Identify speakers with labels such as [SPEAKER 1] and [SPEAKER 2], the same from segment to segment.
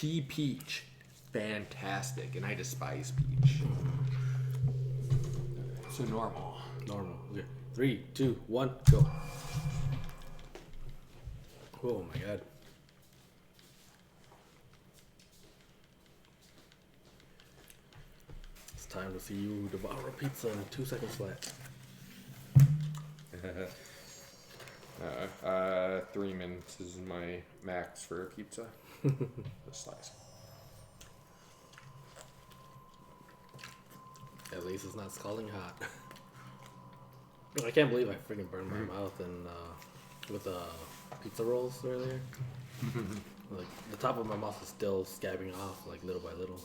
[SPEAKER 1] Tea peach, fantastic, and I despise peach. So normal.
[SPEAKER 2] Okay. 3, 2, 1, go. Oh my god. It's time to see you devour a pizza in 2 seconds flat.
[SPEAKER 1] 3 minutes is my max for a pizza. The slice.
[SPEAKER 2] At least it's not scalding hot. I can't believe I freaking burned my mouth and with pizza rolls earlier. Like the top of my mouth is still scabbing off like little by little.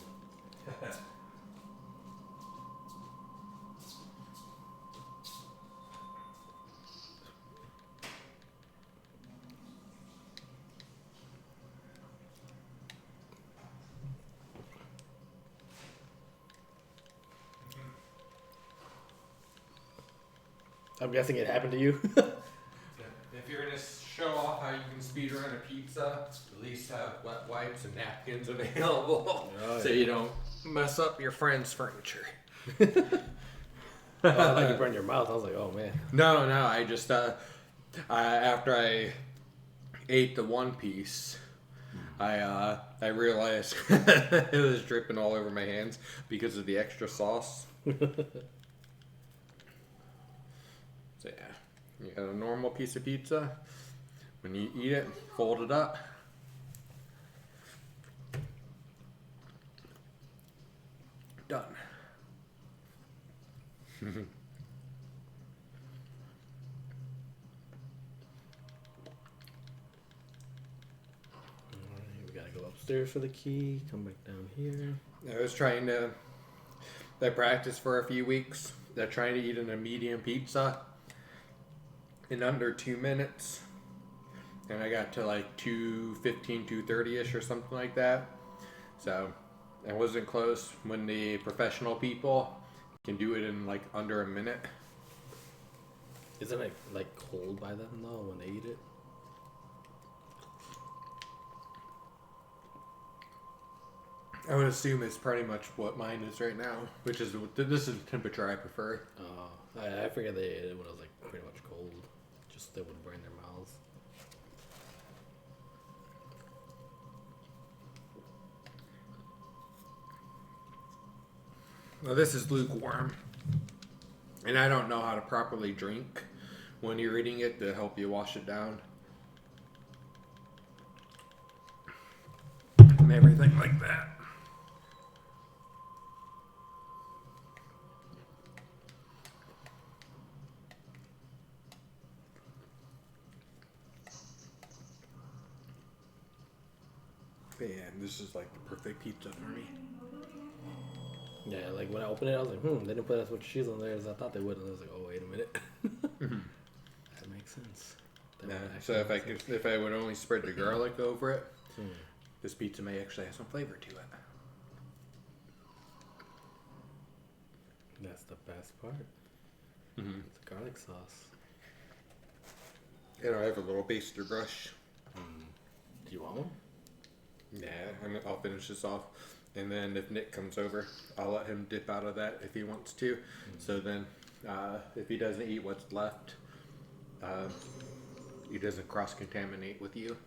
[SPEAKER 2] I'm guessing it happened to you.
[SPEAKER 1] If you're gonna show off how you can speed run a pizza, at least have wet wipes and napkins available, so you don't mess up your friend's furniture.
[SPEAKER 2] I thought you burned your mouth. I was like, oh man.
[SPEAKER 1] No, I just after I ate the one piece, I realized it was dripping all over my hands because of the extra sauce. So yeah, you got a normal piece of pizza. When you eat it, fold it up. Done.
[SPEAKER 2] We gotta go upstairs for the key. Come back down here.
[SPEAKER 1] I was trying to. I practiced for a few weeks. They're trying to eat a medium pizza in under 2 minutes. And I got to like 2:15, 2:30ish or something like that. So I wasn't close when the professional people can do it in like under a minute.
[SPEAKER 2] Isn't it like cold by then though when they eat it?
[SPEAKER 1] I would assume it's pretty much what mine is right now, which is this is the temperature I prefer.
[SPEAKER 2] I figured they ate it when it was like pretty much cold. Just they wouldn't burn their mouths.
[SPEAKER 1] Well, this is lukewarm, and I don't know how to properly drink when you're eating it to help you wash it down. And everything like that. Man, this is like the perfect pizza for me.
[SPEAKER 2] Yeah, like when I opened it, I was like, they didn't put as much cheese on there as I thought they would. And I was like, oh, wait a minute. That makes sense.
[SPEAKER 1] So if I would only spread the garlic over it, this pizza may actually have some flavor to it.
[SPEAKER 2] That's the best part.
[SPEAKER 1] Mm-hmm.
[SPEAKER 2] It's the garlic sauce.
[SPEAKER 1] And I have a little baster brush.
[SPEAKER 2] Do you want one?
[SPEAKER 1] Yeah, I'll finish this off. And then if Nick comes over, I'll let him dip out of that if he wants to. So then if he doesn't eat what's left, he doesn't cross-contaminate with you.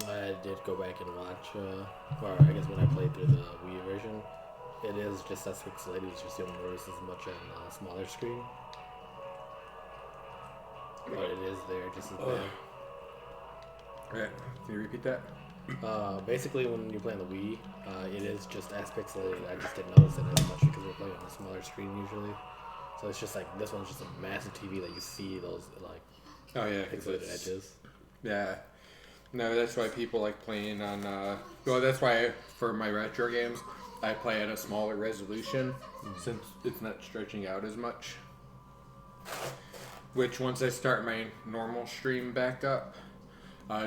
[SPEAKER 2] I did go back and watch, or I guess when I played through the Wii version, it is just as pixelated. It's just you don't notice as much on a smaller screen. But it is there just as bad.
[SPEAKER 1] Alright, can you repeat that?
[SPEAKER 2] Basically, when you're playing the Wii, it is just as pixelated. I just didn't notice it as much because we're playing on a smaller screen usually. So it's just like this one's just a massive TV that you see those like
[SPEAKER 1] Oh yeah,
[SPEAKER 2] pixelated edges.
[SPEAKER 1] Yeah. No, that's why people like playing on. Well, that's why for my retro games, I play at a smaller resolution since it's not stretching out as much. Which once I start my normal stream back up,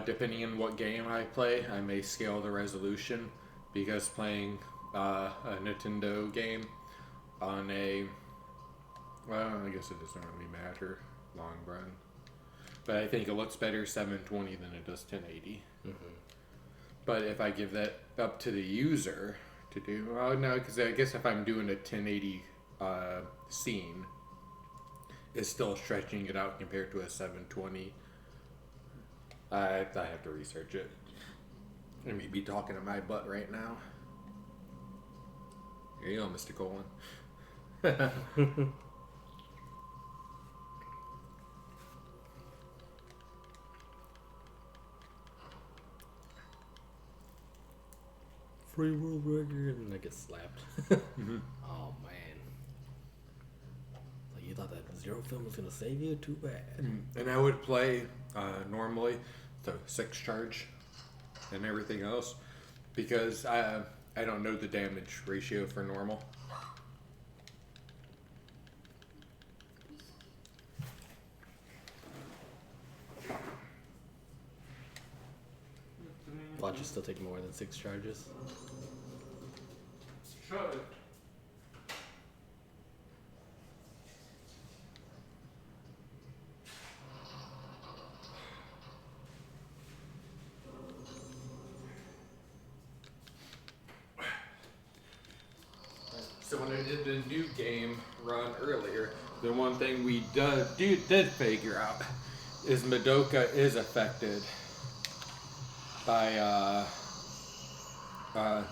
[SPEAKER 1] depending on what game I play, I may scale the resolution because playing a Nintendo game on a, well, I guess it doesn't really matter long run. But I think it looks better 720 than it does 1080. But if I give that up to the user to do, well, no, because I guess if I'm doing a 1080 scene, it's still stretching it out compared to a 720. I have to research it. I may be talking to my butt right now. Here you go, Mr. Colin.
[SPEAKER 2] Free world record, and I get slapped. Oh man! Like you thought that zero film was gonna save you? Too bad.
[SPEAKER 1] And I would play normally the 6 charge and everything else because I don't know the damage ratio for normal.
[SPEAKER 2] Watches still take more than 6 charges.
[SPEAKER 1] Should. So when I did the new game run earlier, the one thing we did figure out is Madoka is affected by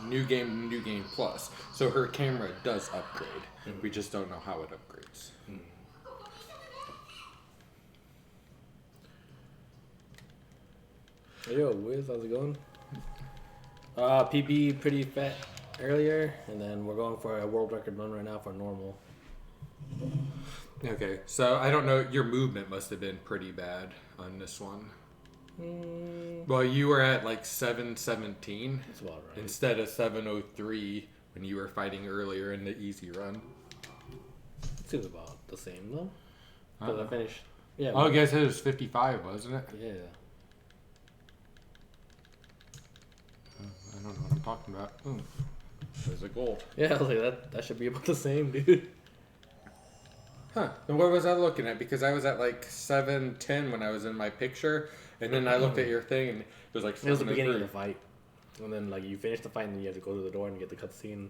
[SPEAKER 1] New Game Plus. So her camera does upgrade. We just don't know how it upgrades.
[SPEAKER 2] Yo, Wiz, how's it going? PB pretty fat earlier, and then we're going for a world record run right now for normal.
[SPEAKER 1] Okay, so I don't know. Your movement must have been pretty bad on this one. Well, you were at like 717
[SPEAKER 2] That's about right.
[SPEAKER 1] instead of 703 when you were fighting earlier in the easy run.
[SPEAKER 2] It seems about the same though. Because I finished. Yeah.
[SPEAKER 1] Oh, I guess it was 55, wasn't it?
[SPEAKER 2] Yeah.
[SPEAKER 1] I don't know what I'm talking about. There's a goal.
[SPEAKER 2] Yeah, I was like that should be about the same, dude.
[SPEAKER 1] Huh. And what was I looking at? Because I was at like 710 when I was in my picture, and then I looked at your thing, and it was like
[SPEAKER 2] It was the beginning of the fight, and then like you finish the fight, and then you have to go to the door and get the cutscene.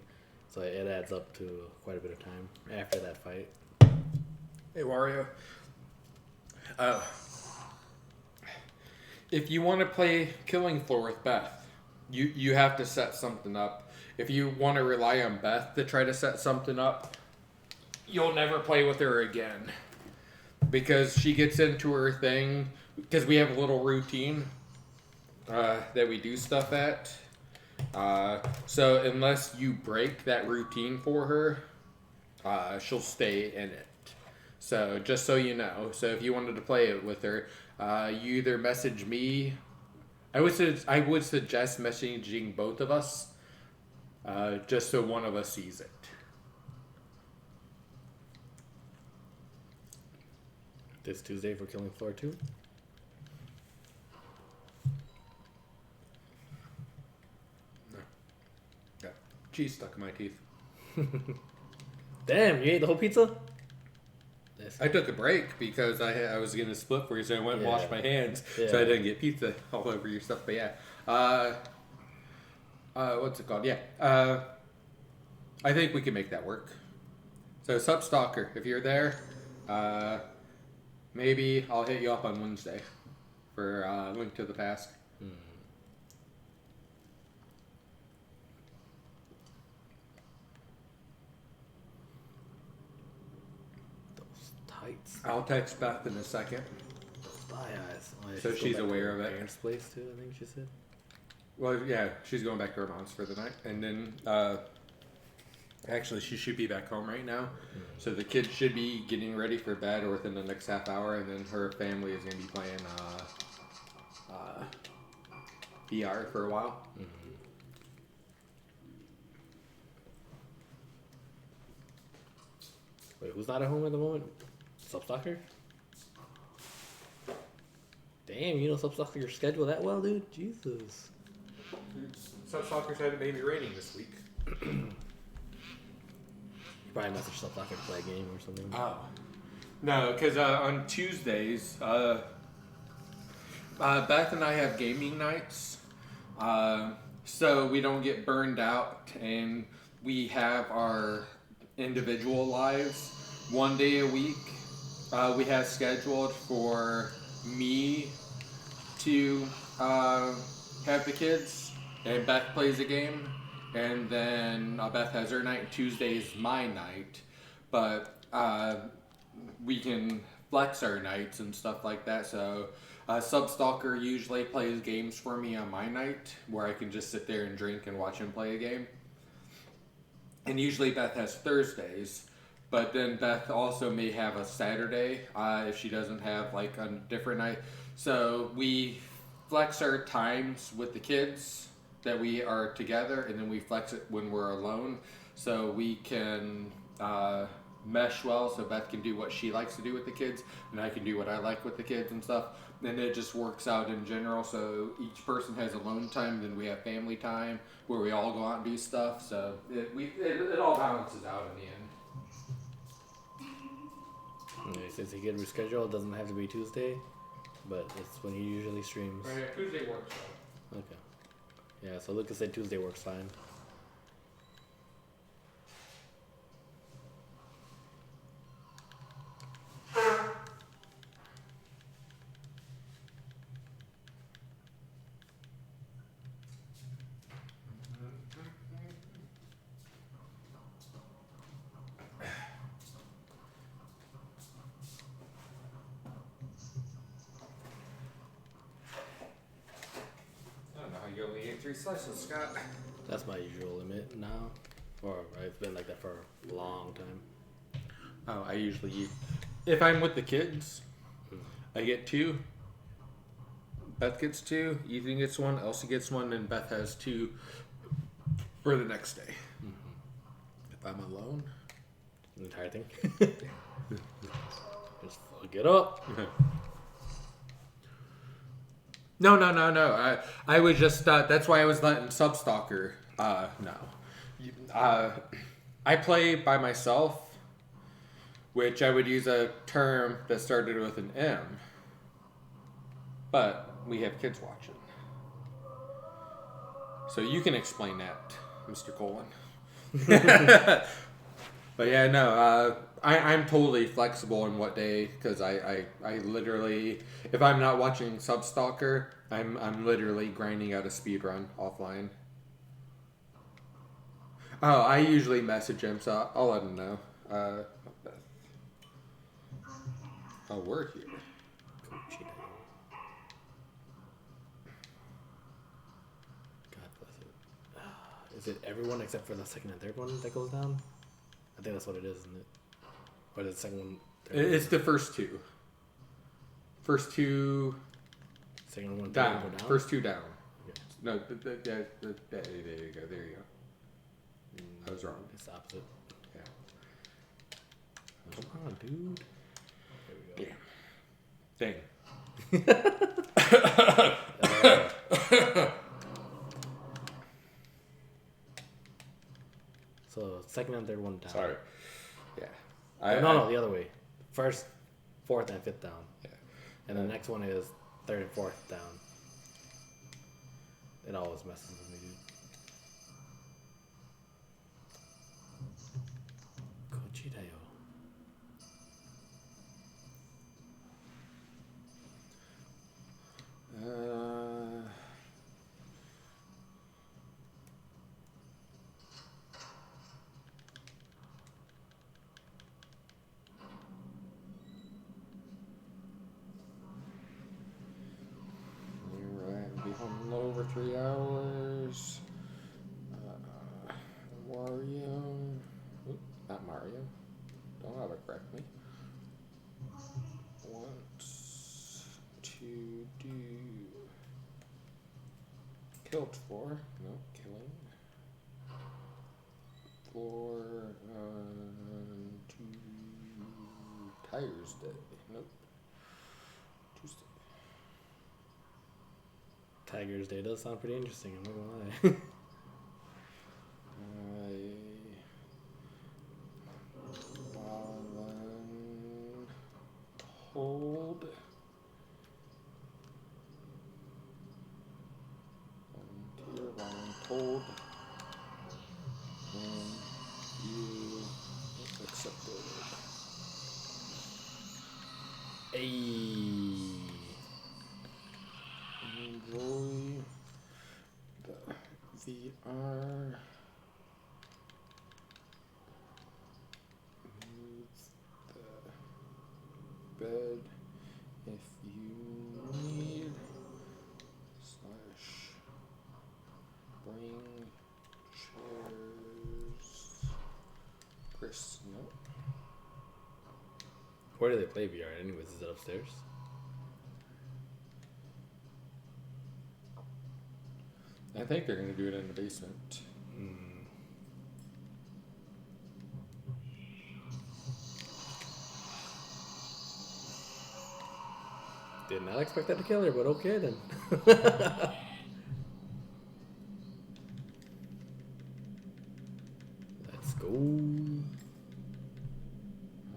[SPEAKER 2] So it adds up to quite a bit of time after that fight.
[SPEAKER 1] Hey, Wario. If you want to play Killing Floor with Beth, you have to set something up. If you want to rely on Beth to try to set something up, you'll never play with her again. Because she gets into her thing, because we have a little routine that we do stuff at. So unless you break that routine for her, she'll stay in it. So just so you know, so if you wanted to play it with her, you either message me. I would suggest messaging both of us, just so one of us sees it.
[SPEAKER 2] This Tuesday for Killing Floor 2.
[SPEAKER 1] No. Got cheese stuck in my teeth.
[SPEAKER 2] Damn, you ate the whole pizza?
[SPEAKER 1] I took a break because I was going to split for you, so I went and washed my hands, so I didn't get pizza all over your stuff. But yeah, what's it called? Yeah, I think we can make that work. So Substalker, if you're there, maybe I'll hit you up on Wednesday for Link to the Past. I'll text Beth in a second.
[SPEAKER 2] Spy eyes.
[SPEAKER 1] So she's aware of it.
[SPEAKER 2] Parents' place too, I think she said.
[SPEAKER 1] Well, yeah, she's going back to her mom's for the night, and then actually she should be back home right now. So the kids should be getting ready for bed or within the next half hour, and then her family is going to be playing VR for a while.
[SPEAKER 2] Wait, who's not at home at the moment? Substalker? Damn, you know Substalker schedule that well, dude? Jesus.
[SPEAKER 1] Substalkers had a baby rating this week.
[SPEAKER 2] You probably message Substalker to play a game or something.
[SPEAKER 1] Oh. No, because on Tuesdays, Beth and I have gaming nights, so we don't get burned out, and we have our individual lives. One day a week, we have scheduled for me to have the kids, and Beth plays a game, and then Beth has her night. Tuesday's my night, but we can flex our nights and stuff like that. So Substalker usually plays games for me on my night, where I can just sit there and drink and watch him play a game. And usually Beth has Thursdays, but then Beth also may have a Saturday if she doesn't have like a different night. So we flex our times with the kids that we are together, and then we flex it when we're alone, so we can mesh well. So Beth can do what she likes to do with the kids, and I can do what I like with the kids and stuff. And it just works out in general. So each person has alone time, then we have family time where we all go out and do stuff. So it all balances out in the end.
[SPEAKER 2] Since he get rescheduled, it doesn't have to be Tuesday, but it's when he usually streams.
[SPEAKER 1] Right, Tuesday works out.
[SPEAKER 2] Okay. Yeah, so Lucas said Tuesday works fine.
[SPEAKER 1] You only ate 3 slices, Scott.
[SPEAKER 2] That's my usual limit now. Or I've been like that for a long time.
[SPEAKER 1] Oh, I usually eat. If I'm with the kids, I get 2. Beth gets 2. Ethan gets 1. Elsie gets 1, and Beth has 2 for the next day. If I'm alone,
[SPEAKER 2] The entire thing. Just fuck it up.
[SPEAKER 1] No. I was just that's why I was letting Substalker no. I play by myself, which I would use a term that started with an M. But we have kids watching. So you can explain that, Mr. Colin. But yeah, no, I'm totally flexible in what day, because I literally, if I'm not watching Substalker, I'm literally grinding out a speed run offline. Oh, I usually message him, so I'll let him know. Oh, we're here.
[SPEAKER 2] God bless it. Is it everyone except for the second and third one that goes down? I think that's what it is, isn't it? Or is the second one?
[SPEAKER 1] It's the first 2. First 2
[SPEAKER 2] Second one
[SPEAKER 1] down.
[SPEAKER 2] Go down.
[SPEAKER 1] First 2 down.
[SPEAKER 2] Okay.
[SPEAKER 1] No, there you go. There you go. I was wrong.
[SPEAKER 2] It's the opposite.
[SPEAKER 1] Yeah.
[SPEAKER 2] Come on, dude. There we go.
[SPEAKER 1] Dang.
[SPEAKER 2] So second and third one down.
[SPEAKER 1] Sorry. Yeah.
[SPEAKER 2] No, the other way. First, fourth, and fifth down.
[SPEAKER 1] Yeah.
[SPEAKER 2] And the next one is third and fourth down. It always messes with me, dude. Kochidayo.
[SPEAKER 1] little over 3 hours. Mario. Oop, not Mario. Don't autocorrect me. Wants to do. Killed for. Nope, killing. For. To. Tires Day. Nope. Tuesday.
[SPEAKER 2] Tiger's Day does sound pretty interesting, I'm not gonna lie.
[SPEAKER 1] Hold. Volunteer, voluntold. And you accepted.
[SPEAKER 2] Hey.
[SPEAKER 1] Enjoy the VR. Move the bed if you need. Slash bring chairs. Chris, no.
[SPEAKER 2] Where do they play VR anyways? Is it upstairs?
[SPEAKER 1] I think they're going to do it in the basement.
[SPEAKER 2] Did not expect that to kill her, but okay then. Let's go.
[SPEAKER 1] Oh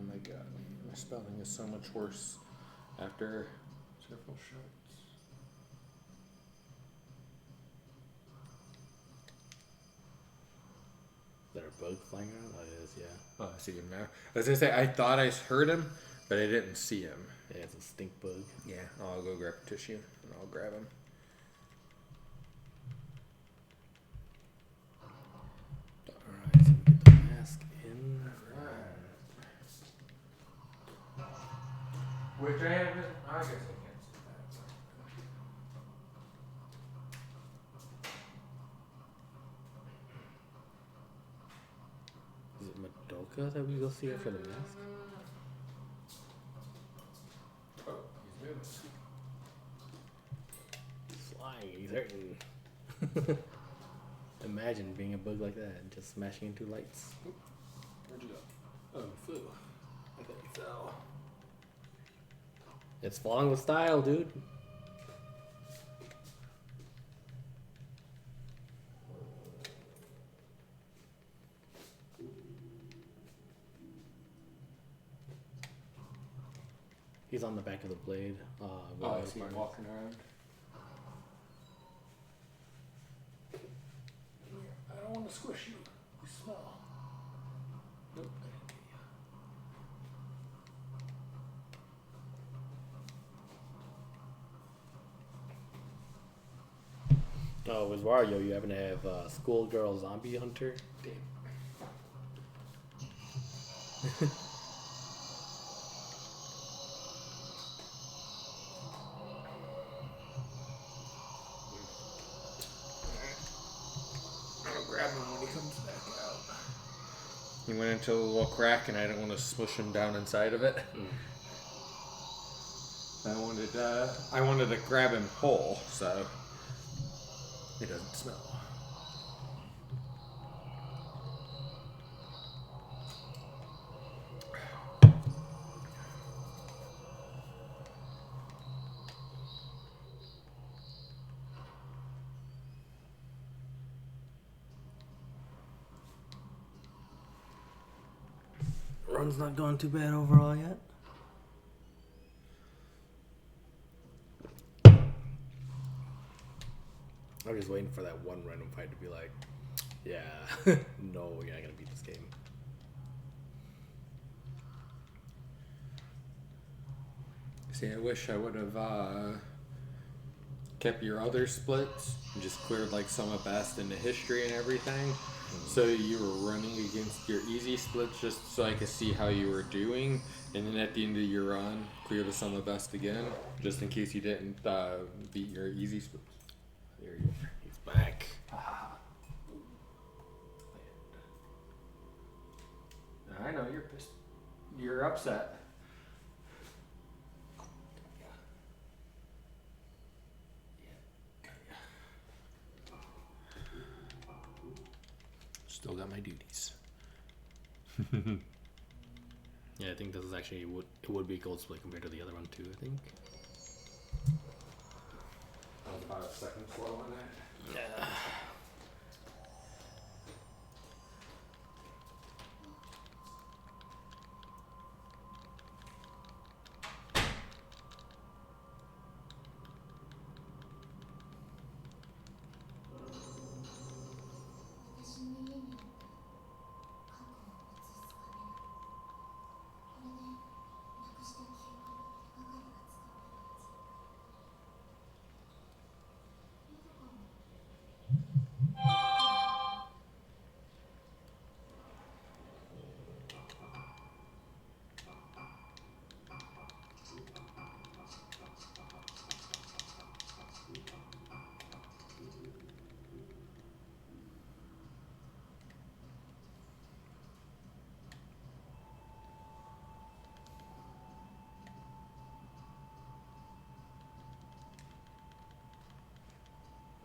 [SPEAKER 1] my god, my spelling is so much worse after several shots.
[SPEAKER 2] Is there a bug flying around? Oh, it is, yeah.
[SPEAKER 1] Oh, I see him now. I was going to say, I thought I heard him, but I didn't see him.
[SPEAKER 2] Yeah, it's a stink bug.
[SPEAKER 1] Yeah, I'll go grab a tissue and I'll grab him.
[SPEAKER 2] Alright, so we get the mask in.
[SPEAKER 1] Which I haven't. I guess I can't see that.
[SPEAKER 2] Is it Madoka that we go see after the mask?
[SPEAKER 1] Oh, he's moving.
[SPEAKER 2] He's flying, he's hurting. Imagine being a bug like that and just smashing into lights.
[SPEAKER 1] Where'd you go? Oh, he flew. I think he fell.
[SPEAKER 2] It's falling with style, dude. He's on the back of the blade.
[SPEAKER 1] Oh, I see him walking around. I don't want to squish you. You smell. Nope.
[SPEAKER 2] Oh, with Wario, you happen to have Schoolgirl Zombie Hunter.
[SPEAKER 1] Damn. I'll grab him when he comes back out. He went into a little crack, and I didn't want to smush him down inside of it. I wanted to grab him whole, so it doesn't smell.
[SPEAKER 2] Run's not going too bad overall yet. I'm just waiting for that one random fight to be like, yeah, no, you're not gonna beat this game.
[SPEAKER 1] See, I wish I would have kept your other splits and just cleared like some of best into history and everything. So you were running against your easy splits just so I could see how you were doing, and then at the end of your run, clear the sum of best again, just in case you didn't beat your easy splits.
[SPEAKER 2] Here you are. He's back.
[SPEAKER 1] I know you're pissed. You're upset. Still got my duties.
[SPEAKER 2] Yeah, I think this is actually it would be gold split compared to the other one too. I think.
[SPEAKER 1] That was about a second slow on that.
[SPEAKER 2] Yeah.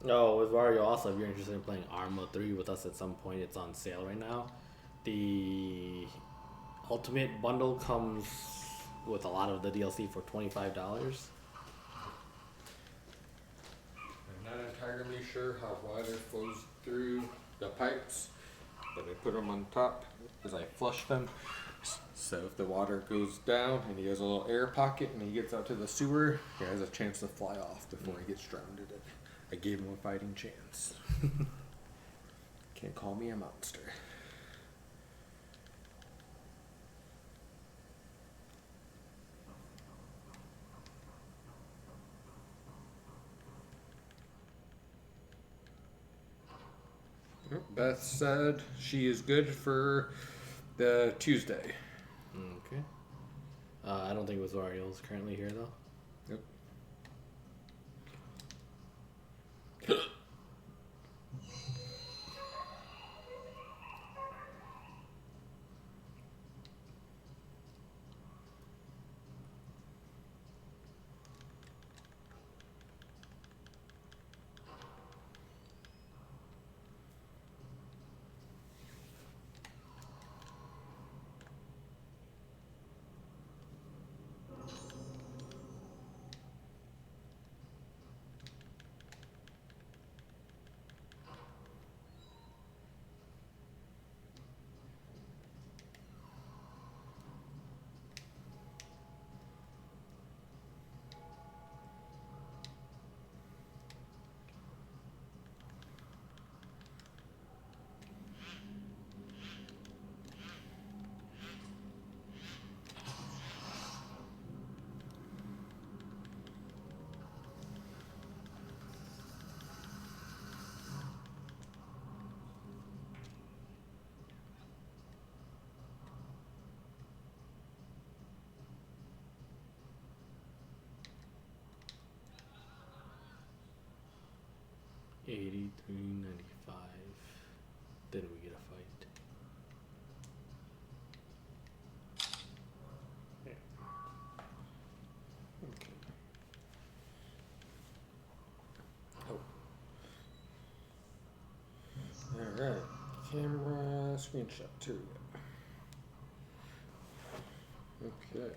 [SPEAKER 2] Oh, with Wario also, if you're interested in playing Arma 3 with us at some point, it's on sale right now. The Ultimate Bundle comes with a lot of the DLC for $25.
[SPEAKER 1] I'm not entirely sure how water flows through the pipes, but I put them on top as I flush them. So if the water goes down and he has a little air pocket and he gets out to the sewer, he has a chance to fly off before he gets drowned in it. I gave him a fighting chance. Can't call me a monster. Beth said she is good for the Tuesday.
[SPEAKER 2] Okay. I don't think it was Wario's currently here though.
[SPEAKER 1] Yep.
[SPEAKER 2] $83.95. Then we get a fight.
[SPEAKER 1] Okay. Oh. Alright. Camera screenshot. Here we go. Okay.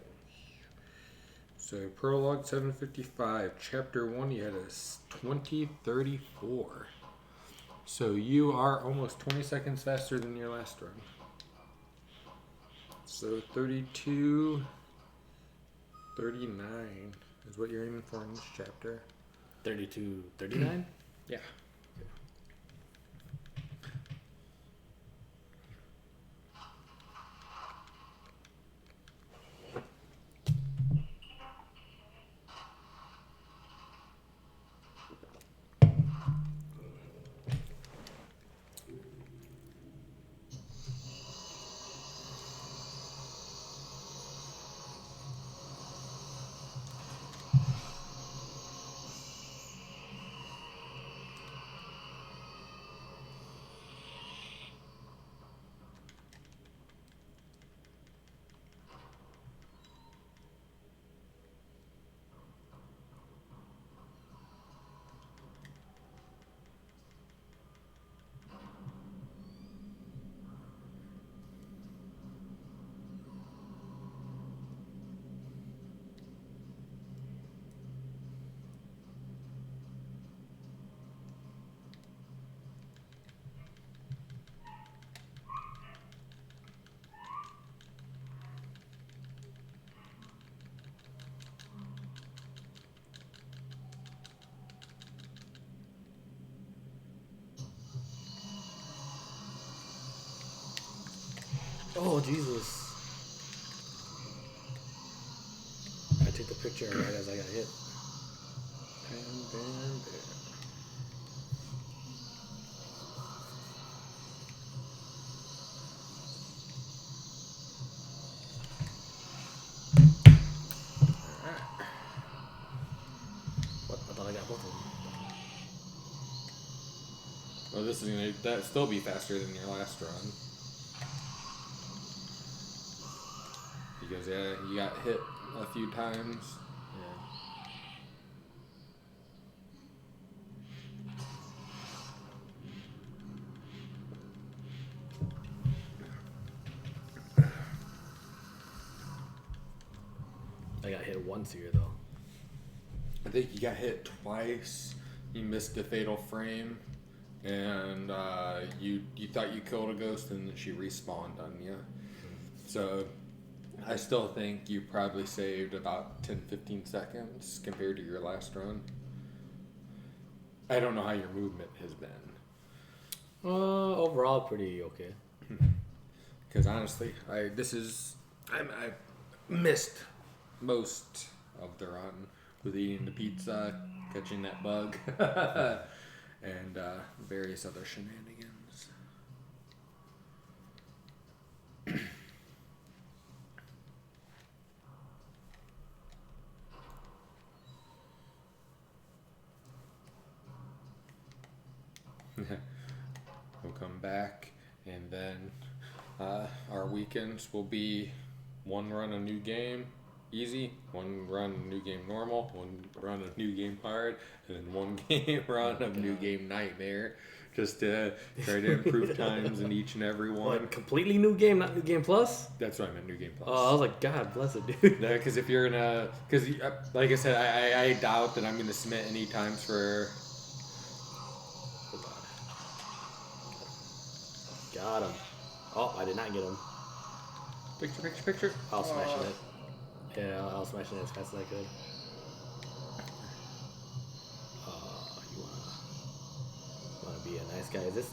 [SPEAKER 1] So prologue 755, chapter 1, you had a 2034. So you are almost 20 seconds faster than your last run. So 32, 39 is what you're aiming for in this chapter.
[SPEAKER 2] 32, 39?
[SPEAKER 1] Yeah.
[SPEAKER 2] Oh, Jesus. I took the picture right as I got hit.
[SPEAKER 1] Bam, bam, bam.
[SPEAKER 2] What? I thought I got both of them.
[SPEAKER 1] Well, this is gonna that still be faster than your last run. Because yeah, you got hit a few times.
[SPEAKER 2] I got hit once here, though.
[SPEAKER 1] I think you got hit twice. You missed the fatal frame, and you thought you killed a ghost, and then she respawned on you. So I still think you probably saved about 10-15 seconds compared to your last run. I don't know how your movement has been.
[SPEAKER 2] Overall, pretty okay.
[SPEAKER 1] Because honestly, I missed most of the run with eating the pizza, catching that bug, and various other shenanigans. We'll come back, and then our weekends will be one run a new game easy, one run a new game normal, one run a new game hard, and then one game run of new game nightmare, just to try to improve times in each and every one.
[SPEAKER 2] What, completely new game, not new game plus?
[SPEAKER 1] That's what I meant, new game plus.
[SPEAKER 2] Oh, I was like, God bless it, dude.
[SPEAKER 1] Yeah, because if you're gonna, because like I said, I doubt that I'm gonna submit any times for.
[SPEAKER 2] Got him. Oh, I did not get him.
[SPEAKER 1] Picture.
[SPEAKER 2] I was smashing it. Yeah, I was smashing it as fast as I could. You wanna be a nice guy? Is this?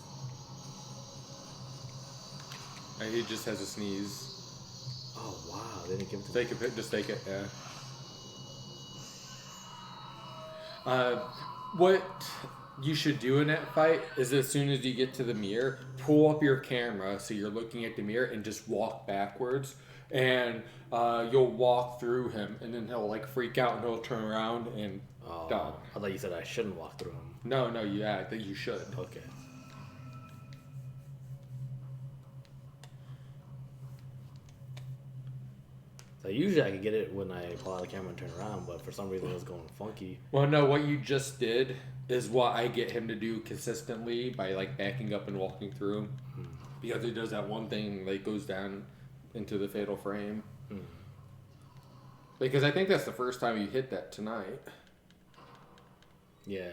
[SPEAKER 1] He just has a sneeze.
[SPEAKER 2] Oh wow, they didn't give him to
[SPEAKER 1] Take a pic. Just take it. Yeah. What you should do in that fight is, as soon as you get to the mirror, pull up your camera so you're looking at the mirror and just walk backwards, and you'll walk through him, and then he'll like freak out and he'll turn around and done.
[SPEAKER 2] I thought you said I shouldn't walk through him.
[SPEAKER 1] No, yeah, I think you should.
[SPEAKER 2] Okay. So usually I could get it when I pull out the camera and turn around, but for some reason it was going funky.
[SPEAKER 1] Well, no, what you just did is what I get him to do consistently by like backing up and walking through, because he does that one thing, like goes down into the fatal frame. Because I think that's the first time you hit that tonight.
[SPEAKER 2] Yeah.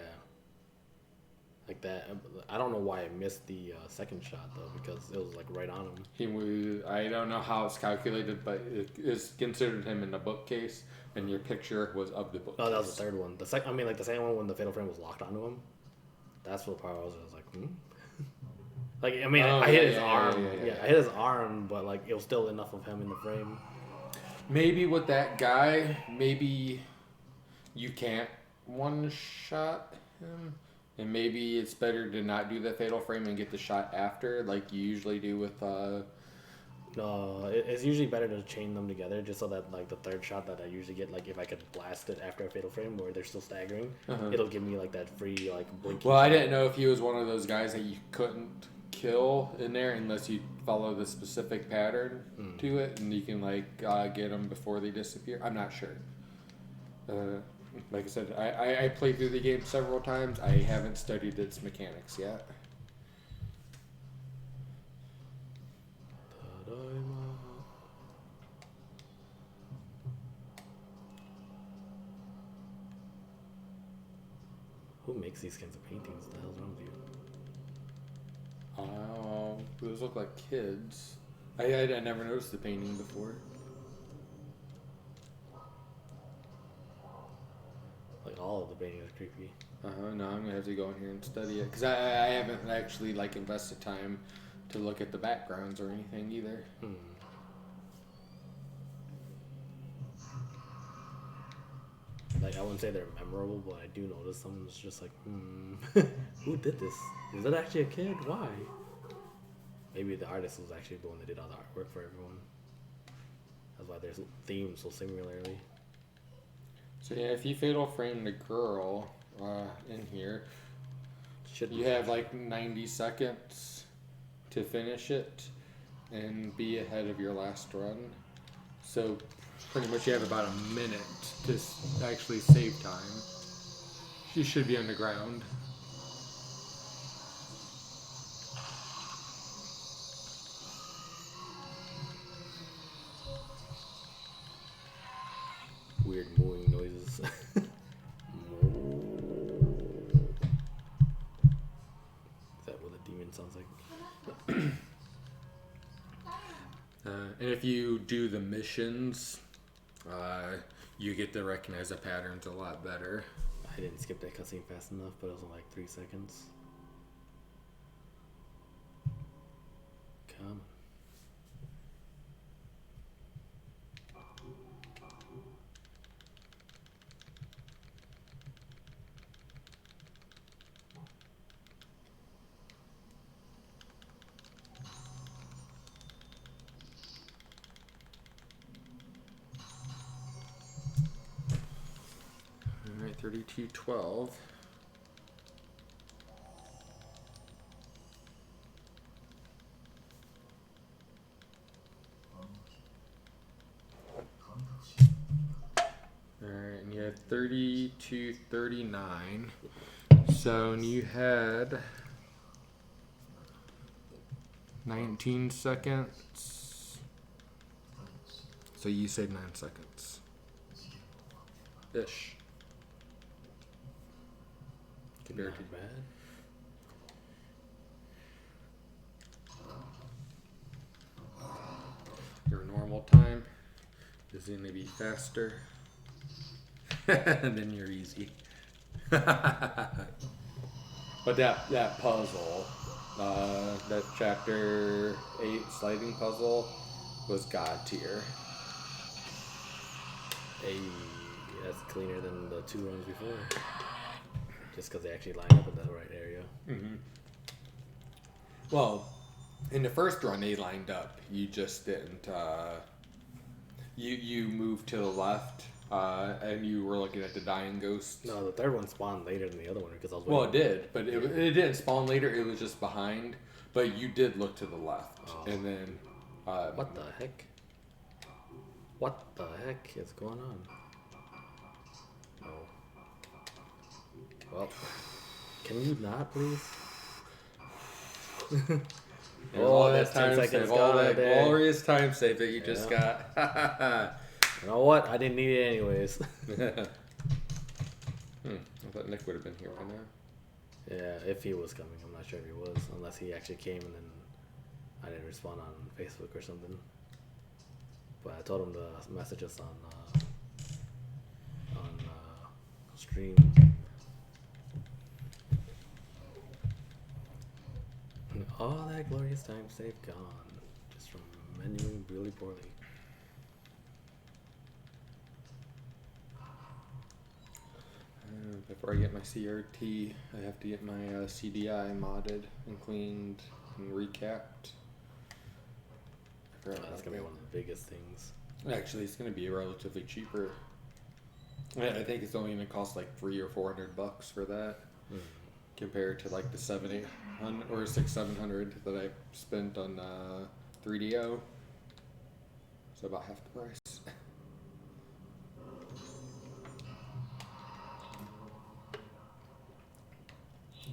[SPEAKER 2] Like that. I don't know why I missed the second shot though, because it was like right on him.
[SPEAKER 1] I don't know how it's calculated, but it is considered him in the bookcase, and your picture was of the bookcase.
[SPEAKER 2] Oh, that was the third one. The second one when the fatal frame was locked onto him. That's what part I was like, Like, I mean, I hit his arm. Yeah, I hit his arm, but like it was still enough of him in the frame.
[SPEAKER 1] Maybe with that guy, maybe you can't one-shot him. And maybe it's better to not do the fatal frame and get the shot after, like you usually do with.
[SPEAKER 2] No, it's usually better to chain them together, just so that like the third shot that I usually get, like if I could blast it after a fatal frame where they're still staggering, it'll give me like that free like blinking.
[SPEAKER 1] Well, I didn't know if he was one of those guys that you couldn't kill in there unless you follow the specific pattern to it, and you can like get them before they disappear. I'm not sure. Like I said, I played through the game several times. I haven't studied its mechanics yet.
[SPEAKER 2] Who makes these kinds of paintings? What the hell's wrong with you?
[SPEAKER 1] Those look like kids. I never noticed the painting before.
[SPEAKER 2] Like all of the paintings are creepy.
[SPEAKER 1] No, I'm gonna have to go in here and study it, because I haven't actually like invested time to look at the backgrounds or anything either.
[SPEAKER 2] Like, I wouldn't say they're memorable, but I do notice someone's just like, who did this? Is it actually a kid? Why? Maybe the artist was actually the one that did all the artwork for everyone. That's why there's themes so similarly.
[SPEAKER 1] So yeah, if you fatal frame the girl in here, you have like 90 seconds to finish it and be ahead of your last run. So pretty much you have about a minute to actually save time. She should be on the ground.
[SPEAKER 2] Weird mooing noises. Is that what a demon sounds like?
[SPEAKER 1] And if you do the missions, you get to recognize the patterns a lot better.
[SPEAKER 2] I didn't skip that cutscene fast enough, but it was in like 3 seconds. Come on.
[SPEAKER 1] Alright, 3212. Alright, and you have 3239. So and you had 19 seconds. So you saved 9 seconds. Ish. Compared to
[SPEAKER 2] Not bad.
[SPEAKER 1] your normal time is going to be faster than your easy. But that puzzle, that chapter 8 sliding puzzle, was god tier.
[SPEAKER 2] Hey, that's cleaner than the 2 runs before. Just because they actually line up in the right area.
[SPEAKER 1] Mm-hmm. Well, in the first run they lined up. You just didn't. You moved to the left, and you were looking at the dying ghosts.
[SPEAKER 2] No, the third one spawned later than the other one because I was.
[SPEAKER 1] Well, it did, but it didn't spawn later. It was just behind. But you did look to the left, and then.
[SPEAKER 2] What the heck? What the heck is going on? Oh. Well, can you not, please?
[SPEAKER 1] All
[SPEAKER 2] that's
[SPEAKER 1] that
[SPEAKER 2] 10
[SPEAKER 1] time
[SPEAKER 2] seconds
[SPEAKER 1] save, all
[SPEAKER 2] gone
[SPEAKER 1] that
[SPEAKER 2] there.
[SPEAKER 1] glorious time save that you just got.
[SPEAKER 2] You know what? I didn't need it anyways.
[SPEAKER 1] I thought Nick would have been here by now.
[SPEAKER 2] Yeah, if he was coming, I'm not sure if he was, unless he actually came and then I didn't respond on Facebook or something. But I told him to message us on stream. All that glorious time saved gone, just from menuing really poorly.
[SPEAKER 1] Before I get my CRT, I have to get my CDI modded and cleaned and recapped.
[SPEAKER 2] That's gonna be one of the biggest things.
[SPEAKER 1] Actually, it's gonna be relatively cheaper. I think it's only gonna cost like $300 or $400 for that, compared to like the 700, 800 or 600, 700 that I spent on 3DO. So about half the price.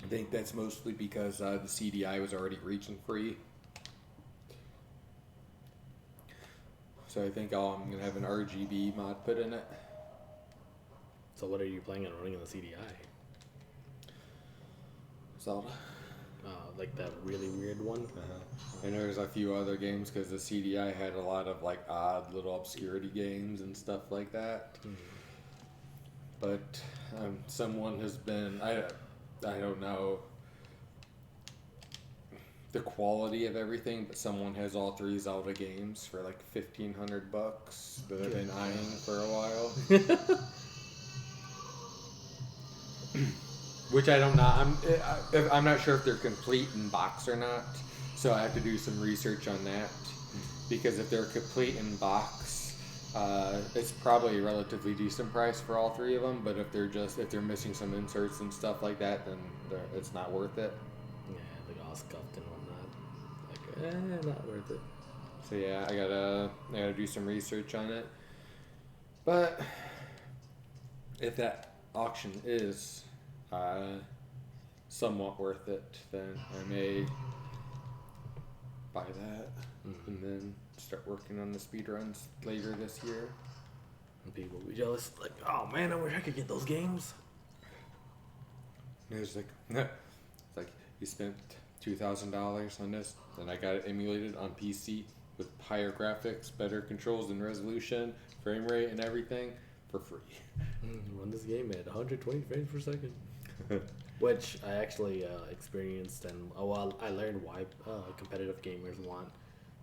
[SPEAKER 1] I think that's mostly because the CDI was already region free. So I think I'm going to have an RGB mod put in it.
[SPEAKER 2] So what are you planning on running on the CDI?
[SPEAKER 1] Zelda.
[SPEAKER 2] Like that really weird one?
[SPEAKER 1] And there's a few other games because the CDI had a lot of like odd little obscurity games and stuff like that. But someone has been, I don't know, the quality of everything, but someone has all 3 Zelda games for like $1,500 that I've been eyeing for a while. Which I don't know. I'm not sure if they're complete in box or not, so I have to do some research on that. Because if they're complete in box, it's probably a relatively decent price for all 3 of them. But if they're missing some inserts and stuff like that, then it's not worth it.
[SPEAKER 2] Yeah, like all scuffed and whatnot. Like, not worth it.
[SPEAKER 1] So yeah, I gotta do some research on it. But if that auction is somewhat worth it, then I may buy that and then start working on the speedruns later this year.
[SPEAKER 2] And people will be jealous, like, oh man, I wish I could get those games.
[SPEAKER 1] And it's like you spent $2,000 on this, and I got it emulated on PC with higher graphics, better controls and resolution, frame rate, and everything for free.
[SPEAKER 2] Run this game at 120 frames per second. Which I actually experienced, and I learned why competitive gamers want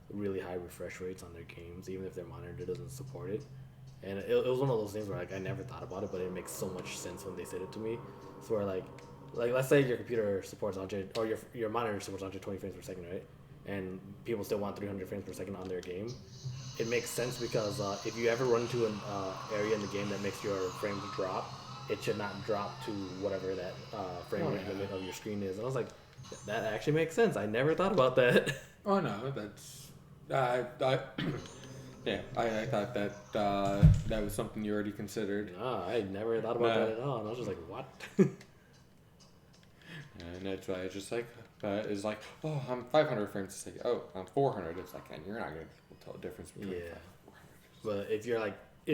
[SPEAKER 2] really high refresh rates on their games, even if their monitor doesn't support it. And it was one of those things where like I never thought about it, but it makes so much sense when they said it to me. So where like let's say your computer supports 100, or your monitor supports 120 frames per second, right? And people still want 300 frames per second on their game. It makes sense because if you ever run into an area in the game that makes your frames drop, it should not drop to whatever that frame rate limit of your screen is. And I was like, that actually makes sense. I never thought about that.
[SPEAKER 1] Oh no, that's I thought that that was something you already considered.
[SPEAKER 2] No, I never thought about that at all. And I was just like, what?
[SPEAKER 1] And that's why it's just like it's like, oh, I'm 500 frames a second. Oh, I'm 400. It's like, and you're not gonna tell the difference between.
[SPEAKER 2] Yeah. But if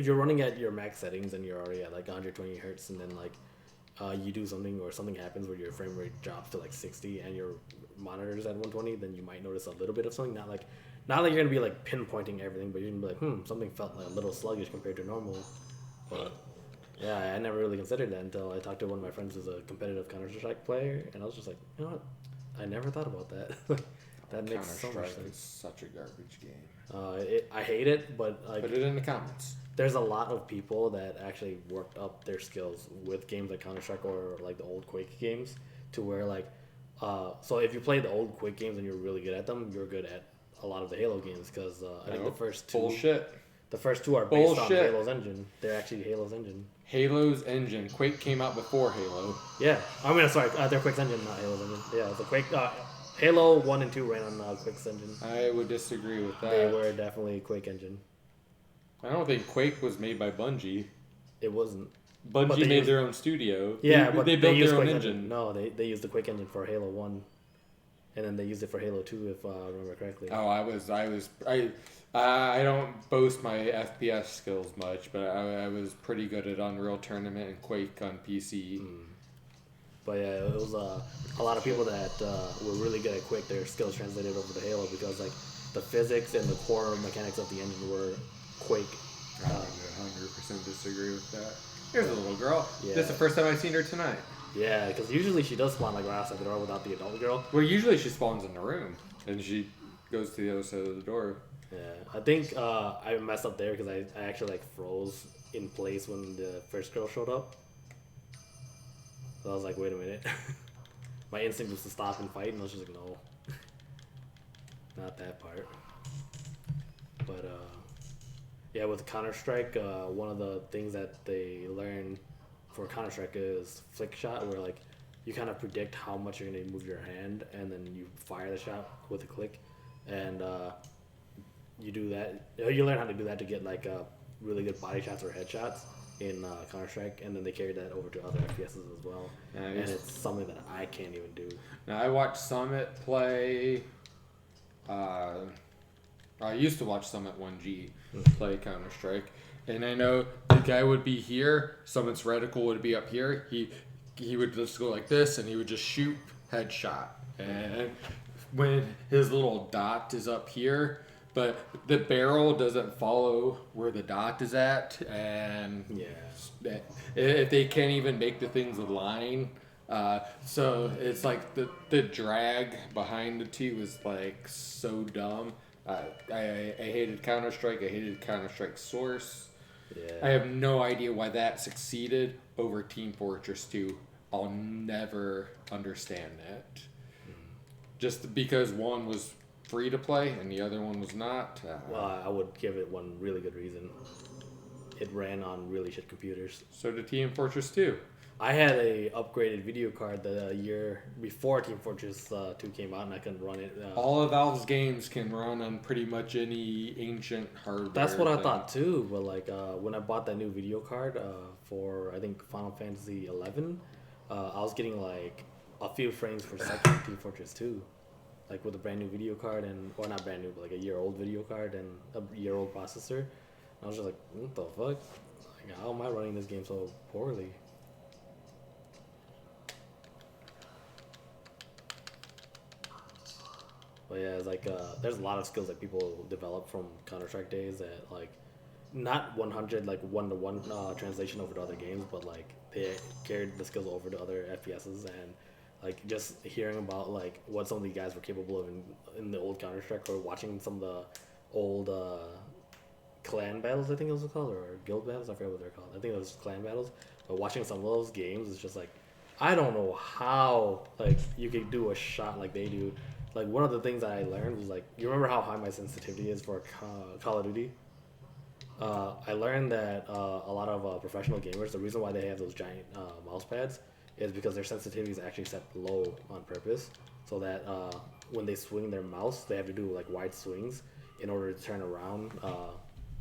[SPEAKER 2] you're running at your max settings and you're already at like 120 hertz, and then like you do something or something happens where your frame rate drops to like 60 and your monitor is at 120, then you might notice a little bit of something. Not like you're gonna be like pinpointing everything, but you're gonna be like, something felt like a little sluggish compared to normal. But yeah, I never really considered that until I talked to one of my friends who's a competitive Counter-Strike player, and I was just like, you know what? I never thought about that. That makes so much sense.
[SPEAKER 1] Is such a garbage game.
[SPEAKER 2] I hate it, but like,
[SPEAKER 1] put it in the comments.
[SPEAKER 2] There's a lot of people that actually worked up their skills with games like Counter-Strike or like the old Quake games to where like, so if you play the old Quake games and you're really good at them, you're good at a lot of the Halo games because I think the first two.
[SPEAKER 1] Bullshit.
[SPEAKER 2] The first two are based on Halo's engine. They're actually Halo's engine.
[SPEAKER 1] Halo's engine. Quake came out before Halo.
[SPEAKER 2] Yeah. I mean, sorry, they're Quake's engine, not Halo's engine. Yeah, the Quake. Halo 1 and 2 ran on Quake's engine.
[SPEAKER 1] I would disagree with that.
[SPEAKER 2] They were definitely Quake engine.
[SPEAKER 1] I don't think Quake was made by Bungie.
[SPEAKER 2] It wasn't.
[SPEAKER 1] Bungie made their own studio.
[SPEAKER 2] Yeah,
[SPEAKER 1] they built their own
[SPEAKER 2] Quake
[SPEAKER 1] engine.
[SPEAKER 2] No, they used the Quake engine for Halo 1. And then they used it for Halo 2, if I remember correctly.
[SPEAKER 1] Oh, I don't boast my FPS skills much, but I was pretty good at Unreal Tournament and Quake on PC.
[SPEAKER 2] But yeah, it was a lot of people that were really good at Quake. Their skills translated over to Halo because like the physics and the core mechanics of the engine were Quake.
[SPEAKER 1] I would 100% disagree with that. Here's a little girl.
[SPEAKER 2] Yeah.
[SPEAKER 1] This is the first time I've seen her tonight.
[SPEAKER 2] Yeah, because usually she does spawn like right outside the door without the adult girl.
[SPEAKER 1] Well, usually she spawns in the room and she goes to the other side of the door.
[SPEAKER 2] Yeah, I think I messed up there because I actually like froze in place when the first girl showed up. So I was like, wait a minute. My instinct was to stop and fight, and I was just like, no. Not that part. But yeah, with Counter-Strike, one of the things that they learn for Counter-Strike is flick shot, where like you kind of predict how much you're going to move your hand, and then you fire the shot with a click. And you do that. You learn how to do that to get like really good body shots or headshots in Counter-Strike, and then they carry that over to other FPSs as well. And it's something that I can't even do.
[SPEAKER 1] Now, I watched Summit play. I used to watch Summit 1G play Counter-Strike, and I know the guy would be here. Summit's reticle would be up here. He would just go like this, and he would just shoot headshot. And when his little dot is up here, but the barrel doesn't follow where the dot is at, and if they can't even make the things align, So it's like the drag behind the two is like so dumb. I hated Counter-Strike. I hated Counter-Strike Source.
[SPEAKER 2] Yeah.
[SPEAKER 1] I have no idea why that succeeded over Team Fortress 2. I'll never understand that. Just because one was free to play and the other one was not.
[SPEAKER 2] Well, I would give it one really good reason. It ran on really shit computers.
[SPEAKER 1] So did Team Fortress 2.
[SPEAKER 2] I had a upgraded video card the year before Team Fortress 2 came out, and I couldn't run it.
[SPEAKER 1] All of Valve's games can run on pretty much any ancient hardware.
[SPEAKER 2] That's what I thought too. But like when I bought that new video card for I think Final Fantasy 11, I was getting like a few frames per second in Team Fortress 2, like with a brand new video card or not brand new, but like a year old video card and a year old processor. And I was just like, what the fuck? Like, how am I running this game so poorly? But yeah, it's like there's a lot of skills that people develop from Counter-Strike days that like not 100 like one-to-one translation over to other games, but like they carried the skills over to other FPSs, and like just hearing about like what some of these guys were capable of in the old Counter-Strike, or watching some of the old clan battles, I think it was called, or guild battles, I forget what they're called. I think it was clan battles. But watching some of those games is just like, I don't know how like you could do a shot like they do. Like one of the things that I learned was like, you remember how high my sensitivity is for Call of Duty? I learned that a lot of professional gamers, the reason why they have those giant mouse pads is because their sensitivity is actually set low on purpose, so that when they swing their mouse, they have to do like wide swings in order to turn around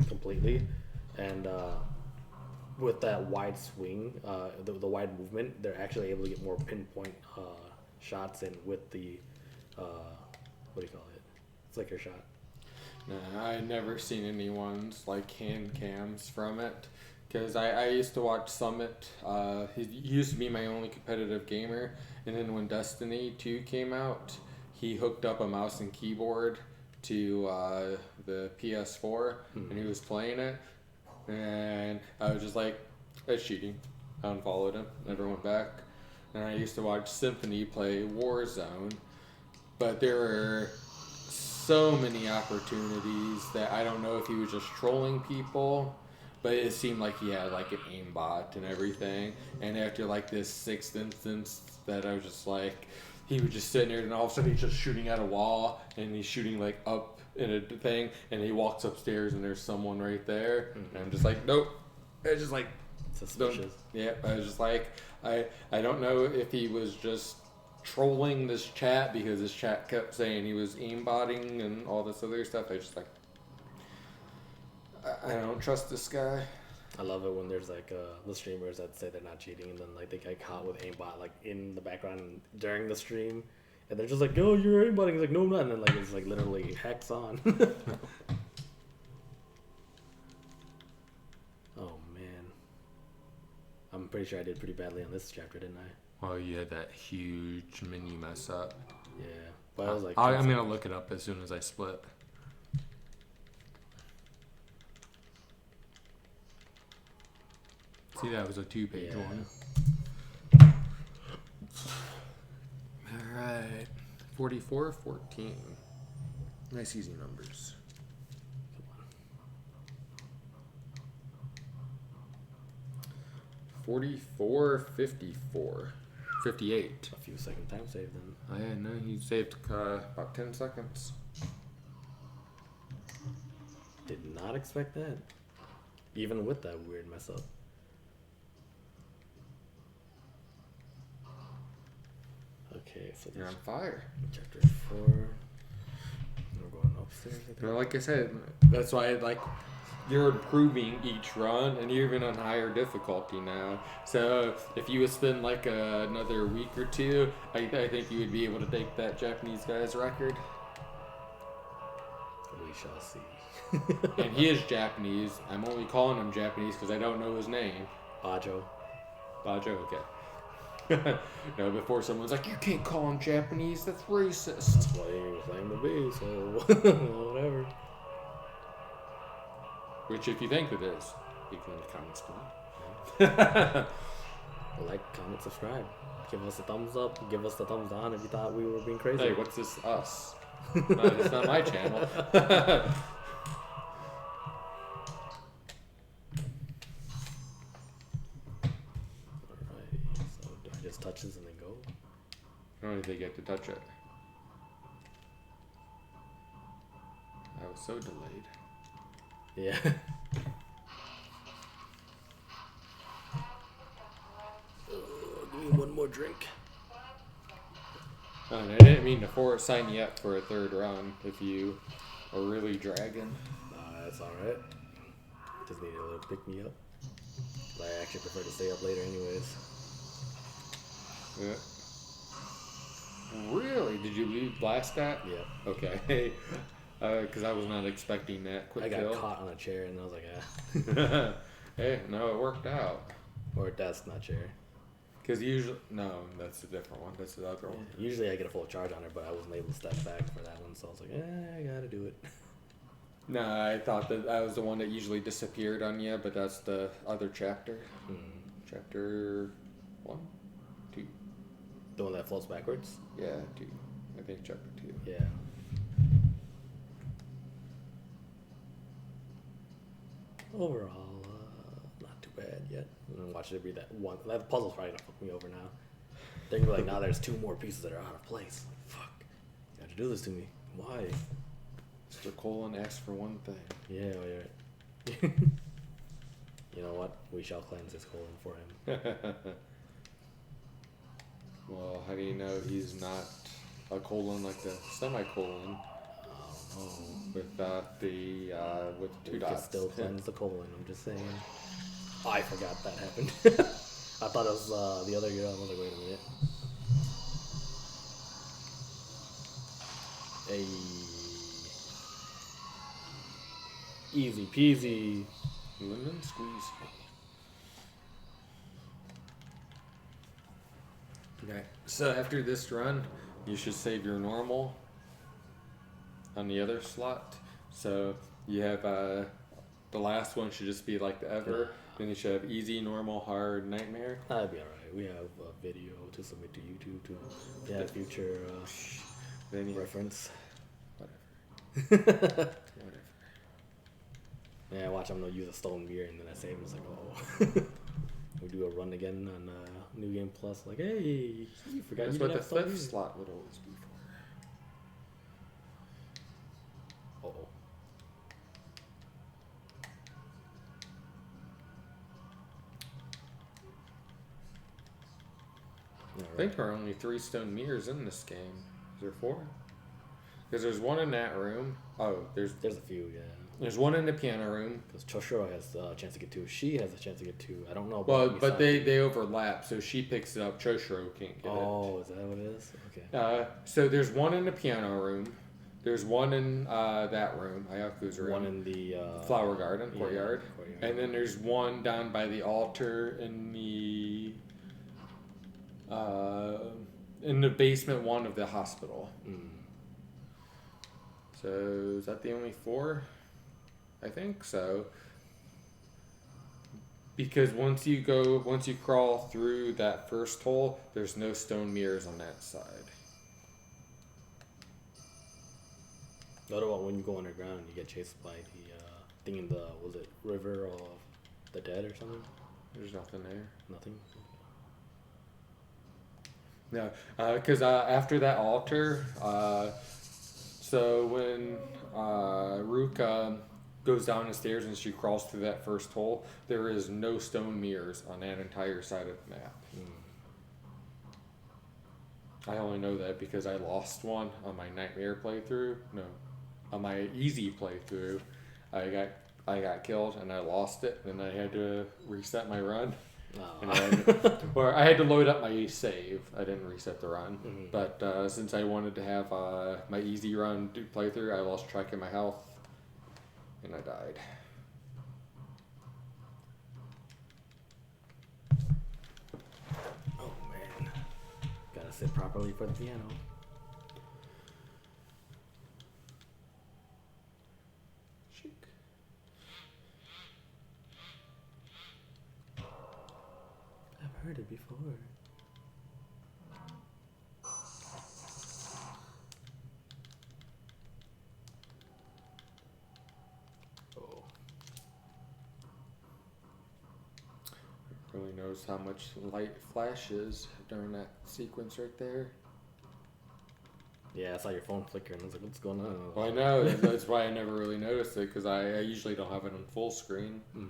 [SPEAKER 2] completely. And with that wide swing, the wide movement, they're actually able to get more pinpoint shots in with the what do you call it? Flicker shot.
[SPEAKER 1] Nah, I never seen anyone's like hand cams from it, because I used to watch Summit. He used to be my only competitive gamer, and then when Destiny 2 came out, he hooked up a mouse and keyboard to the PS4, and he was playing it, and I was just like, that's cheating. I unfollowed him, never went back. And I used to watch Symphony play Warzone, but there were so many opportunities that I don't know if he was just trolling people, but it seemed like he had like an aimbot and everything. And after like this sixth instance that I was just like, he was just sitting there and all of a sudden he's just shooting at a wall, and he's shooting like up in a thing, and he walks upstairs and there's someone right there. And I'm just like, nope. It's just like
[SPEAKER 2] Suspicious.
[SPEAKER 1] Yeah, I was just like, I don't know if he was just trolling this chat, because this chat kept saying he was aimbotting and all this other stuff. I just like, I don't trust this guy.
[SPEAKER 2] I love it when there's like the streamers that say they're not cheating, and then like they get caught with aimbot like in the background during the stream, and they're just like, "Oh, you're aimbotting." He's like, "No, I'm not." And then like it's like literally hex on. Oh man, I'm pretty sure I did pretty badly on this chapter, didn't I?
[SPEAKER 1] Well, you had that huge mini mess up.
[SPEAKER 2] Yeah, but I was like,
[SPEAKER 1] I'm gonna look it up as soon as I split. See, that was a 2-page one. All right, 44-14. Nice easy numbers.
[SPEAKER 2] Come on.
[SPEAKER 1] 44-54. 58.
[SPEAKER 2] A few second time save then.
[SPEAKER 1] Oh yeah, no, you saved about 10 seconds.
[SPEAKER 2] Did not expect that. Even with that weird mess up. Okay, so
[SPEAKER 1] You're on fire.
[SPEAKER 2] chapter 4. We're going upstairs. I think.
[SPEAKER 1] Well, like I said, that's why you're improving each run, and you're even on higher difficulty now. So if you would spend like another week or two, I think you would be able to take that Japanese guy's record.
[SPEAKER 2] We shall see.
[SPEAKER 1] And he is Japanese. I'm only calling him Japanese because I don't know his name.
[SPEAKER 2] Bajo.
[SPEAKER 1] Bajo, okay. No, before someone's like, you can't call him Japanese, that's racist.
[SPEAKER 2] That's what he claimed to be, so whatever.
[SPEAKER 1] Which, if you think it is, you can in the comments below.
[SPEAKER 2] Like, comment, subscribe. Give us a thumbs up. Give us the thumbs down if you thought we were being crazy.
[SPEAKER 1] Hey, what's this us? No, it's not my channel.
[SPEAKER 2] Alright, so do I just touch this and then go?
[SPEAKER 1] I don't think they get to touch it. I was so delayed.
[SPEAKER 2] Yeah. Give me one more drink.
[SPEAKER 1] And I didn't mean to sign you up for a third run if you are really dragging.
[SPEAKER 2] That's alright. Just need a little pick me up. I actually prefer to stay up later anyways.
[SPEAKER 1] Yeah. Really? Did you leave blast that?
[SPEAKER 2] Yeah.
[SPEAKER 1] Okay. Because I was not expecting that quick
[SPEAKER 2] I got
[SPEAKER 1] kill.
[SPEAKER 2] caught on a chair and I was like, ah.
[SPEAKER 1] Hey, no, it worked out.
[SPEAKER 2] Or a desk, not chair.
[SPEAKER 1] Because usually, no, that's a different one. That's the other one.
[SPEAKER 2] Usually I get a full charge on her, but I wasn't able to step back for that one, so I was like, I gotta do it.
[SPEAKER 1] No, I thought that was the one that usually disappeared on you, but that's the other chapter. Chapter 1? 2?
[SPEAKER 2] The one that floats backwards?
[SPEAKER 1] Yeah, 2. I think chapter 2.
[SPEAKER 2] Yeah. Overall, not too bad yet. I'm gonna watch it be that one. That puzzle's probably gonna fuck me over now. They're gonna be like, now there's 2 more pieces that are out of place. Fuck. You have to do this to me. Why?
[SPEAKER 1] Mr. Colon asked for one thing.
[SPEAKER 2] Yeah, right. You know what? We shall cleanse his colon for him.
[SPEAKER 1] Well, how do you know he's not a colon like the semicolon without the with 2
[SPEAKER 2] We
[SPEAKER 1] dots?
[SPEAKER 2] can still cleanse the colon. I'm just saying. Oh, I forgot that happened. I thought it was the other girl. I was like, wait a minute. Hey. Easy peasy.
[SPEAKER 1] Lemon squeeze. Okay. So after this run, you should save your normal on the other slot. So you have the last one should just be like the ever. Then you should have easy, normal, hard, nightmare.
[SPEAKER 2] That'd be alright. We have a video to submit to YouTube to future
[SPEAKER 1] Then you
[SPEAKER 2] reference.
[SPEAKER 1] Whatever.
[SPEAKER 2] Yeah, watch. I'm gonna use a stolen gear and then I save. It's like, oh, we do a run again on New Game Plus. Like, hey, you forgot.
[SPEAKER 1] That's
[SPEAKER 2] you
[SPEAKER 1] what
[SPEAKER 2] didn't
[SPEAKER 1] the
[SPEAKER 2] have
[SPEAKER 1] 5th
[SPEAKER 2] gear.
[SPEAKER 1] slot would always be for.
[SPEAKER 2] Uh-oh.
[SPEAKER 1] I think there are only 3 stone mirrors in this game. Is there 4? Because there's one in that room. Oh, there's
[SPEAKER 2] There's a few, yeah.
[SPEAKER 1] There's one in the piano room.
[SPEAKER 2] Because Choshiro has a chance to get 2. She has a chance to get 2. I don't know about
[SPEAKER 1] Well, but
[SPEAKER 2] Misaki.
[SPEAKER 1] they overlap, so she picks it up. Choshiro can't get
[SPEAKER 2] Oh, is that what it is? Okay.
[SPEAKER 1] it. So there's one in the piano room. There's one in that room, Ayaku's room.
[SPEAKER 2] One in the
[SPEAKER 1] flower garden, courtyard.
[SPEAKER 2] courtyard.
[SPEAKER 1] And then there's one down by the altar in the basement one of the hospital. So is that the only 4? I think so. Because once you crawl through that first hole, there's no stone mirrors on that side.
[SPEAKER 2] What about when you go underground and you get chased by the thing in the, was it River of the Dead or something?
[SPEAKER 1] There's nothing there.
[SPEAKER 2] Nothing?
[SPEAKER 1] No, because after that altar, so when Ruka goes down the stairs and she crawls through that first hole, there is no stone mirrors on that entire side of the map. I only know that because I lost one on my nightmare playthrough. No, on my easy playthrough, I got killed and I lost it, and I had to reset my run. And I had to load up my save. I didn't reset the run, but since I wanted to have my easy run playthrough, I lost track of my health, and I died.
[SPEAKER 2] Oh man. Gotta sit properly for the piano.
[SPEAKER 1] Chic.
[SPEAKER 2] I've heard it before. Oh.
[SPEAKER 1] Really knows how much light flashes during that sequence right there.
[SPEAKER 2] Yeah, I saw your phone flickering. I was like, what's going on?
[SPEAKER 1] Well, I know. That's why I never really noticed it, because I usually don't have it on full screen.
[SPEAKER 2] Mm.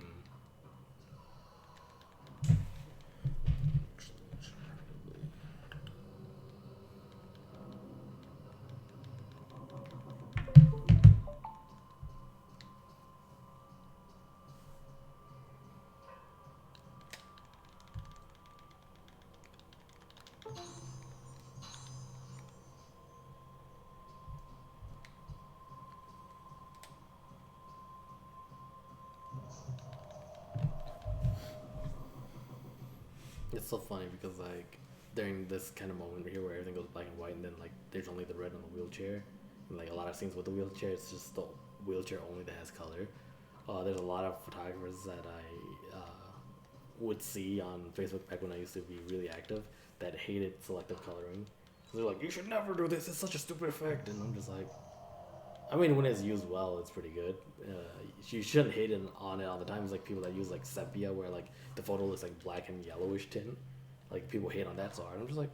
[SPEAKER 2] It's so funny because like during this kind of moment here where everything goes black and white and then like there's only the red on the wheelchair and like a lot of scenes with the wheelchair it's just the wheelchair only that has color. There's a lot of photographers that I would see on Facebook back when I used to be really active that hated selective coloring. They're like, you should never do this. It's such a stupid effect, and I'm just like, I mean, when it's used well, it's pretty good. You shouldn't hate it on it all the time. It's like people that use like sepia, where like the photo looks like black and yellowish tint. Like people hate on that so hard. I'm just like,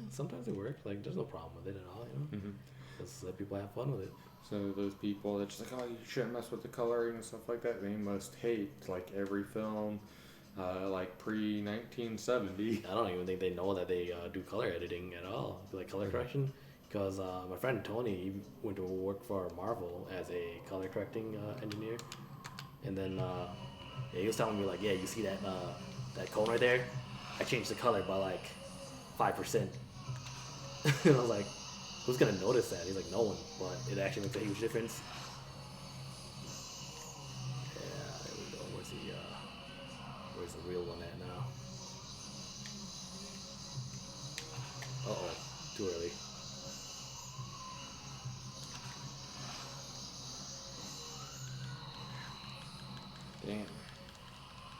[SPEAKER 2] sometimes it works. Like there's no problem with it at all, you know. Just let people have fun with it.
[SPEAKER 1] So those people that's just like, oh, you shouldn't mess with the coloring and stuff like that, they must hate like every film, like pre 1970.
[SPEAKER 2] I don't even think they know that they do color editing at all, like color correction. Because my friend Tony he went to work for Marvel as a color correcting engineer, and then he was telling me like, yeah, you see that that cone right there? I changed the color by like 5%. And I was like, who's gonna notice that? He's like, no one, but it actually makes a huge difference. Yeah, there we go. Where's the real one at now? Uh-oh, too early.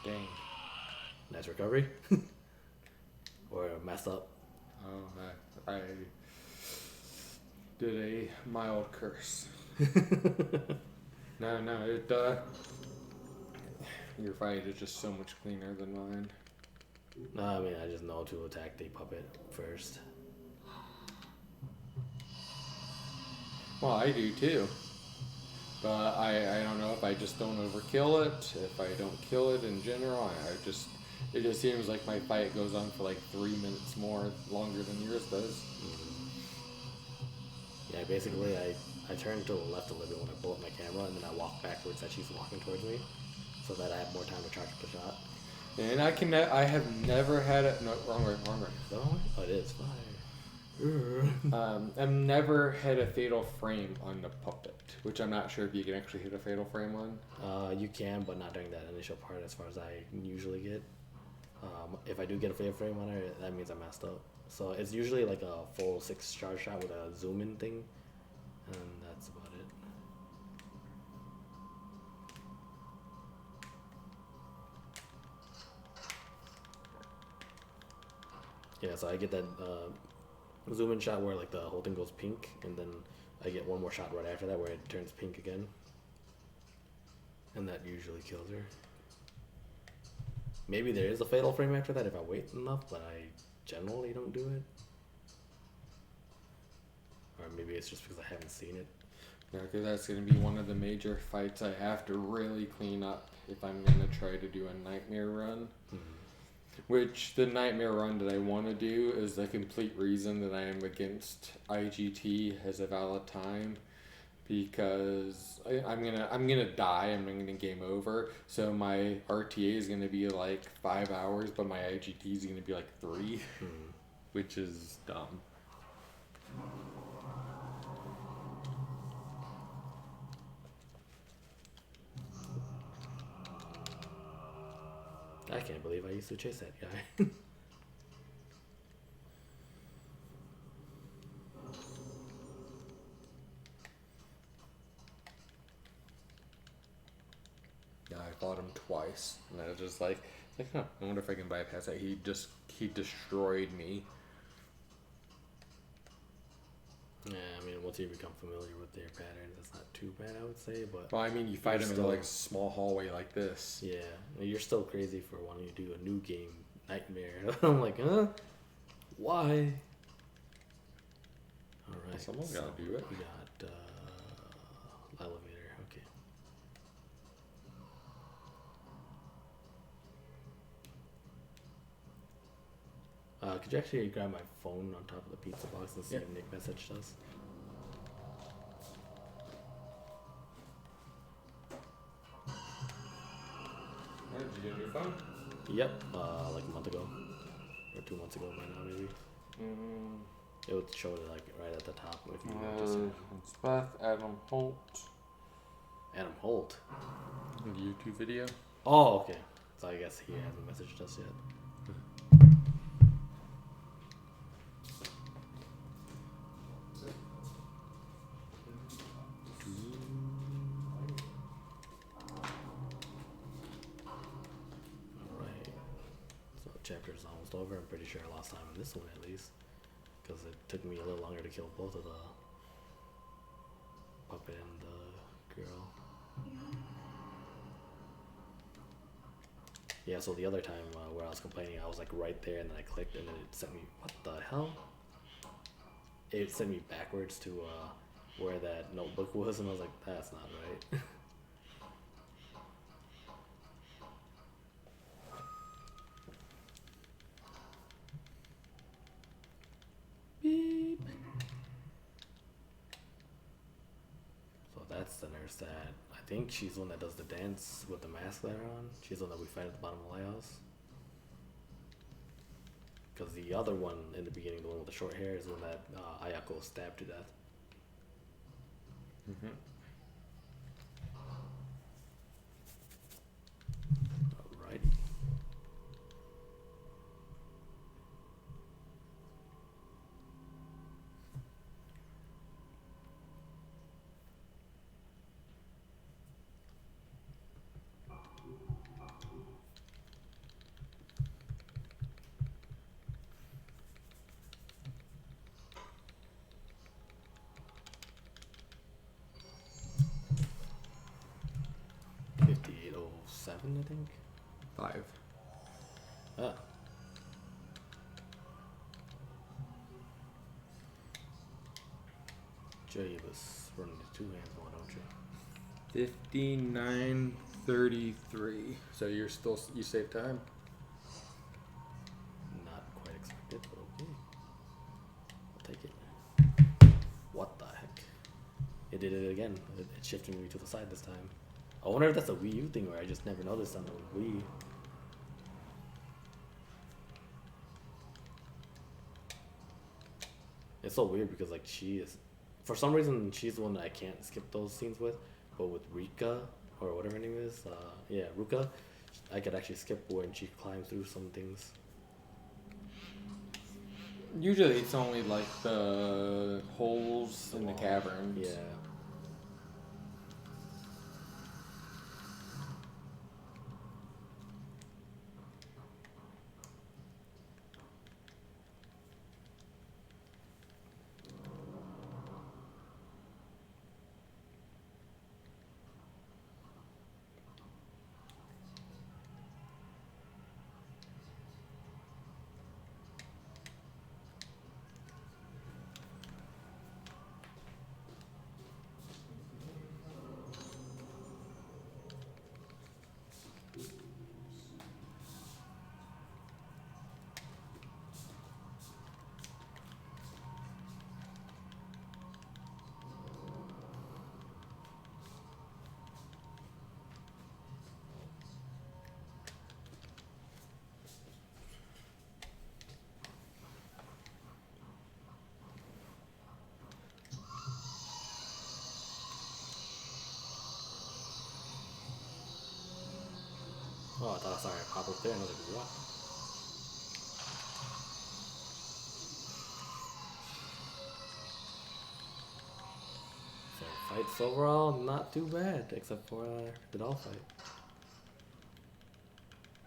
[SPEAKER 1] Dang.
[SPEAKER 2] Nice recovery. Or messed up.
[SPEAKER 1] Oh, I did a mild curse. No, it your fight is just so much cleaner than mine.
[SPEAKER 2] No, I mean I just know to attack the puppet first.
[SPEAKER 1] Well, I do too. But I don't know if I just don't overkill it, if I don't kill it in general. It just seems like my fight goes on for like 3 minutes longer than yours does.
[SPEAKER 2] Yeah, basically I turn to the left a little bit when I pull up my camera, and then I walk backwards as she's walking towards me, so that I have more time to charge the shot.
[SPEAKER 1] And I have never had it. No, wrong way.
[SPEAKER 2] Oh, it is fire.
[SPEAKER 1] I've never had a fatal frame on the puppet, which I'm not sure if you can actually hit a fatal frame on.
[SPEAKER 2] You can, but not during that initial part as far as I usually get. If I do get a fatal frame on her, that means I messed up. So it's usually like a full 6 charge shot with a zoom in thing, and that's about it. Yeah, so I get that zoom in shot where like the whole thing goes pink, and then I get one more shot right after that where it turns pink again, and that usually kills her. Maybe there is a fatal frame after that if I wait enough, but I generally don't do it. Or maybe it's just because I haven't seen it.
[SPEAKER 1] Yeah, because that's going to be one of the major fights I have to really clean up if I'm going to try to do a nightmare run. Which the nightmare run that I want to do is the complete reason that I am against IGT as a valid time, because I'm gonna die. I'm gonna game over. So my RTA is gonna be like 5 hours, but my IGT is gonna be like 3, which is dumb.
[SPEAKER 2] I can't believe I used to chase that guy.
[SPEAKER 1] Yeah, I fought him twice, and I was just like, It's like, huh, I wonder if I can bypass that. He destroyed me.
[SPEAKER 2] Yeah, I mean, once you become familiar with their patterns, it's not too bad, I would say. But
[SPEAKER 1] Well, I mean, you fight him in
[SPEAKER 2] still,
[SPEAKER 1] like a small hallway like this.
[SPEAKER 2] yeah, you're still crazy for wanting to do a new game, Nightmare. I'm like, huh? Why? All right,
[SPEAKER 1] Someone's gotta do it.
[SPEAKER 2] We got elevator. Okay. Could you actually grab my phone on top of the pizza box and see if Nick messaged us?
[SPEAKER 1] Did you get a new phone?
[SPEAKER 2] Yep, like a month ago. Or 2 months ago by now, maybe. It would show it like right at the top if you just
[SPEAKER 1] It's Beth, Adam Holt.
[SPEAKER 2] Adam Holt.
[SPEAKER 1] YouTube video.
[SPEAKER 2] Oh, okay. So I guess he hasn't messaged us yet. Alright. So the chapter's almost over. I'm pretty sure I lost time in this one at least. Because it took me a little longer to kill both of the puppet and the girl. Yeah, so the other time where I was complaining, I was like right there and then I clicked and then it sent me, what the hell? It sent me backwards to where that notebook was and I was like, that's not right. Beep. So that's the nurse that, I think she's the one that does the dance with the mask that are on. She's the one that we fight at the bottom of the lighthouse. Because the other one in the beginning, the one with the short hair, is the one that Ayako stabbed to death.
[SPEAKER 1] Mm-hmm.
[SPEAKER 2] Alrighty. I think.
[SPEAKER 1] 5.
[SPEAKER 2] Ah. Jay, you was running the 2 hands more, don't you?
[SPEAKER 1] 59:33. So you save time.
[SPEAKER 2] Not quite expected, but okay. I'll take it. What the heck? It did it again. It shifted me to the side this time. I wonder if that's a Wii U thing where I just never noticed on the Wii. It's so weird because like she is, for some reason she's the one that I can't skip those scenes with, but with Rika or whatever her name is, yeah, Ruka, I could actually skip when she climbs through some things.
[SPEAKER 1] Usually it's only like the holes in the caverns.
[SPEAKER 2] Yeah. Oh, I thought I saw her pop up there and I was like, what? So fights overall not too bad, except for the doll fight.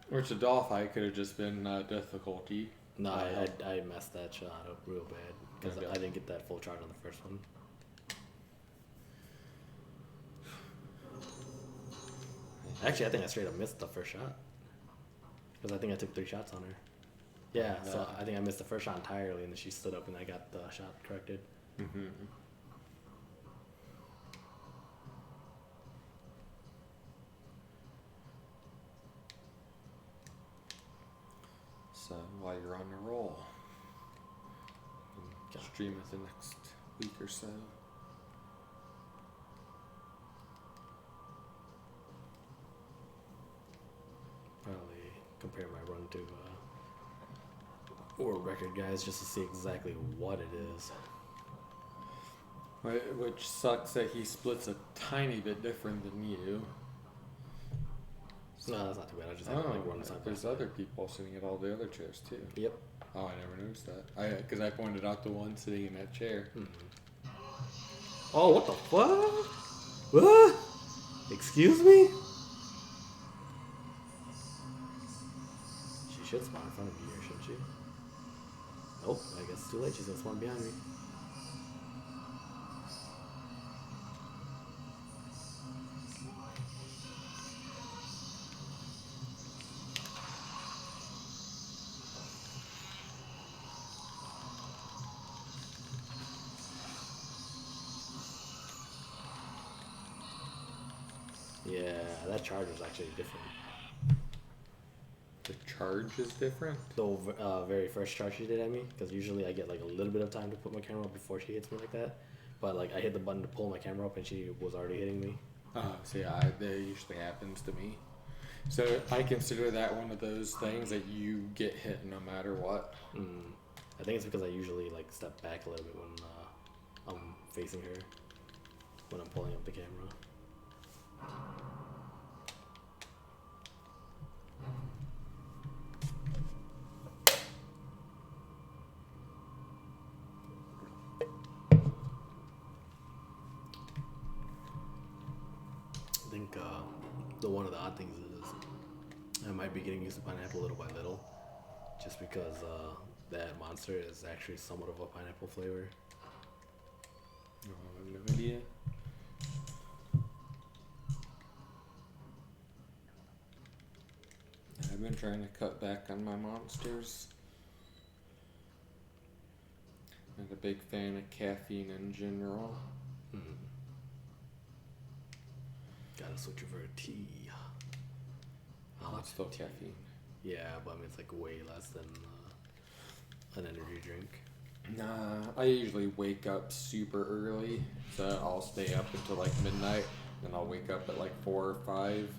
[SPEAKER 1] Which a doll fight could have just been difficulty.
[SPEAKER 2] No, I messed that shot up real bad because I didn't get that full charge on the first one. Actually, I think I straight up missed the first shot because I think I took 3 shots on her. Yeah, so I think I missed the first shot entirely, and then she stood up and I got the shot corrected.
[SPEAKER 1] Mm-hmm. So while you're on the roll, stream it the next week or so.
[SPEAKER 2] Probably compare my run to world record guys just to see exactly what it is.
[SPEAKER 1] Which sucks that he splits a tiny bit different than you.
[SPEAKER 2] No, that's not too bad. I just have like one side.
[SPEAKER 1] There's other people sitting at all the other chairs too.
[SPEAKER 2] Yep.
[SPEAKER 1] Oh, I never noticed that. Because I pointed out the one sitting in that chair.
[SPEAKER 2] Mm-hmm. Oh, what the fuck? What? Excuse me? She should spawn in front of me here, shouldn't she? Nope, I guess it's too late. She's gonna spawn behind me. Yeah, that charge was actually different.
[SPEAKER 1] The charge is different?
[SPEAKER 2] The very first charge she did at me, because usually I get like a little bit of time to put my camera up before she hits me like that. But like I hit the button to pull my camera up and she was already hitting me.
[SPEAKER 1] So yeah, that usually happens to me. So I consider that one of those things that you get hit no matter what.
[SPEAKER 2] I think it's because I usually like step back a little bit when I'm facing her, when I'm pulling up the camera. I think one of the odd things is I might be getting used to pineapple little by little, just because that monster is actually somewhat of a pineapple flavor.
[SPEAKER 1] Oh, I have no idea. I've been trying to cut back on my monsters. Not a big fan of caffeine in general.
[SPEAKER 2] Gotta switch over to tea.
[SPEAKER 1] It's still caffeine.
[SPEAKER 2] Yeah, but I mean it's like way less than an energy drink.
[SPEAKER 1] Nah, I usually wake up super early, so I'll stay up until like midnight, then I'll wake up at like 4 or 5,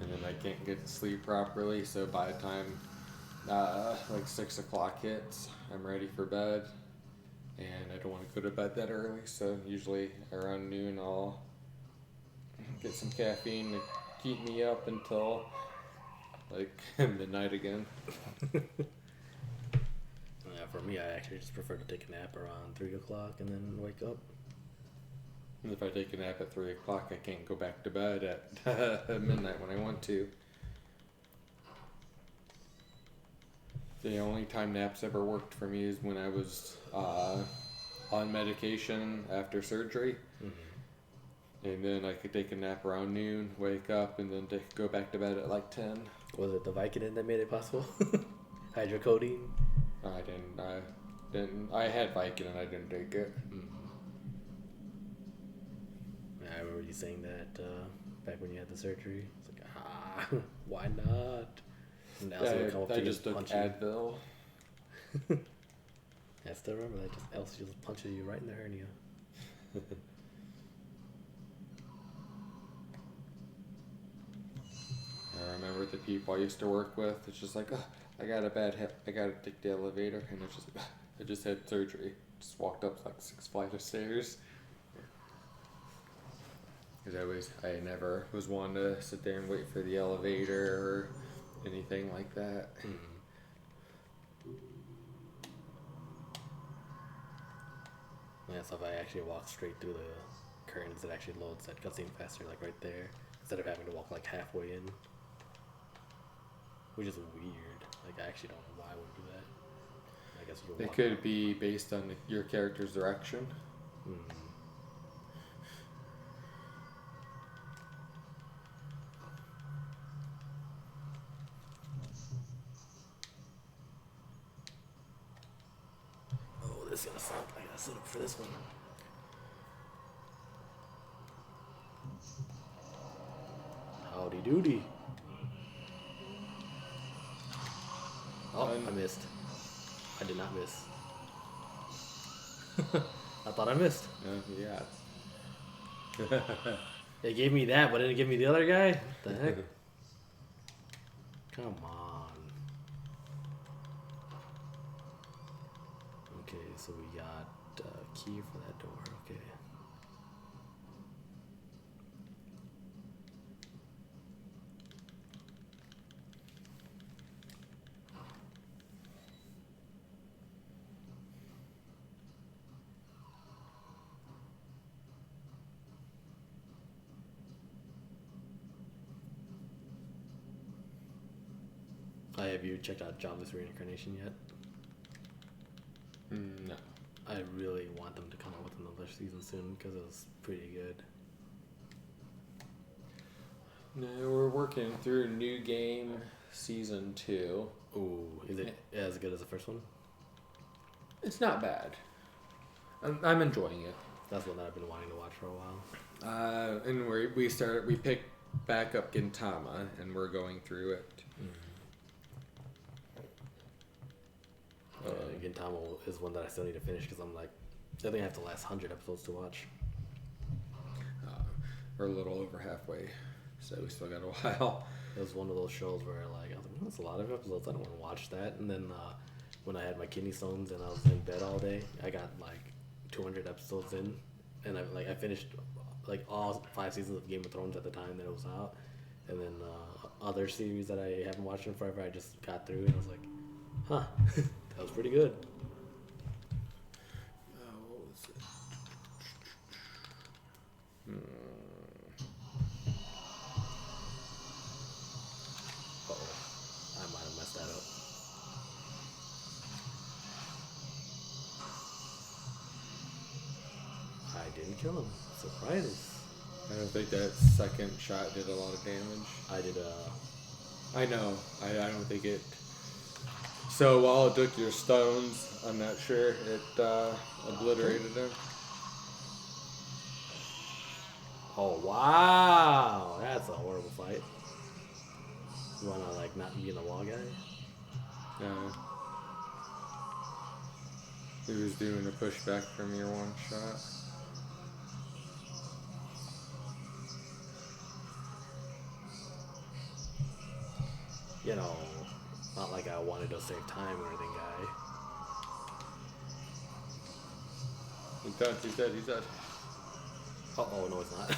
[SPEAKER 1] and then I can't get to sleep properly, so by the time like 6 o'clock hits, I'm ready for bed, and I don't want to go to bed that early, so usually around noon I'll get some caffeine to keep me up until like midnight again.
[SPEAKER 2] Yeah, for me, I actually just prefer to take a nap around 3 o'clock and then wake up.
[SPEAKER 1] And if I take a nap at 3 o'clock, I can't go back to bed at midnight when I want to. The only time naps ever worked for me is when I was on medication after surgery. And then I could take a nap around noon, wake up, and then go back to bed at like 10.
[SPEAKER 2] Was it the Vicodin that made it possible? Hydrocodone?
[SPEAKER 1] I didn't. I had Vicodin, I didn't take it.
[SPEAKER 2] Yeah, I remember you saying that back when you had the surgery. It's like, why not? And Elsie would come up to
[SPEAKER 1] I
[SPEAKER 2] you
[SPEAKER 1] just
[SPEAKER 2] and
[SPEAKER 1] took
[SPEAKER 2] punch
[SPEAKER 1] Advil.
[SPEAKER 2] you. I still remember that. Just Elsie just punches you right in the hernia.
[SPEAKER 1] I remember the people I used to work with. It's just like, I got a bad hip. I gotta take the elevator, and it's just, I just had surgery. Just walked up like 6 flights of stairs. Because I never was one to sit there and wait for the elevator or anything like that.
[SPEAKER 2] Yeah, so if I actually walk straight through the curtains, it actually loads that cutscene faster, like right there, instead of having to walk like halfway in. which is weird. Like I actually don't know why I would do that. I guess you
[SPEAKER 1] It could be based on your character's direction.
[SPEAKER 2] Oh, this is gonna suck. I gotta sit up for this one. Howdy doody. Oh, I missed. I did not miss. I thought I missed.
[SPEAKER 1] Yeah.
[SPEAKER 2] They gave me that, but didn't give me the other guy? What the heck? Come on. Okay, so we got a key for that door. Okay. Have you checked out Jobless Reincarnation yet?
[SPEAKER 1] No.
[SPEAKER 2] I really want them to come out with another season soon because it was pretty good.
[SPEAKER 1] No, we're working through New Game Season 2.
[SPEAKER 2] Ooh, is it as good as the first one?
[SPEAKER 1] It's not bad. I'm enjoying it.
[SPEAKER 2] That's one that I've been wanting to watch for a while.
[SPEAKER 1] And we picked back up Gintama, and we're going through it.
[SPEAKER 2] Gintama is one that I still need to finish because I'm like, I think I have the last 100 episodes to watch.
[SPEAKER 1] We're a little over halfway, so we still got a while.
[SPEAKER 2] It was one of those shows where I was like, that's a lot of episodes. I don't want to watch that. And then when I had my kidney stones and I was in bed all day, I got like 200 episodes in, and I finished like all 5 seasons of Game of Thrones at the time that it was out, and then other series that I haven't watched in forever, I just got through and I was like, huh. That was pretty good.
[SPEAKER 1] What was it?
[SPEAKER 2] Uh-oh. I might have messed that up. I didn't kill him. Surprise.
[SPEAKER 1] I don't think that second shot did a lot of damage.
[SPEAKER 2] I did
[SPEAKER 1] I know. I don't think it... So while it took your stones, I'm not sure it obliterated them.
[SPEAKER 2] Oh, wow. That's a horrible fight. You wanna, like, not be in the wall guy?
[SPEAKER 1] No. He was doing a pushback from your one shot.
[SPEAKER 2] You know, not like I wanted to save time or anything, guy.
[SPEAKER 1] He's dead.
[SPEAKER 2] Uh-oh, no, it's not.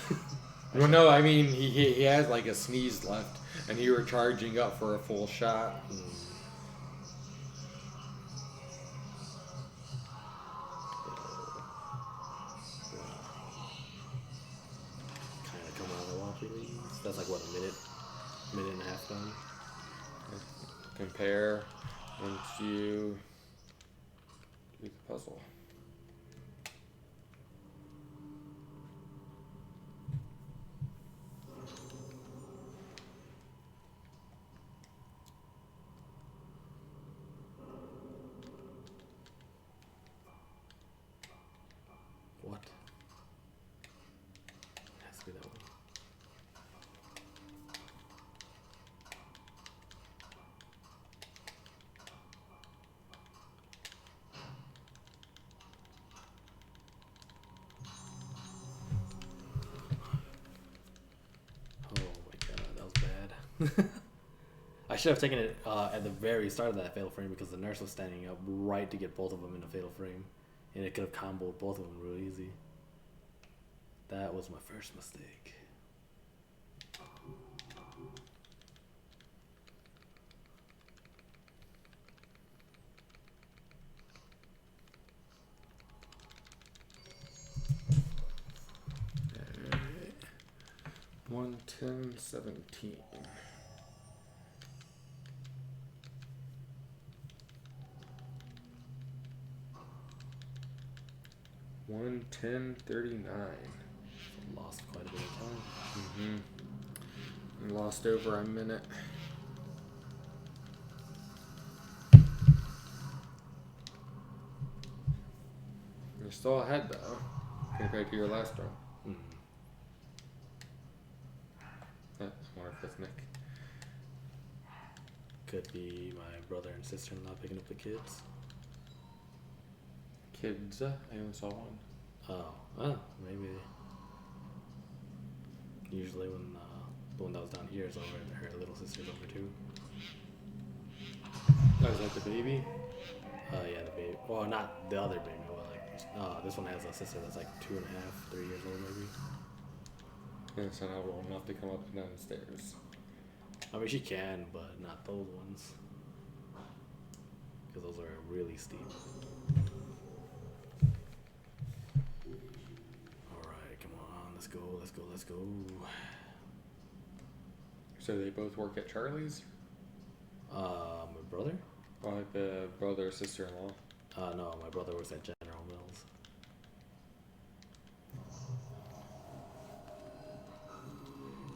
[SPEAKER 1] Well, no, I mean, he has like a sneeze left, and you were charging up for a full shot.
[SPEAKER 2] Kind of come out of the wall, please. That's like, what, a minute and a half done?
[SPEAKER 1] Compare once you do the puzzle.
[SPEAKER 2] What? It has to be that one. Oh my god, that was bad. I should have taken it at the very start of that fatal frame because the nurse was standing up right to get both of them in a fatal frame. And it could have comboed both of them real easy. That was my first mistake.
[SPEAKER 1] Alright. 110-17. 1:10:39.
[SPEAKER 2] Lost quite a bit of time.
[SPEAKER 1] We lost over a minute. You're still ahead though, compared to your last one. I wonder if that's Nick.
[SPEAKER 2] Could be my brother and sister-in-law picking up the kids.
[SPEAKER 1] Kids, I only saw one.
[SPEAKER 2] Oh, maybe. Usually when the one that was down here is over, and her little sister's over too.
[SPEAKER 1] Oh, is that the baby?
[SPEAKER 2] Yeah, the baby. Well, not the other baby. Well, like, this one has a sister that's like 2.5, 3 years old maybe.
[SPEAKER 1] Yeah, it's not old enough to come up and down the stairs.
[SPEAKER 2] I mean, she can, but not those ones. Because those are really steep. Alright, come on. Let's go, let's go, let's go.
[SPEAKER 1] So they both work at Charlie's?
[SPEAKER 2] My brother?
[SPEAKER 1] Or like the brother or sister-in-law?
[SPEAKER 2] No, my brother works at General Mills.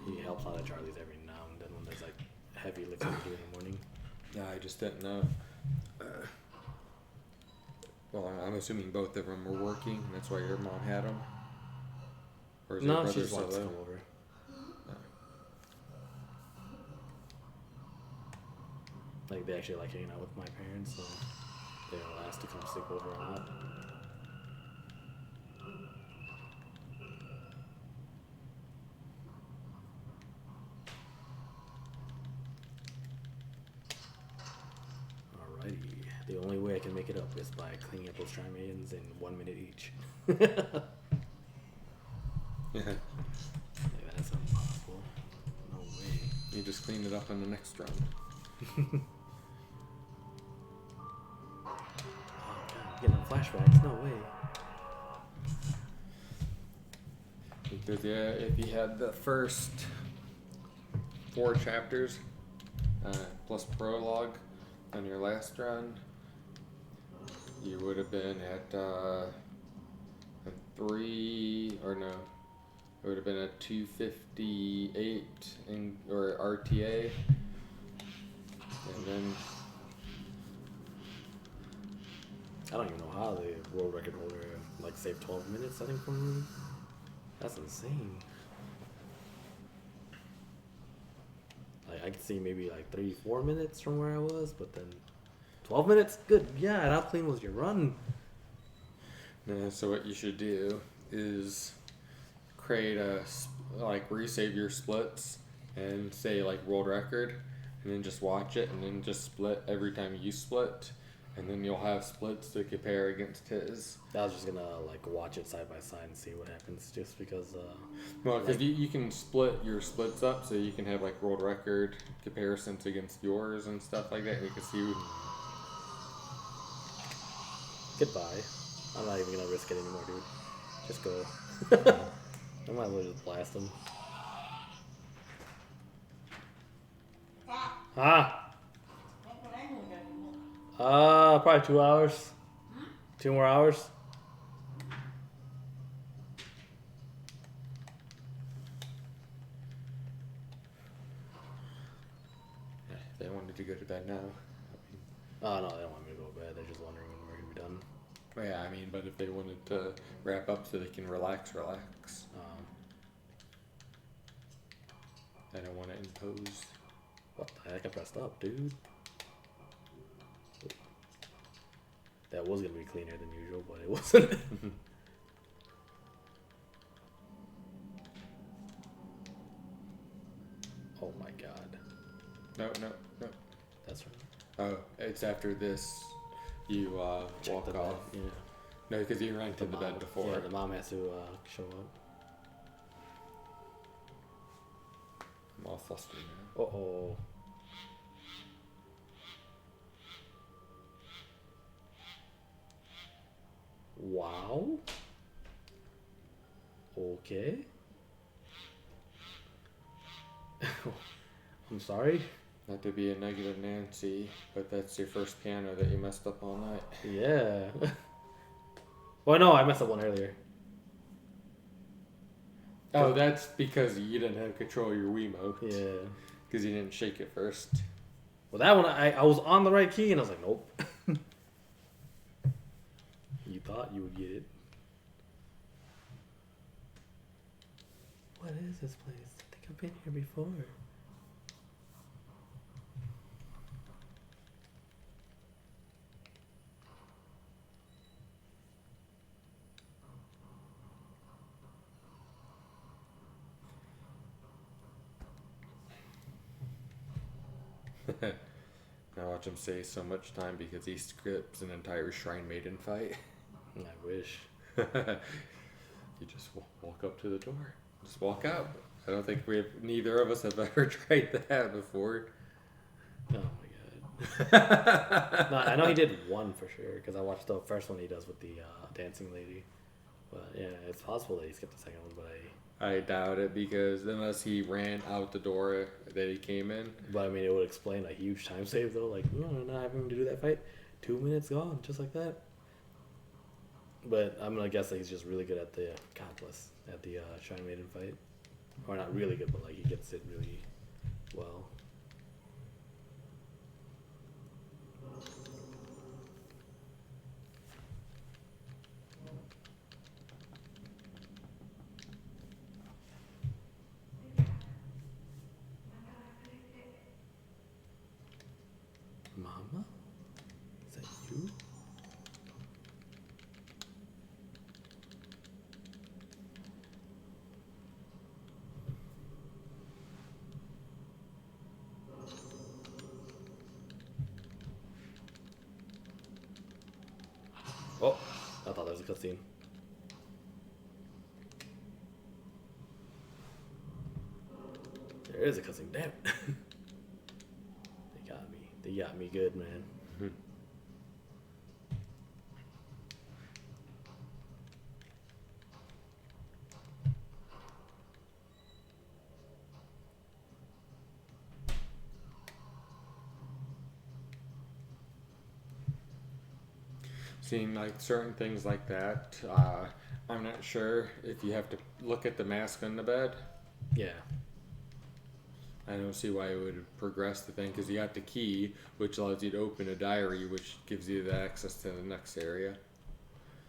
[SPEAKER 2] He helps out at Charlie's every now and then when there's like heavy lifting to do in the morning.
[SPEAKER 1] Yeah, I just didn't know. Well, I'm assuming both of them were working, and that's why your mom had them? Or is your
[SPEAKER 2] No,
[SPEAKER 1] brother
[SPEAKER 2] she just wants to
[SPEAKER 1] solo?
[SPEAKER 2] come over. Like, they actually like hanging out with my parents, so they were asked to come sleep over a lot. Alrighty. The only way I can make it up is by cleaning up those Trimayans in 1 minute each.
[SPEAKER 1] Yeah.
[SPEAKER 2] Like, that's impossible. No way.
[SPEAKER 1] You just clean it up in the next round.
[SPEAKER 2] Oh god, getting flashbacks, no way.
[SPEAKER 1] Because yeah, if you had the first 4 chapters plus prologue on your last run, you would have been at a 3 or no, it would have been a 258 or RTA, and then
[SPEAKER 2] I don't even know how the world record holder like saved 12 minutes, I think, from me. That's insane. Like, I could see maybe like 3-4 minutes from where I was, but then 12 minutes? Good. Yeah, and how clean was your run?
[SPEAKER 1] so what you should do is create resave your splits and say like world record, and then just watch it and then just split every time you split, and then you'll have splits to compare against his.
[SPEAKER 2] I was just gonna like watch it side by side and see what happens, just because.
[SPEAKER 1] Well, because you can split your splits up, so you can have like world record comparisons against yours and stuff like that, and you can see.
[SPEAKER 2] Goodbye. I'm not even gonna risk it anymore, dude. Just go. I might as well just blast him. Probably 2 hours. 2 more hours.
[SPEAKER 1] They wanted to go to bed now.
[SPEAKER 2] Oh no, they don't want me to go to bed. They're just wondering when we're gonna be done.
[SPEAKER 1] Well, yeah, I mean, but if they wanted to wrap up so they can relax. I don't want to impose.
[SPEAKER 2] What the heck? I pressed up, dude. That was gonna be cleaner than usual, but it wasn't. Oh my god.
[SPEAKER 1] No.
[SPEAKER 2] That's right.
[SPEAKER 1] Oh, it's after this. You
[SPEAKER 2] Check
[SPEAKER 1] walk
[SPEAKER 2] the
[SPEAKER 1] off.
[SPEAKER 2] bed. Yeah.
[SPEAKER 1] No, because you ran to the bed before.
[SPEAKER 2] Yeah, the mom has to show up.
[SPEAKER 1] I'm all flustered now.
[SPEAKER 2] Uh-oh. Wow. Okay. I'm sorry.
[SPEAKER 1] Not to be a negative Nancy, but that's your first piano that you messed up all night.
[SPEAKER 2] Yeah. Oh no, I messed up one earlier.
[SPEAKER 1] Oh, that's because you didn't have control of your Wiimote.
[SPEAKER 2] Yeah.
[SPEAKER 1] Because you didn't shake it first.
[SPEAKER 2] Well, that one, I was on the right key, and I was like, nope. You thought you would get it. What is this place? I think I've been here before.
[SPEAKER 1] I watch him save so much time because he skips an entire Shrine Maiden fight.
[SPEAKER 2] I wish.
[SPEAKER 1] You just walk up to the door. Just walk out. I don't think neither of us have ever tried that before.
[SPEAKER 2] Oh my god. No, I know he did one for sure because I watched the first one he does with the dancing lady. But yeah, it's possible that he skipped the second one, but
[SPEAKER 1] I doubt it because unless he ran out the door that he came in.
[SPEAKER 2] But I mean, it would explain a huge time save though. Like, no, not having to do that fight. 2 minutes gone, just like that. But I'm gonna guess that he's just really good at the at the Shrine Maiden fight, or not really good, but like he gets it really well. Mama, is that you? Oh, I thought there was a cutscene. There is a cutscene. Damn. They got me. They got me good, man.
[SPEAKER 1] Seeing like certain things like that, I'm not sure if you have to look at the mask on the bed.
[SPEAKER 2] Yeah.
[SPEAKER 1] I don't see why it would progress the thing because you got the key, which allows you to open a diary, which gives you the access to the next area.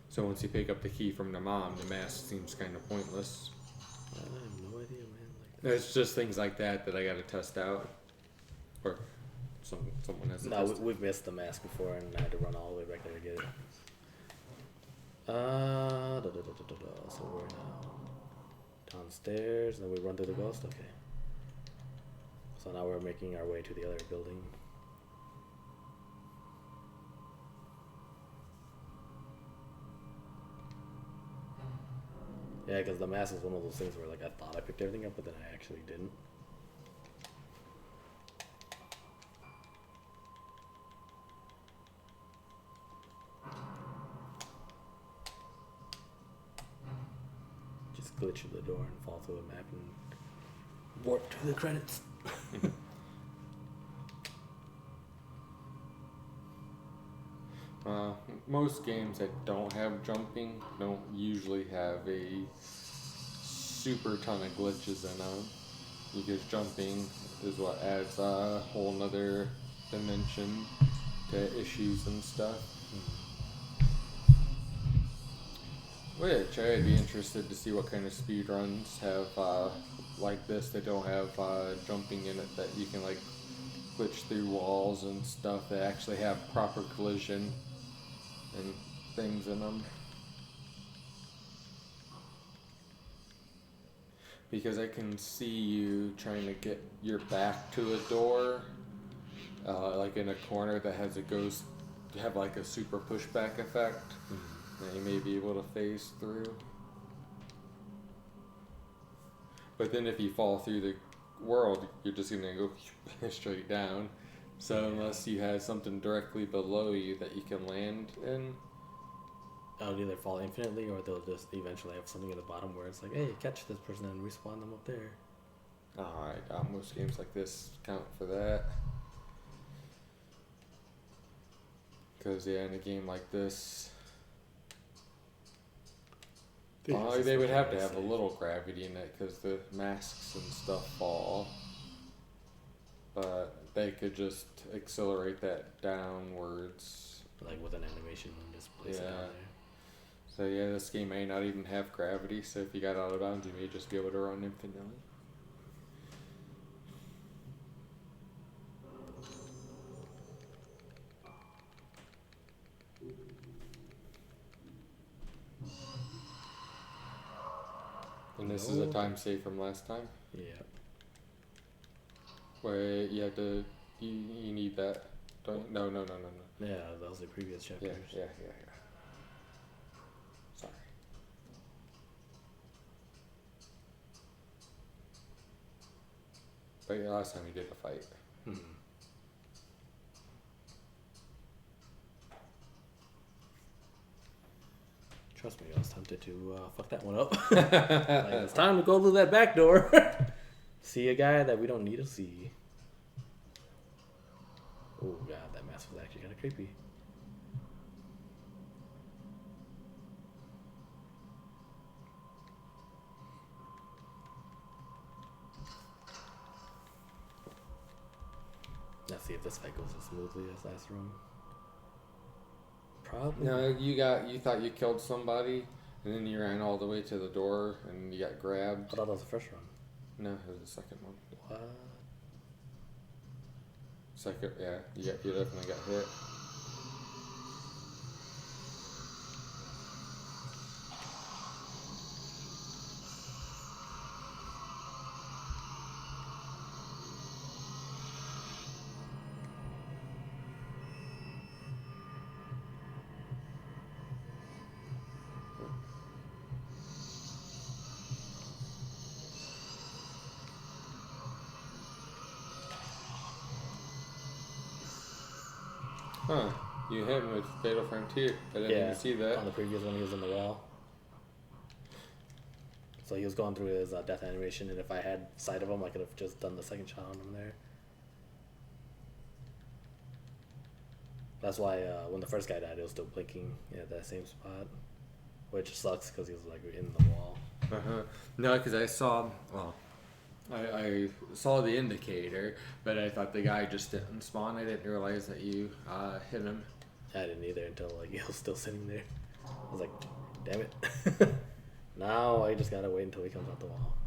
[SPEAKER 1] So once you pick up the key from the mom, the mask seems kind of pointless.
[SPEAKER 2] I have no idea, man.
[SPEAKER 1] It's just things like that that I got to test out, or someone has to.
[SPEAKER 2] No, we've missed the mask before, and I had to run all the way back there to get it. So we're now downstairs, and then we run through the ghost. Okay. So now we're making our way to the other building. Yeah, because the mask is one of those things where like I thought I picked everything up, but then I actually didn't. Just glitch through the door and fall through the map and warp to the credits.
[SPEAKER 1] Most games that don't have jumping don't usually have a super ton of glitches in them, because jumping is what adds a whole nother dimension to issues and stuff. Which I'd be interested to see what kind of speedruns have like this that don't have jumping in it, that you can like glitch through walls and stuff that actually have proper collision and things in them. Because I can see you trying to get your back to a door, like in a corner that has a ghost, have like a super pushback effect that you may be able to phase through. But then if you fall through the world, you're just gonna go straight down. So unless you have something directly below you that you can land in,
[SPEAKER 2] I'll either fall infinitely, or they'll just eventually have something at the bottom where it's like, hey, catch this person and respawn them up there.
[SPEAKER 1] alright, most games like this count for that. Because yeah, in a game like this, They would have to have a little gravity in it because the masks and stuff fall. But they could just accelerate that downwards.
[SPEAKER 2] Like with an animation and just place it down there.
[SPEAKER 1] So yeah, this game may not even have gravity, so if you got out of bounds, you may just be able to run infinitely. And this is a time save from last time?
[SPEAKER 2] Yeah.
[SPEAKER 1] Where you have to, you need that. Don't, no.
[SPEAKER 2] Yeah, that was the previous chapters.
[SPEAKER 1] Yeah. Sorry. But yeah, last time you did a fight.
[SPEAKER 2] Trust me, I was tempted to fuck that one up. Like, it's time to go through that back door. See a guy that we don't need to see. Oh god, that mask was actually kind of creepy. Let's see if this fight goes as smoothly as last room. Probably.
[SPEAKER 1] No, you thought you killed somebody, and then you ran all the way to the door, and you got grabbed.
[SPEAKER 2] I thought that was the first run.
[SPEAKER 1] No, it was the second one.
[SPEAKER 2] What?
[SPEAKER 1] Second, yeah, you definitely got hit. Huh. You hit him with Fatal Frontier. I didn't even see that.
[SPEAKER 2] On the previous one, he was in the wall. So he was going through his death animation, and if I had sight of him, I could have just done the second shot on him there. That's why when the first guy died, it was still blinking at that same spot. Which sucks because he was like in the wall.
[SPEAKER 1] No, because I saw, I saw the indicator, but I thought the guy just didn't spawn. I didn't realize that you hit him.
[SPEAKER 2] I didn't either until like he was still sitting there. I was like, damn it. Now I just gotta wait until he comes out the wall.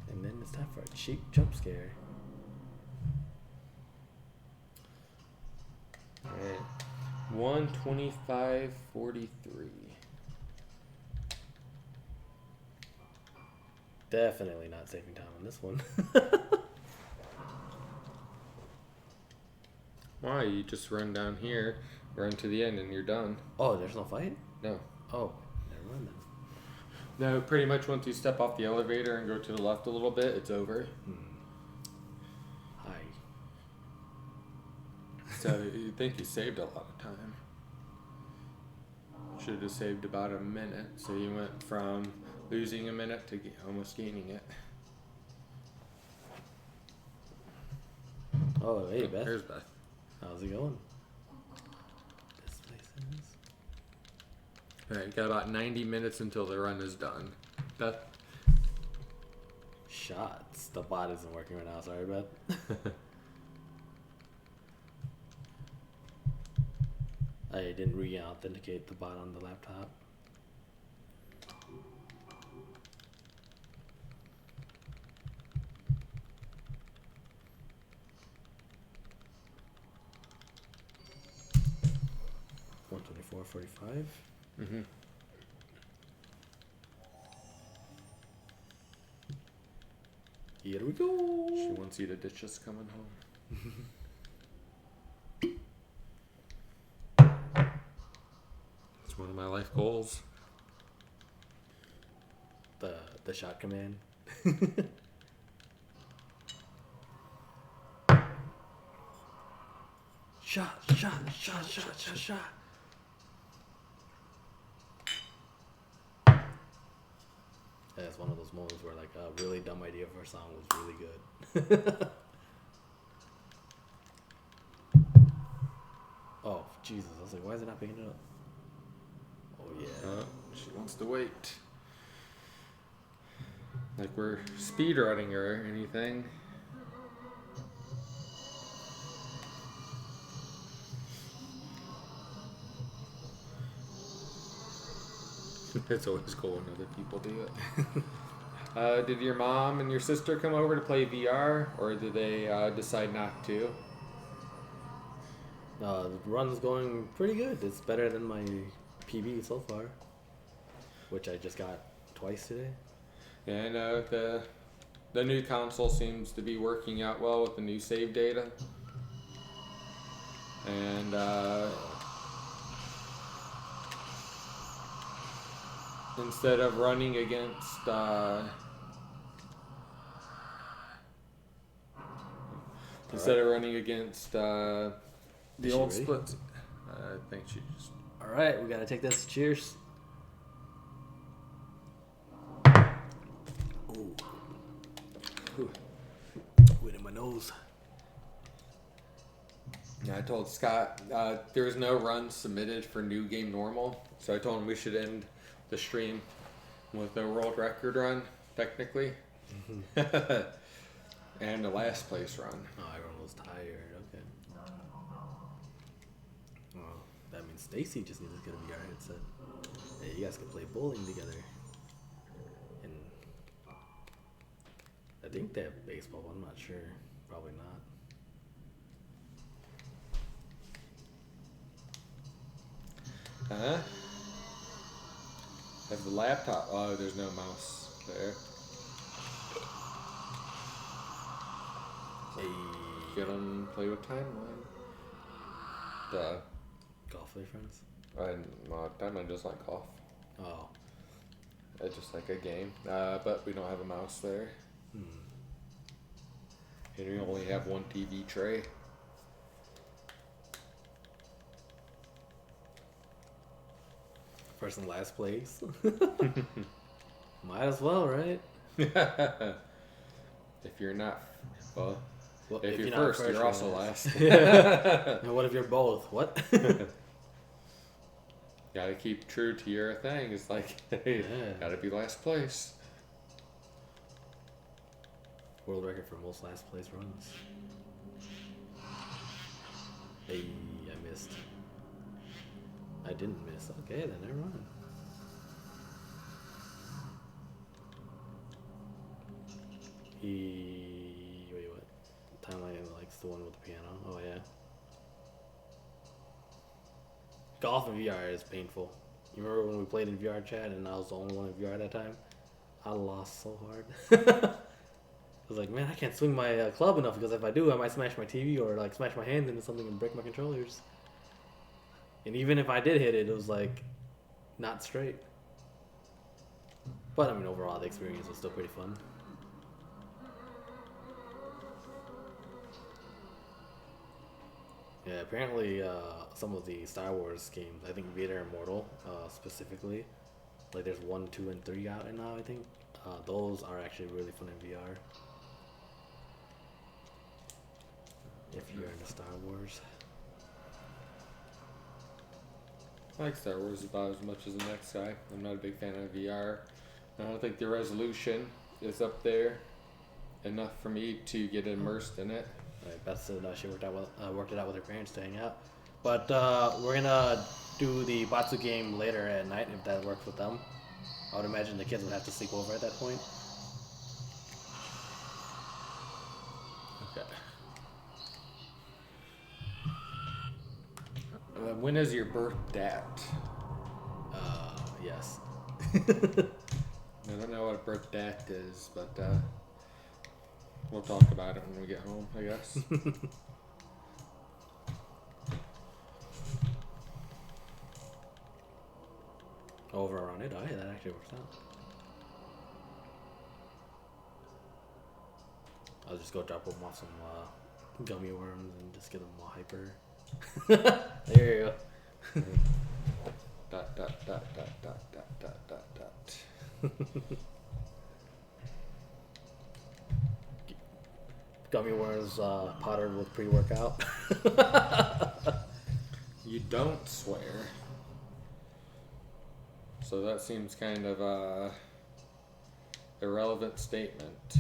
[SPEAKER 2] And then it's time for a cheap jump scare.
[SPEAKER 1] Alright. 1:25:43.
[SPEAKER 2] Definitely not saving time on this one.
[SPEAKER 1] Why? You just run down here, run to the end, and you're done.
[SPEAKER 2] Oh, there's no fight?
[SPEAKER 1] No.
[SPEAKER 2] Oh, never mind then.
[SPEAKER 1] No, pretty much once you step off the elevator and go to the left a little bit, it's over.
[SPEAKER 2] Hi.
[SPEAKER 1] So you think you saved a lot of time. Should have saved about a minute. So you went from losing a minute to almost gaining it.
[SPEAKER 2] Oh, hey, Beth.
[SPEAKER 1] There's Beth.
[SPEAKER 2] How's it going? This place is...
[SPEAKER 1] Alright, got about 90 minutes until the run is done. Beth?
[SPEAKER 2] Shots. The bot isn't working right now. Sorry, Beth. I didn't re-authenticate the bot on the laptop. $124.45.
[SPEAKER 1] Mm-hmm.
[SPEAKER 2] Here we go.
[SPEAKER 1] She wants you to ditch us coming home. It's one of my life goals.
[SPEAKER 2] The shot command. Shot. That's one of those moments where like a really dumb idea for a song was really good. Oh, Jesus. I was like, why is it not picking it up?
[SPEAKER 1] She wants to wait. Like we're speed running her or anything. It's always cool when other people do it. Did your mom and your sister come over to play VR, or did they decide not to?
[SPEAKER 2] The run's going pretty good. It's better than my PB so far, which I just got twice today.
[SPEAKER 1] And the new console seems to be working out well with the new save data. And instead of running against the old
[SPEAKER 2] ready?
[SPEAKER 1] splits, I think she just.
[SPEAKER 2] All right, we gotta take this. Cheers. Ooh. Wind in my nose.
[SPEAKER 1] Yeah, I told Scott there was no runs submitted for New Game Normal, so I told him we should end the stream with a world record run, technically, and a last place run.
[SPEAKER 2] Oh, everyone was tired. Okay. Well, that means Stacy just needs to get a VR headset. Hey, you guys can play bowling together. And I think they have baseball. I'm not sure. Probably not.
[SPEAKER 1] Huh? Have the laptop. Oh, there's no mouse there.
[SPEAKER 2] Hey,
[SPEAKER 1] Get them play with timeline.
[SPEAKER 2] golf with your friends?
[SPEAKER 1] Timeline just like golf.
[SPEAKER 2] Oh.
[SPEAKER 1] It's just like a game. But we don't have a mouse there. And we only have one TV tray.
[SPEAKER 2] First and last place. Might as well, right?
[SPEAKER 1] If you're not, well,
[SPEAKER 2] Well,
[SPEAKER 1] if you're
[SPEAKER 2] not
[SPEAKER 1] first, you're also last.
[SPEAKER 2] And what if you're both? What?
[SPEAKER 1] Gotta keep true to your thing. It's like, hey, gotta be last place.
[SPEAKER 2] World record for most last place runs. Hey, I missed. I didn't miss. Okay, then never mind. Wait, what? Timeline likes the one with the piano. Oh yeah. Golf in VR is painful. You remember when we played in VR chat and I was the only one in VR at that time? I lost so hard. I was like, man, I can't swing my club enough because if I do, I might smash my TV or like smash my hand into something and break my controllers. And even if I did hit it, it was like not straight. But I mean, overall, the experience was still pretty fun. Yeah, apparently some of the Star Wars games, I think Vader Immortal specifically, like there's 1, 2, and 3 out right now, I think. Those are actually really fun in VR. If you're into Star Wars.
[SPEAKER 1] I like Star Wars about as much as the next guy. I'm not a big fan of VR. I don't think the resolution is up there enough for me to get immersed in it.
[SPEAKER 2] Right, Beth said she worked it out with her parents to hang out. But we're gonna do the Batsu game later at night if that works with them. I would imagine the kids would have to sleep over at that point.
[SPEAKER 1] Okay. When is your birth date?
[SPEAKER 2] Yes.
[SPEAKER 1] I don't know what a birth date is, but we'll talk about it when we get home, I guess.
[SPEAKER 2] Over around it. Oh, yeah, that actually works out. I'll just go drop them off some gummy worms and just get them all hyper. There you go.
[SPEAKER 1] Dot, dot, dot, dot, dot, dot, dot, dot, dot.
[SPEAKER 2] Gummy worms powdered with pre-workout.
[SPEAKER 1] You don't swear. So that seems kind of a irrelevant statement.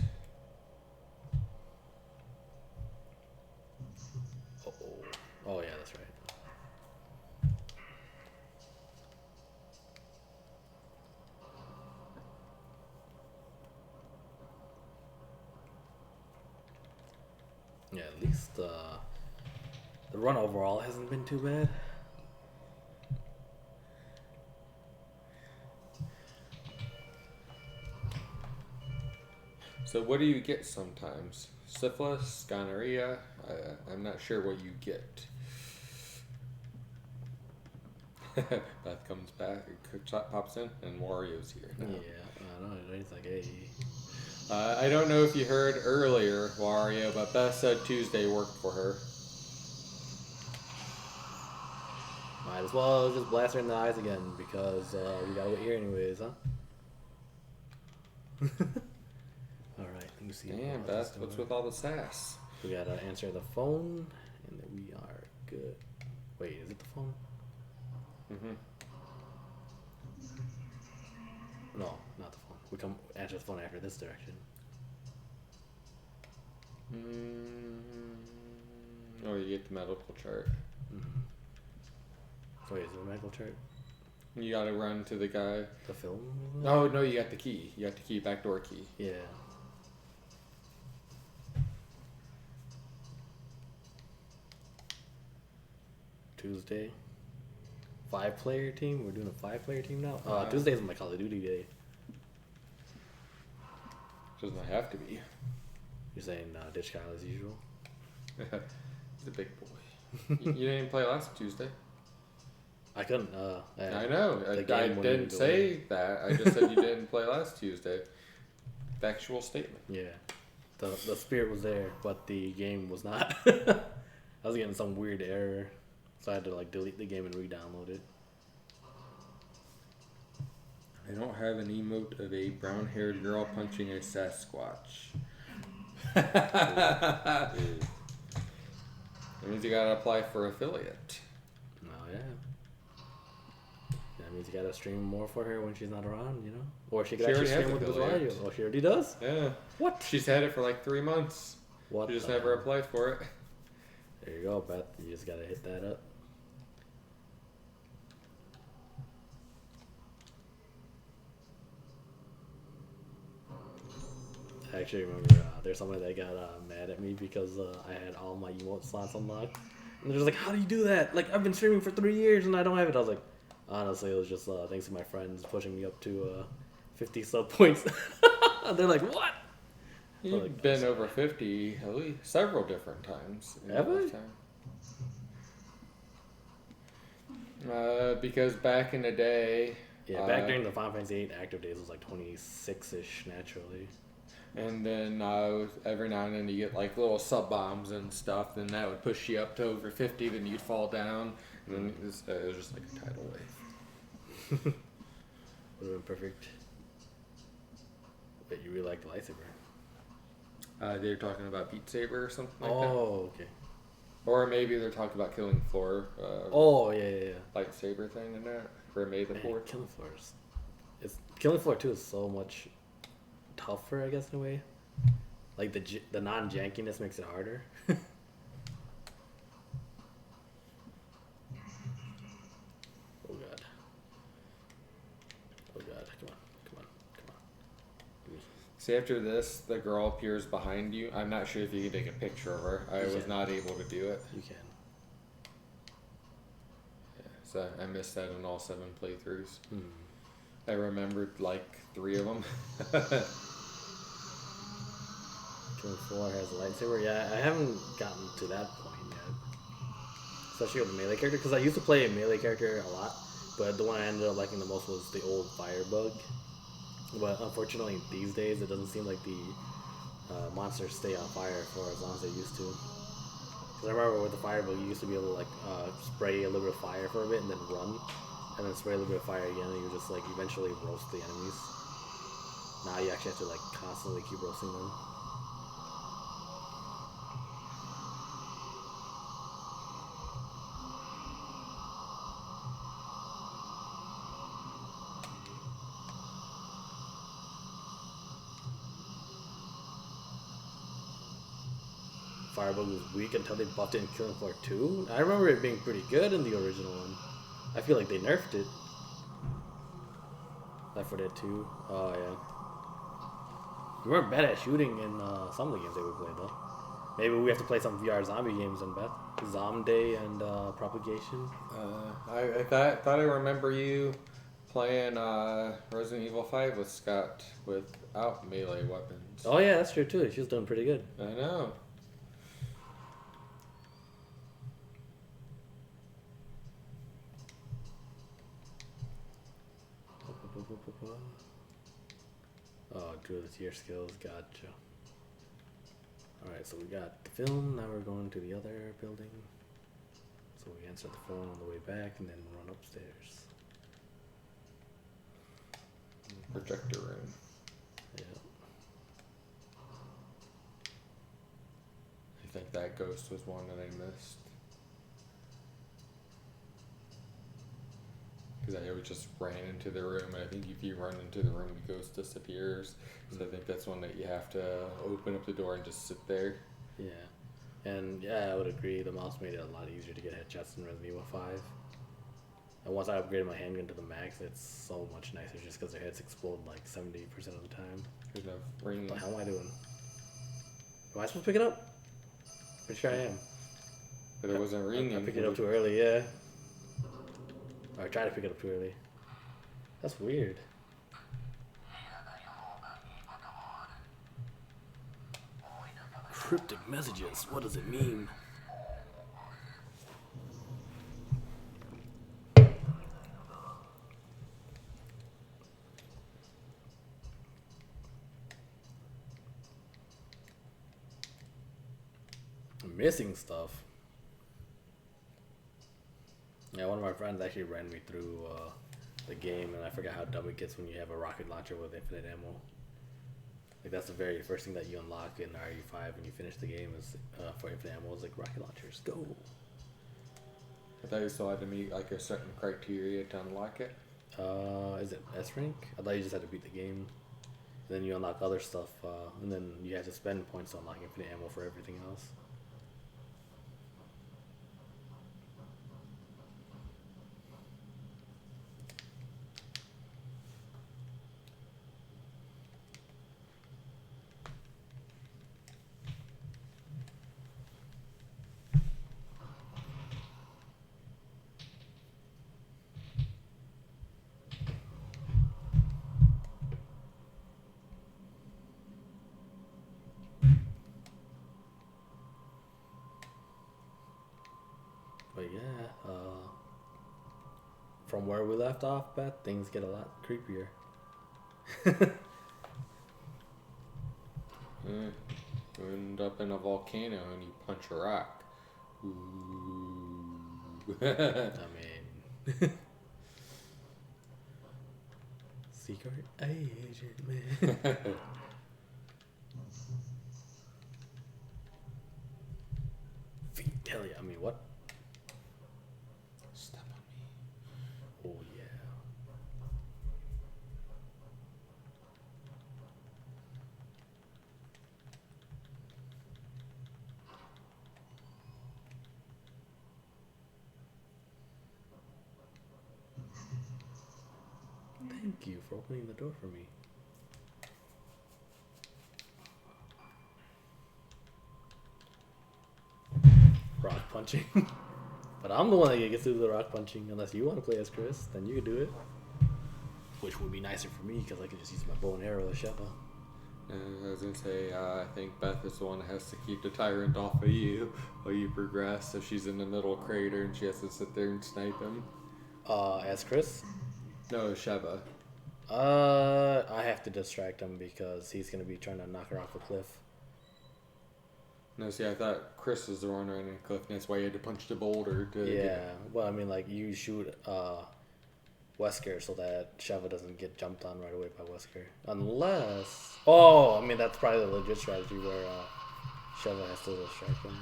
[SPEAKER 2] Oh yeah, that's right. Yeah, at least the run overall hasn't been too bad.
[SPEAKER 1] So what do you get sometimes? Syphilis, gonorrhea? I'm not sure what you get. Beth comes back, pops in, and Wario's here now.
[SPEAKER 2] Yeah, I don't know. He's like, hey.
[SPEAKER 1] I don't know if you heard earlier, Wario, but Beth said Tuesday worked for her.
[SPEAKER 2] Might as well just blast her in the eyes again because we gotta wait here anyways, huh? Alright, let me see.
[SPEAKER 1] Damn, Beth, what's with all the sass?
[SPEAKER 2] We gotta answer the phone, and then we are good. Wait, is it the phone?
[SPEAKER 1] Mm-hmm.
[SPEAKER 2] No, not the phone. We come answer the phone after this direction.
[SPEAKER 1] Oh, you get the medical chart.
[SPEAKER 2] Mm-hmm. So wait, is it a medical chart?
[SPEAKER 1] You gotta run to the guy.
[SPEAKER 2] The film?
[SPEAKER 1] Oh, no, you got the key. You got the key, backdoor key.
[SPEAKER 2] Yeah. Tuesday. 5-player team? We're doing a 5-player team now? Tuesday's my Call of Duty day.
[SPEAKER 1] Doesn't have to be.
[SPEAKER 2] You're saying ditch Kyle as usual?
[SPEAKER 1] He's a big boy. You didn't play last Tuesday.
[SPEAKER 2] I couldn't.
[SPEAKER 1] I know. I didn't say that. I just said you didn't play last Tuesday. Factual statement.
[SPEAKER 2] Yeah. The spirit was there, but the game was not. I was getting some weird error, so I had to like delete the game and re-download it.
[SPEAKER 1] I don't have an emote of a brown-haired girl punching a Sasquatch. That means you gotta apply for affiliate.
[SPEAKER 2] Oh yeah. That means you gotta stream more for her when she's not around, you know? Or she could actually stream with Rosario. Oh, she already does?
[SPEAKER 1] Yeah.
[SPEAKER 2] What?
[SPEAKER 1] She's had it for like 3 months.
[SPEAKER 2] What?
[SPEAKER 1] She just never applied for it.
[SPEAKER 2] There you go, Beth. You just gotta hit that up. I actually remember there's somebody that got mad at me because I had all my emote slots unlocked. And they're just like, how do you do that? Like, I've been streaming for 3 years and I don't have it. I was like, honestly, it was just thanks to my friends pushing me up to 50 sub points. They're like, what?
[SPEAKER 1] You've
[SPEAKER 2] like,
[SPEAKER 1] been over 50 at least several different times.
[SPEAKER 2] Have
[SPEAKER 1] I? Because back in the day...
[SPEAKER 2] Yeah, back during the Final Fantasy 8 active days, it was like 26-ish naturally.
[SPEAKER 1] And then every now and then you get like little sub bombs and stuff, then that would push you up to over 50, then you'd fall down, and then it was just like a tidal wave.
[SPEAKER 2] Would have been perfect. But you really like the lightsaber.
[SPEAKER 1] They're talking about Beat Saber or something like that.
[SPEAKER 2] Oh, okay.
[SPEAKER 1] Or maybe they're talking about Killing Floor.
[SPEAKER 2] Yeah.
[SPEAKER 1] Lightsaber thing in that for May the 4th.
[SPEAKER 2] Killing Killing Floor 2 is so much tougher, I guess, in a way. Like the non-jankiness makes it harder. Oh god, come on.
[SPEAKER 1] See, after this, the girl appears behind you. I'm not sure if you can take a picture of her. I was not able to do it.
[SPEAKER 2] You can.
[SPEAKER 1] Yeah, so I missed that in all 7 playthroughs.
[SPEAKER 2] Hmm.
[SPEAKER 1] I remembered like 3 of them.
[SPEAKER 2] Killing Floor has a lightsaber. Yeah, I haven't gotten to that point yet. Especially with the melee character, because I used to play a melee character a lot, but the one I ended up liking the most was the old Firebug. But unfortunately, these days, it doesn't seem like the monsters stay on fire for as long as they used to. Because I remember with the Firebug, you used to be able to like spray a little bit of fire for a bit and then run, and then spray a little bit of fire again, and you just like eventually roast the enemies. Now you actually have to like constantly keep roasting them. Firebug was weak until they buffed it in Killing Floor 2. I remember it being pretty good in the original one. I feel like they nerfed it. Left 4 Dead 2. Oh, yeah. We weren't bad at shooting in some of the games that we played, though. Maybe we have to play some VR zombie games in Beth. Zombie and Propagation.
[SPEAKER 1] I thought I remember you playing Resident Evil 5 with Scott without melee weapons.
[SPEAKER 2] Oh, yeah, that's true, too. She was doing pretty good.
[SPEAKER 1] I know.
[SPEAKER 2] Oh, do the tier skills. Gotcha. Alright, so we got the film. Now we're going to the other building. So we answer the phone on the way back and then run upstairs.
[SPEAKER 1] Projector room.
[SPEAKER 2] Yeah.
[SPEAKER 1] I think that ghost was one that I missed. Because I always just ran into the room, and I think if you run into the room, the ghost disappears. So I think that's one that you have to open up the door and just sit there.
[SPEAKER 2] Yeah. And yeah, I would agree. The mouse made it a lot easier to get headshots in Resident Evil 5. And once I upgraded my handgun to the max, it's so much nicer just because their heads explode like 70% of the time.
[SPEAKER 1] There's no ring.
[SPEAKER 2] What the hell am I doing? Am I supposed to pick it up? Pretty sure I am.
[SPEAKER 1] But it wasn't ringing.
[SPEAKER 2] I picked it up too early, yeah. Or I tried to pick it up too early. That's weird. Cryptic messages, what does it mean? I'm missing stuff. Yeah, one of my friends actually ran me through the game, and I forgot how dumb it gets when you have a rocket launcher with infinite ammo. Like, that's the very first thing that you unlock in RE5 when you finish the game is for infinite ammo is like rocket launchers. Go!
[SPEAKER 1] I thought you still had to meet like a certain criteria to unlock it.
[SPEAKER 2] Is it S rank? I thought you just had to beat the game. And then you unlock other stuff, and then you had to spend points to unlock infinite ammo for everything else. But yeah, from where we left off, Beth, things get a lot creepier.
[SPEAKER 1] You end up in a volcano and you punch a rock. Ooh.
[SPEAKER 2] I mean, secret agent, man. Hell yeah, I mean, what?
[SPEAKER 1] Step on me.
[SPEAKER 2] Oh yeah. Thank you for opening the door for me. Rock punching. But I'm the one that gets to do the rock punching. Unless you want to play as Chris, then you can do it. Which would be nicer for me because I could just use my bow and arrow as Sheppa.
[SPEAKER 1] I was gonna say, I think Beth is the one that has to keep the tyrant off of you while you progress. So she's in the middle crater and she has to sit there and snipe him.
[SPEAKER 2] As Chris?
[SPEAKER 1] No, Sheva.
[SPEAKER 2] I have to distract him because he's gonna be trying to knock her off a cliff.
[SPEAKER 1] No, see, I thought Chris was the one running the cliff, and that's why you had to punch the boulder to.
[SPEAKER 2] Yeah, well, I mean, like you shoot Wesker so that Sheva doesn't get jumped on right away by Wesker, unless. Oh, I mean that's probably the legit strategy where Sheva has to distract him.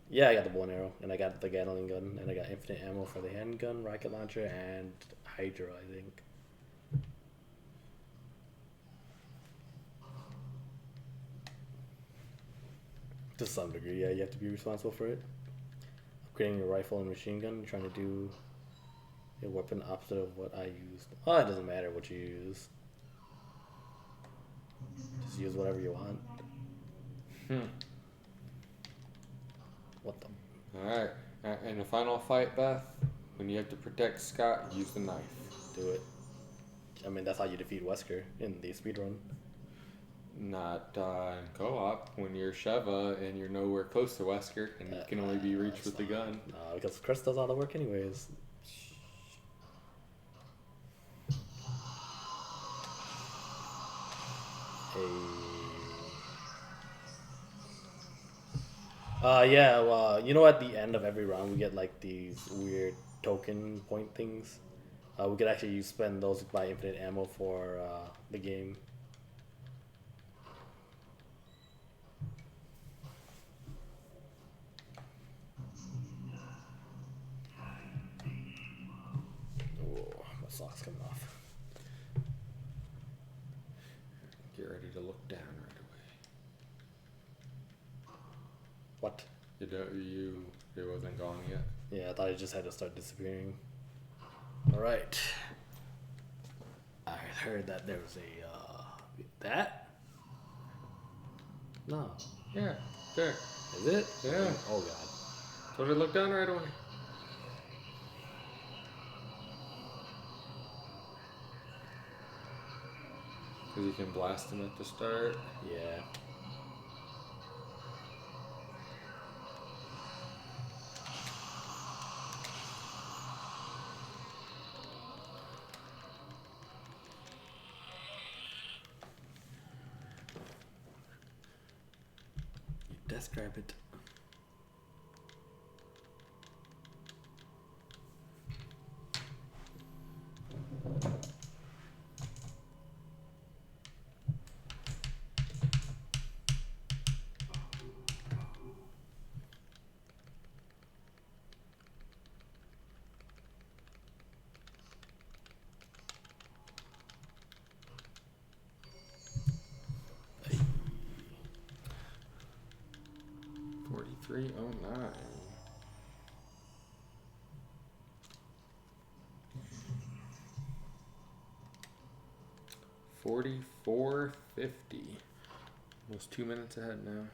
[SPEAKER 2] Yeah, I got the bow and arrow, and I got the Gatling gun, and I got infinite ammo for the handgun, rocket launcher, and Hydra, I think. To some degree, yeah, you have to be responsible for it. Upgrading your rifle and machine gun, trying to do a weapon opposite of what I used. Oh, it doesn't matter what you use. Just use whatever you want. What the?
[SPEAKER 1] Alright. In the final fight, Beth, when you have to protect Scott, use the knife.
[SPEAKER 2] Do it. I mean, that's how you defeat Wesker in the speedrun.
[SPEAKER 1] Not in co-op when you're Sheva and you're nowhere close to Wesker and you can only be reached with the gun.
[SPEAKER 2] No, because Chris does all the work anyways. Yeah, well, you know, at the end of every round, we get like these weird token point things. We could actually spend those to buy infinite ammo for the game. Oh, my sock's coming off.
[SPEAKER 1] Get ready to look down right away.
[SPEAKER 2] What?
[SPEAKER 1] It wasn't gone yet.
[SPEAKER 2] Yeah, I thought it just had to start disappearing. Alright. I heard that there was a, that? No.
[SPEAKER 1] Yeah, there.
[SPEAKER 2] Is it?
[SPEAKER 1] Yeah.
[SPEAKER 2] Oh god.
[SPEAKER 1] So it look down right away. Because you can blast them at the start.
[SPEAKER 2] Yeah. Desk grab it. Hey.
[SPEAKER 1] 4309. $44.50. Almost 2 minutes ahead now.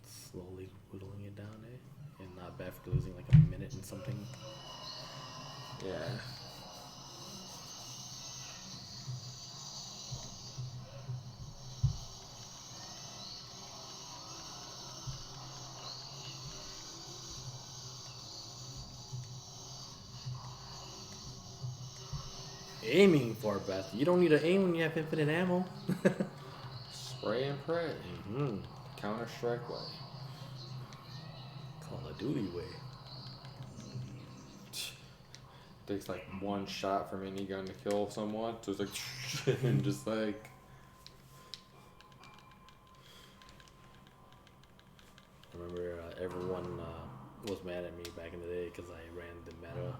[SPEAKER 2] Slowly whittling it down, eh? And not bad for losing like a minute and something.
[SPEAKER 1] Yeah.
[SPEAKER 2] Aiming for it, Beth. You don't need to aim when you have infinite ammo.
[SPEAKER 1] Spray and pray.
[SPEAKER 2] Mm-hmm.
[SPEAKER 1] Counter-Strike way.
[SPEAKER 2] Call of Duty way.
[SPEAKER 1] Takes like one shot from any gun to kill someone. So it's like, and just like.
[SPEAKER 2] I remember everyone was mad at me back in the day because I ran the meta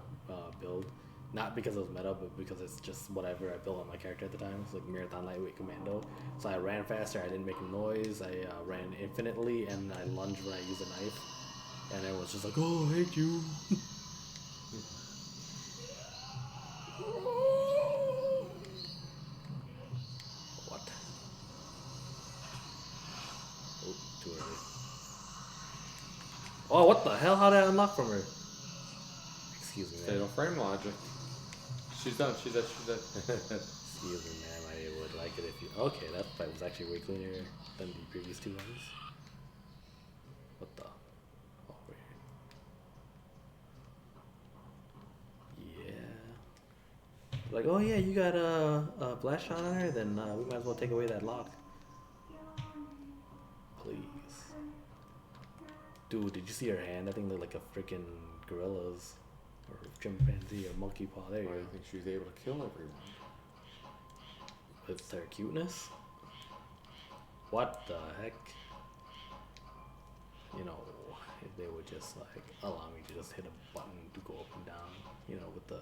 [SPEAKER 2] build. Not because it was meta, but because it's just whatever I built on my character at the time. It's like Marathon Lightweight Commando. So I ran faster, I didn't make a noise, I ran infinitely, and I lunged when I used a knife. And everyone was just like, oh, I hate you. What? Oh, too early. Oh, what the hell? How did I unlock from her? Excuse me, man.
[SPEAKER 1] Fatal frame logic. She's done. She's dead.
[SPEAKER 2] Excuse me, man. I would like it if you. Okay, that fight was actually way cleaner than the previous two ones. What the? Oh, weird. Yeah. Like, oh yeah, you got a blast shot on her? Then we might as well take away that lock. Please. Dude, did you see her hand? That thing looked like a freaking gorilla's. Or chimpanzee or monkey paw. There you go.
[SPEAKER 1] I think she was able to kill everyone.
[SPEAKER 2] With her cuteness? What the heck? You know, if they would just like allow me to just hit a button to go up and down, you know, with the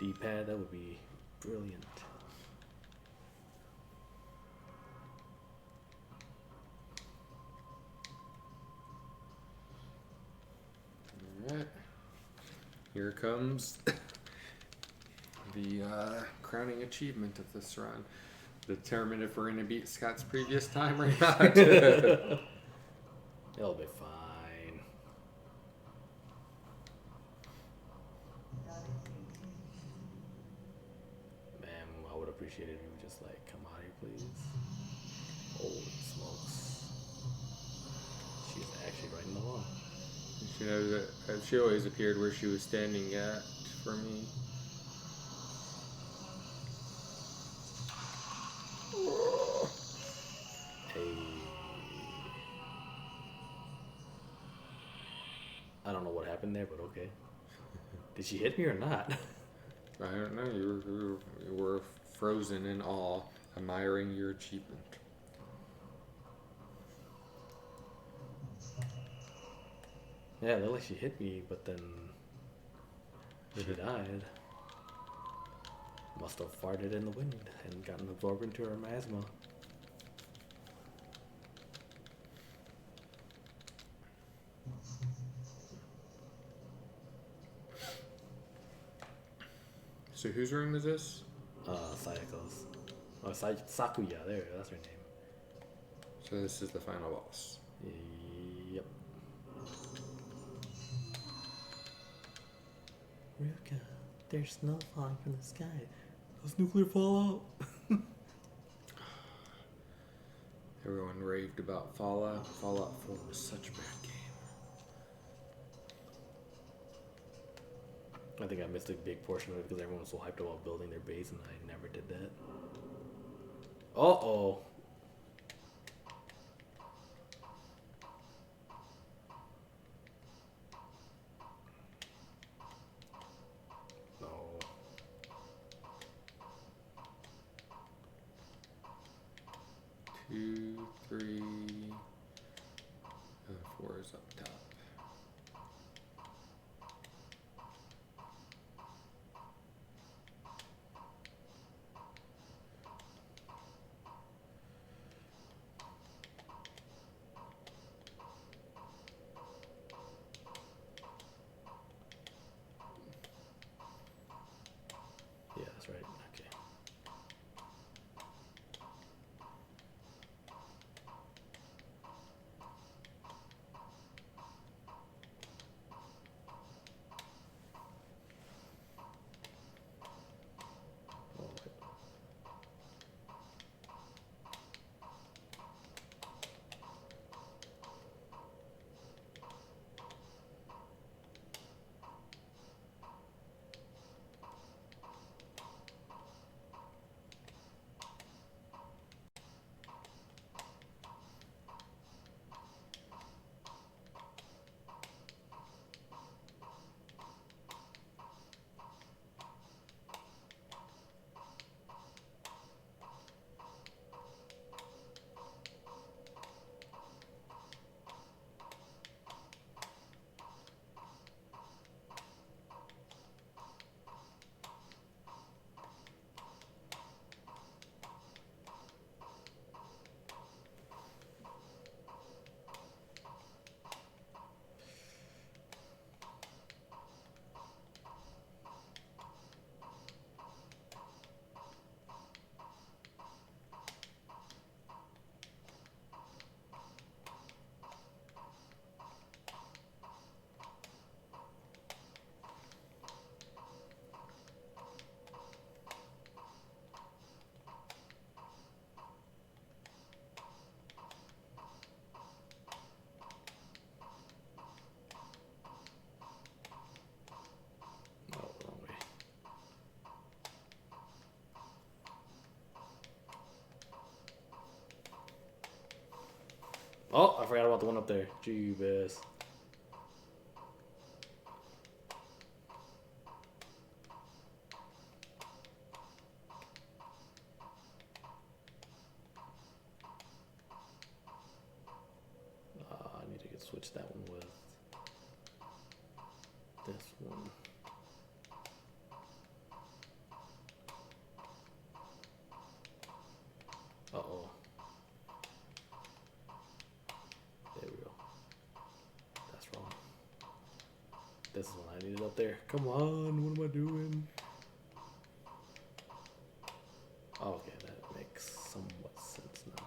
[SPEAKER 2] D-pad, that would be brilliant.
[SPEAKER 1] Here comes the crowning achievement of this run. Determine if we're going to beat Scott's previous time or not.
[SPEAKER 2] It'll be fine. Man, I would appreciate it if you would just like come out here, please. Holy smokes. She's actually right in the wall.
[SPEAKER 1] She always appeared where she was standing at for me.
[SPEAKER 2] Hey. I don't know what happened there, but okay. Did she hit me or not?
[SPEAKER 1] I don't know. You were frozen in awe, admiring your achievement.
[SPEAKER 2] Yeah, it looked like she hit me, but then she died. Must have farted in the wind and gotten absorbed into her miasma.
[SPEAKER 1] So whose room is this?
[SPEAKER 2] Sayako's. Oh, Sakuya, there, that's her name.
[SPEAKER 1] So this is the final boss.
[SPEAKER 2] Yep. Ruka, there's snow falling from the sky. Does nuclear fallout?
[SPEAKER 1] Everyone raved about Fallout. Fallout 4 was such a bad game.
[SPEAKER 2] I think I missed a big portion of it because everyone was so hyped about building their base and I never did that. Uh-oh. No.
[SPEAKER 1] 2, 3, 4 is up top.
[SPEAKER 2] Yeah, that's right. Okay. Oh, wait. Oh, wrong way. Oh, I forgot about the one up there. Jeebus. I need to switch that one with this one. Uh-oh. There we go. need it up there. Come on, what am I doing? Oh, okay, that makes somewhat sense now.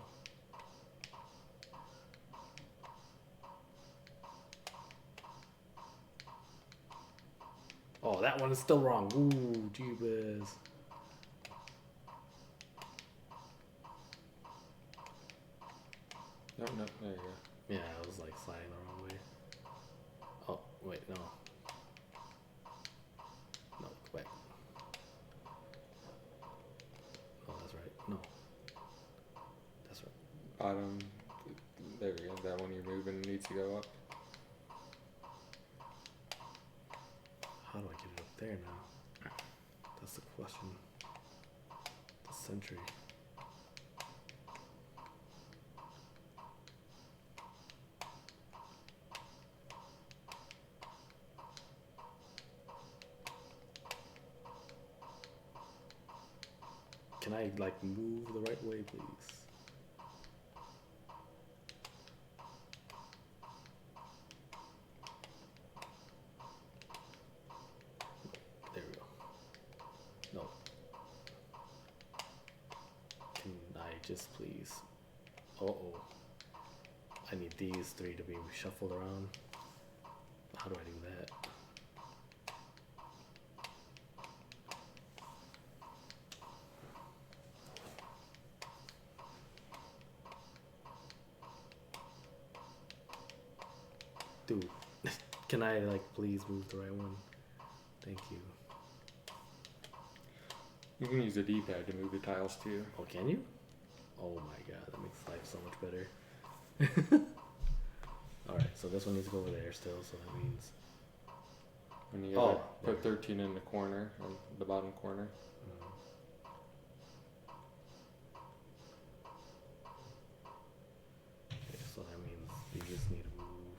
[SPEAKER 2] Oh, that one is still wrong. Ooh, jeebus.
[SPEAKER 1] No, there you go.
[SPEAKER 2] Yeah, I was like sliding the wrong way. Oh, wait, no. No, go back. Oh, that's right. No. That's right.
[SPEAKER 1] Bottom. There we go. That one you're moving needs to go up.
[SPEAKER 2] How do I get it up there now? That's the question. The century. Can I like move the right way, please? There we go. No. Can I just please? Uh-oh. I need these three to be shuffled around. How do I do that? Dude, can I like please move the right one? Thank you.
[SPEAKER 1] You can use a D-pad to move the tiles too.
[SPEAKER 2] Oh, can you? Oh my god, that makes life so much better. Alright, so this one needs to go over there still, so that means...
[SPEAKER 1] And you gotta put 13 in the corner, on the bottom corner.
[SPEAKER 2] Okay, so that means these need to move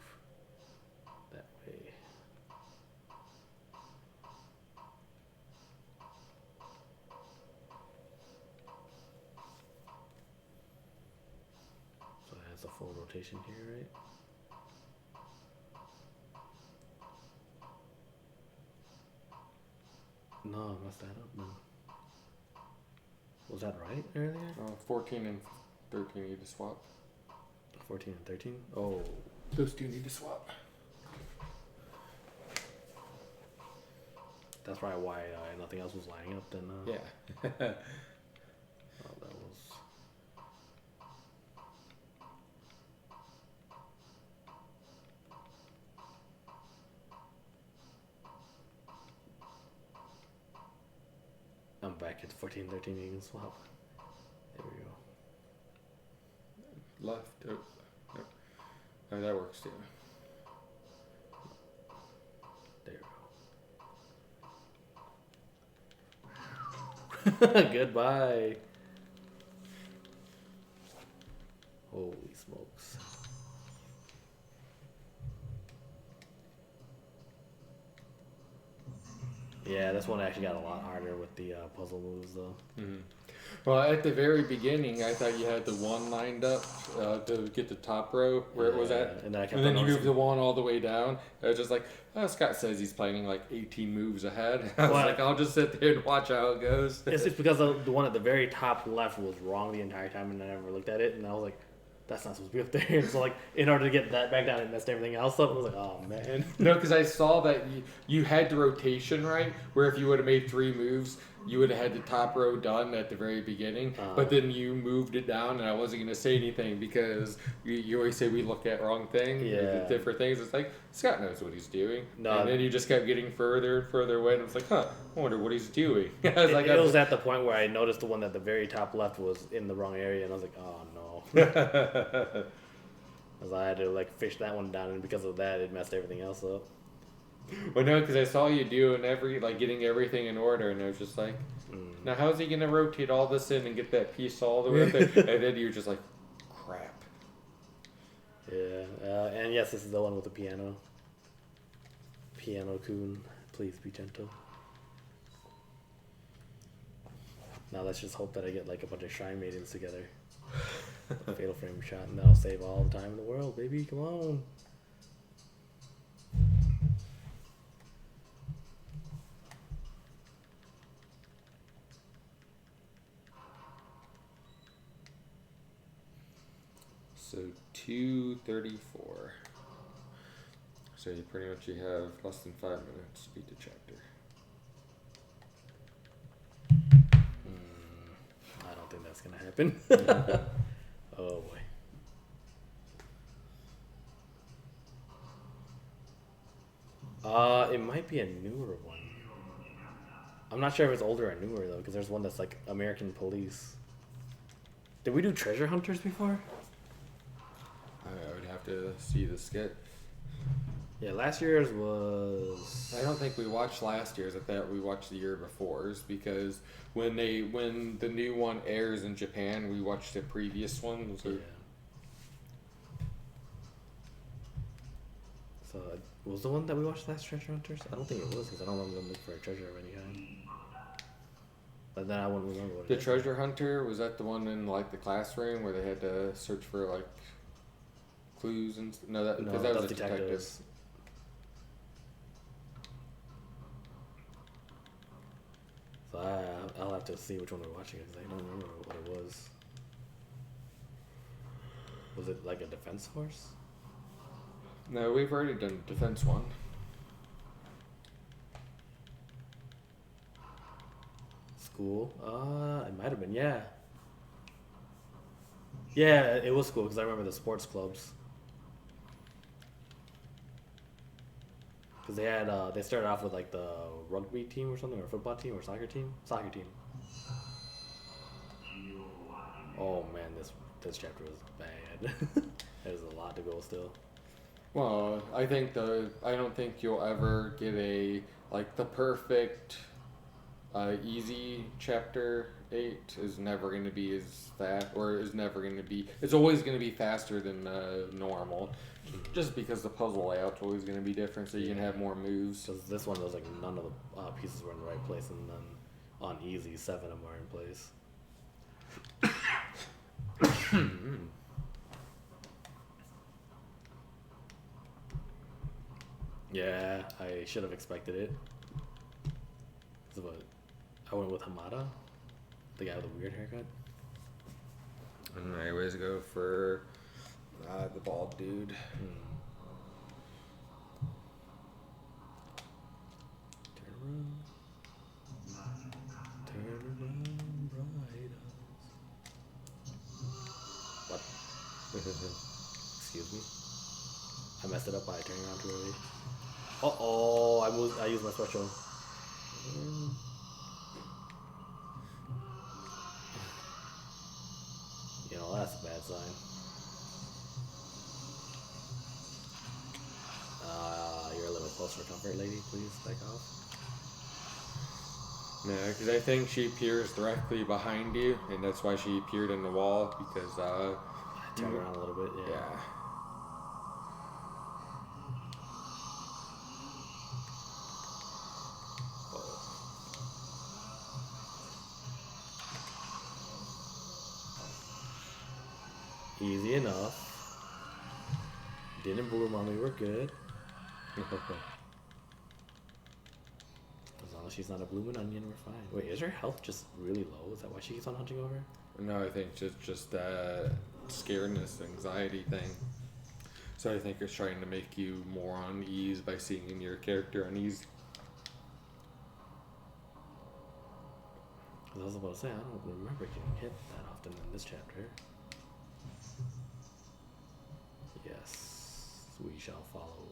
[SPEAKER 2] that way. So it has a full rotation here, right? No, I messed that up then. Was that right earlier?
[SPEAKER 1] 14 and 13 need to swap.
[SPEAKER 2] 14 and 13? Oh.
[SPEAKER 1] Those two need to swap.
[SPEAKER 2] That's probably why nothing else was lining up then.
[SPEAKER 1] Yeah.
[SPEAKER 2] Oh, that was... I'm back at 14, 13, you can swap. There we go.
[SPEAKER 1] Left. Oh, no. Oh, that works too.
[SPEAKER 2] There we go. Goodbye. Holy smokes. Yeah, this one actually got a lot harder with the puzzle moves though.
[SPEAKER 1] Mm-hmm. Well, at the very beginning, I thought you had the one lined up to get the top row where it was at.
[SPEAKER 2] And then,
[SPEAKER 1] you moved the one all the way down. I was just like, oh, Scott says he's planning like 18 moves ahead. I was like, I'll just sit there and watch how it goes.
[SPEAKER 2] It's just because the one at the very top left was wrong the entire time and I never looked at it. And I was like, that's not supposed to be up there. So like, in order to get that back down, it messed everything else up. I was like, oh man.
[SPEAKER 1] No, because I saw that you had the rotation right, where if you would have made 3 moves, you would have had the top row done at the very beginning. But then you moved it down, and I wasn't going to say anything because you always say we look at wrong things, different things. It's like, Scott knows what he's doing. No. And then you just kept getting further and further away, and I was like, huh, I wonder what he's doing.
[SPEAKER 2] It was at the point where I noticed the one at the very top left was in the wrong area, and I was like, oh no. Because I had to like fish that one down, and because of that, it messed everything else up.
[SPEAKER 1] Well, no, because I saw you doing getting everything in order, and I was just like, now how's he gonna rotate all this in and get that piece all the way up there? And then you're just like, crap.
[SPEAKER 2] Yeah, and yes, this is the one with the piano. Piano-kun, please be gentle. Now let's just hope that I get like a bunch of shrine maidens together. A fatal frame shot, and that'll save all the time in the world, baby. Come on.
[SPEAKER 1] So 2:34. So you pretty much have less than 5 minutes to beat the chapter.
[SPEAKER 2] I don't think that's gonna happen. Oh boy. It might be a newer one. I'm not sure if it's older or newer though, because there's one that's like American Police. Did we do Treasure Hunters before?
[SPEAKER 1] I would have to see the skit.
[SPEAKER 2] Yeah, last year's was.
[SPEAKER 1] I don't think we watched last year's. I thought we watched the year before's because when the new one airs in Japan, we watched the previous one. So
[SPEAKER 2] Yeah. So was the one that we watched last Treasure Hunters? I don't think it was because I don't remember them looking for a treasure of any kind. But then I wouldn't remember what
[SPEAKER 1] the
[SPEAKER 2] it is.
[SPEAKER 1] treasure hunter, was that the one in like the classroom where they had to search for like clues and no, that because that was a detective.
[SPEAKER 2] detectives. So I'll have to see which one we're watching because I don't remember what it was. Was it like a defense force?
[SPEAKER 1] No, we've already done defense one.
[SPEAKER 2] School? It might have been, yeah. Yeah, it was school because I remember the sports clubs. Because they had, they started off with like the rugby team or something, or football team, or soccer team. Soccer team. Oh man, this chapter was bad. There's a lot to go still.
[SPEAKER 1] Well, I don't think you'll ever get the perfect easy chapter 8 is never going to be as fast, or is never going to be. It's always going to be faster than normal, just because the puzzle layout's always going to be different, so you can have more moves.
[SPEAKER 2] Because this one was like none of the pieces were in the right place, and then on easy 7 of them are in place. Yeah, I should have expected it. I went with Hamada, the guy with the weird haircut.
[SPEAKER 1] And I always go for the bald dude.
[SPEAKER 2] Turn around, bright eyes. What? Excuse me. I messed it up by turning around too early. I used my special. You know, that's a bad sign. You're a little close for comfort, lady. Please back off.
[SPEAKER 1] No, because I think she peers directly behind you, and that's why she peered in the wall, because
[SPEAKER 2] I turned around a little bit, yeah. Easy enough. Didn't bloom on me, we're good. As long as she's not a blooming onion, we're fine. Wait, is her health just really low? Is that why she keeps on hunting over?
[SPEAKER 1] No, I think just scaredness, anxiety thing. So I think it's trying to make you more on ease by seeing your character on ease.
[SPEAKER 2] Because I was about to say, I don't remember getting hit that often in this chapter. Yes, we shall follow.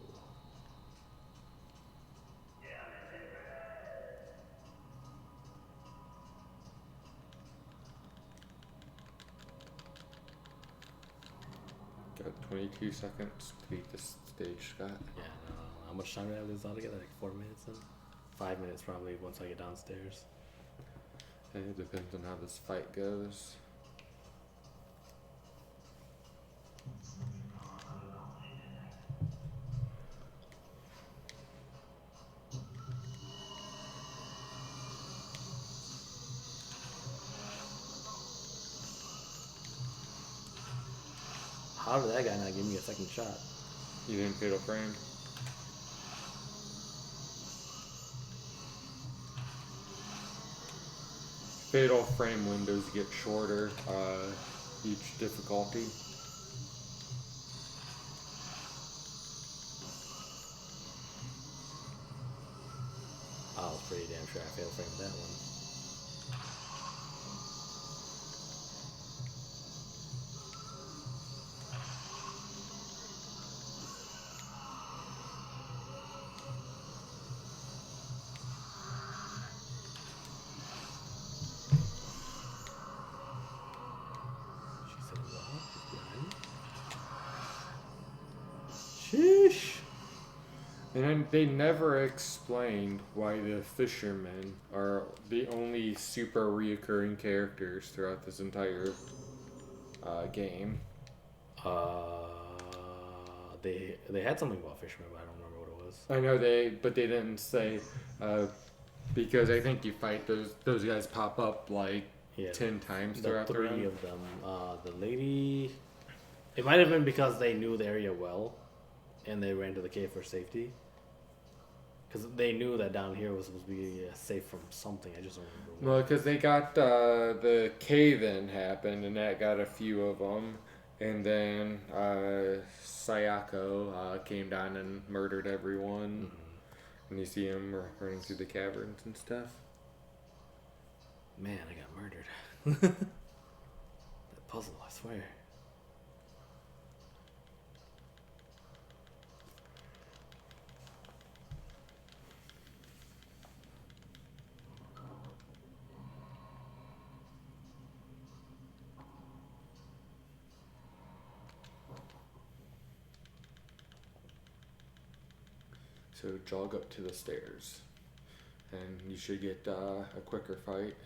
[SPEAKER 1] Got 22 seconds to beat this stage, Scott.
[SPEAKER 2] Yeah, no, how much time do I have this all together? Like 4 minutes then? 5 minutes probably once I get downstairs.
[SPEAKER 1] And it depends on how this fight goes.
[SPEAKER 2] How did that guy not give me a second shot?
[SPEAKER 1] You didn't fatal frame. Fatal frame windows get shorter each difficulty.
[SPEAKER 2] sure I failed frame that one. She said, "What? Behind?" Sheesh.
[SPEAKER 1] And then they never explained why the fishermen are the only super reoccurring characters throughout this entire game.
[SPEAKER 2] They had something about fishermen, but I don't remember what it was.
[SPEAKER 1] I know but they didn't say because I think you fight those guys pop up like
[SPEAKER 2] Yeah,
[SPEAKER 1] 10 times
[SPEAKER 2] the
[SPEAKER 1] throughout the
[SPEAKER 2] three
[SPEAKER 1] run.
[SPEAKER 2] of them. The lady. It might have been because they knew the area well, and they ran to the cave for safety. Because they knew that down here was supposed to be safe from something. I just don't remember what.
[SPEAKER 1] Well, because they got the cave-in happened, and that got a few of them. And then Sayako came down and murdered everyone.
[SPEAKER 2] Mm-hmm.
[SPEAKER 1] And you see him running through the caverns and stuff.
[SPEAKER 2] Man, I got murdered. That puzzle, I swear.
[SPEAKER 1] So jog up to the stairs. And you should get a quicker fight.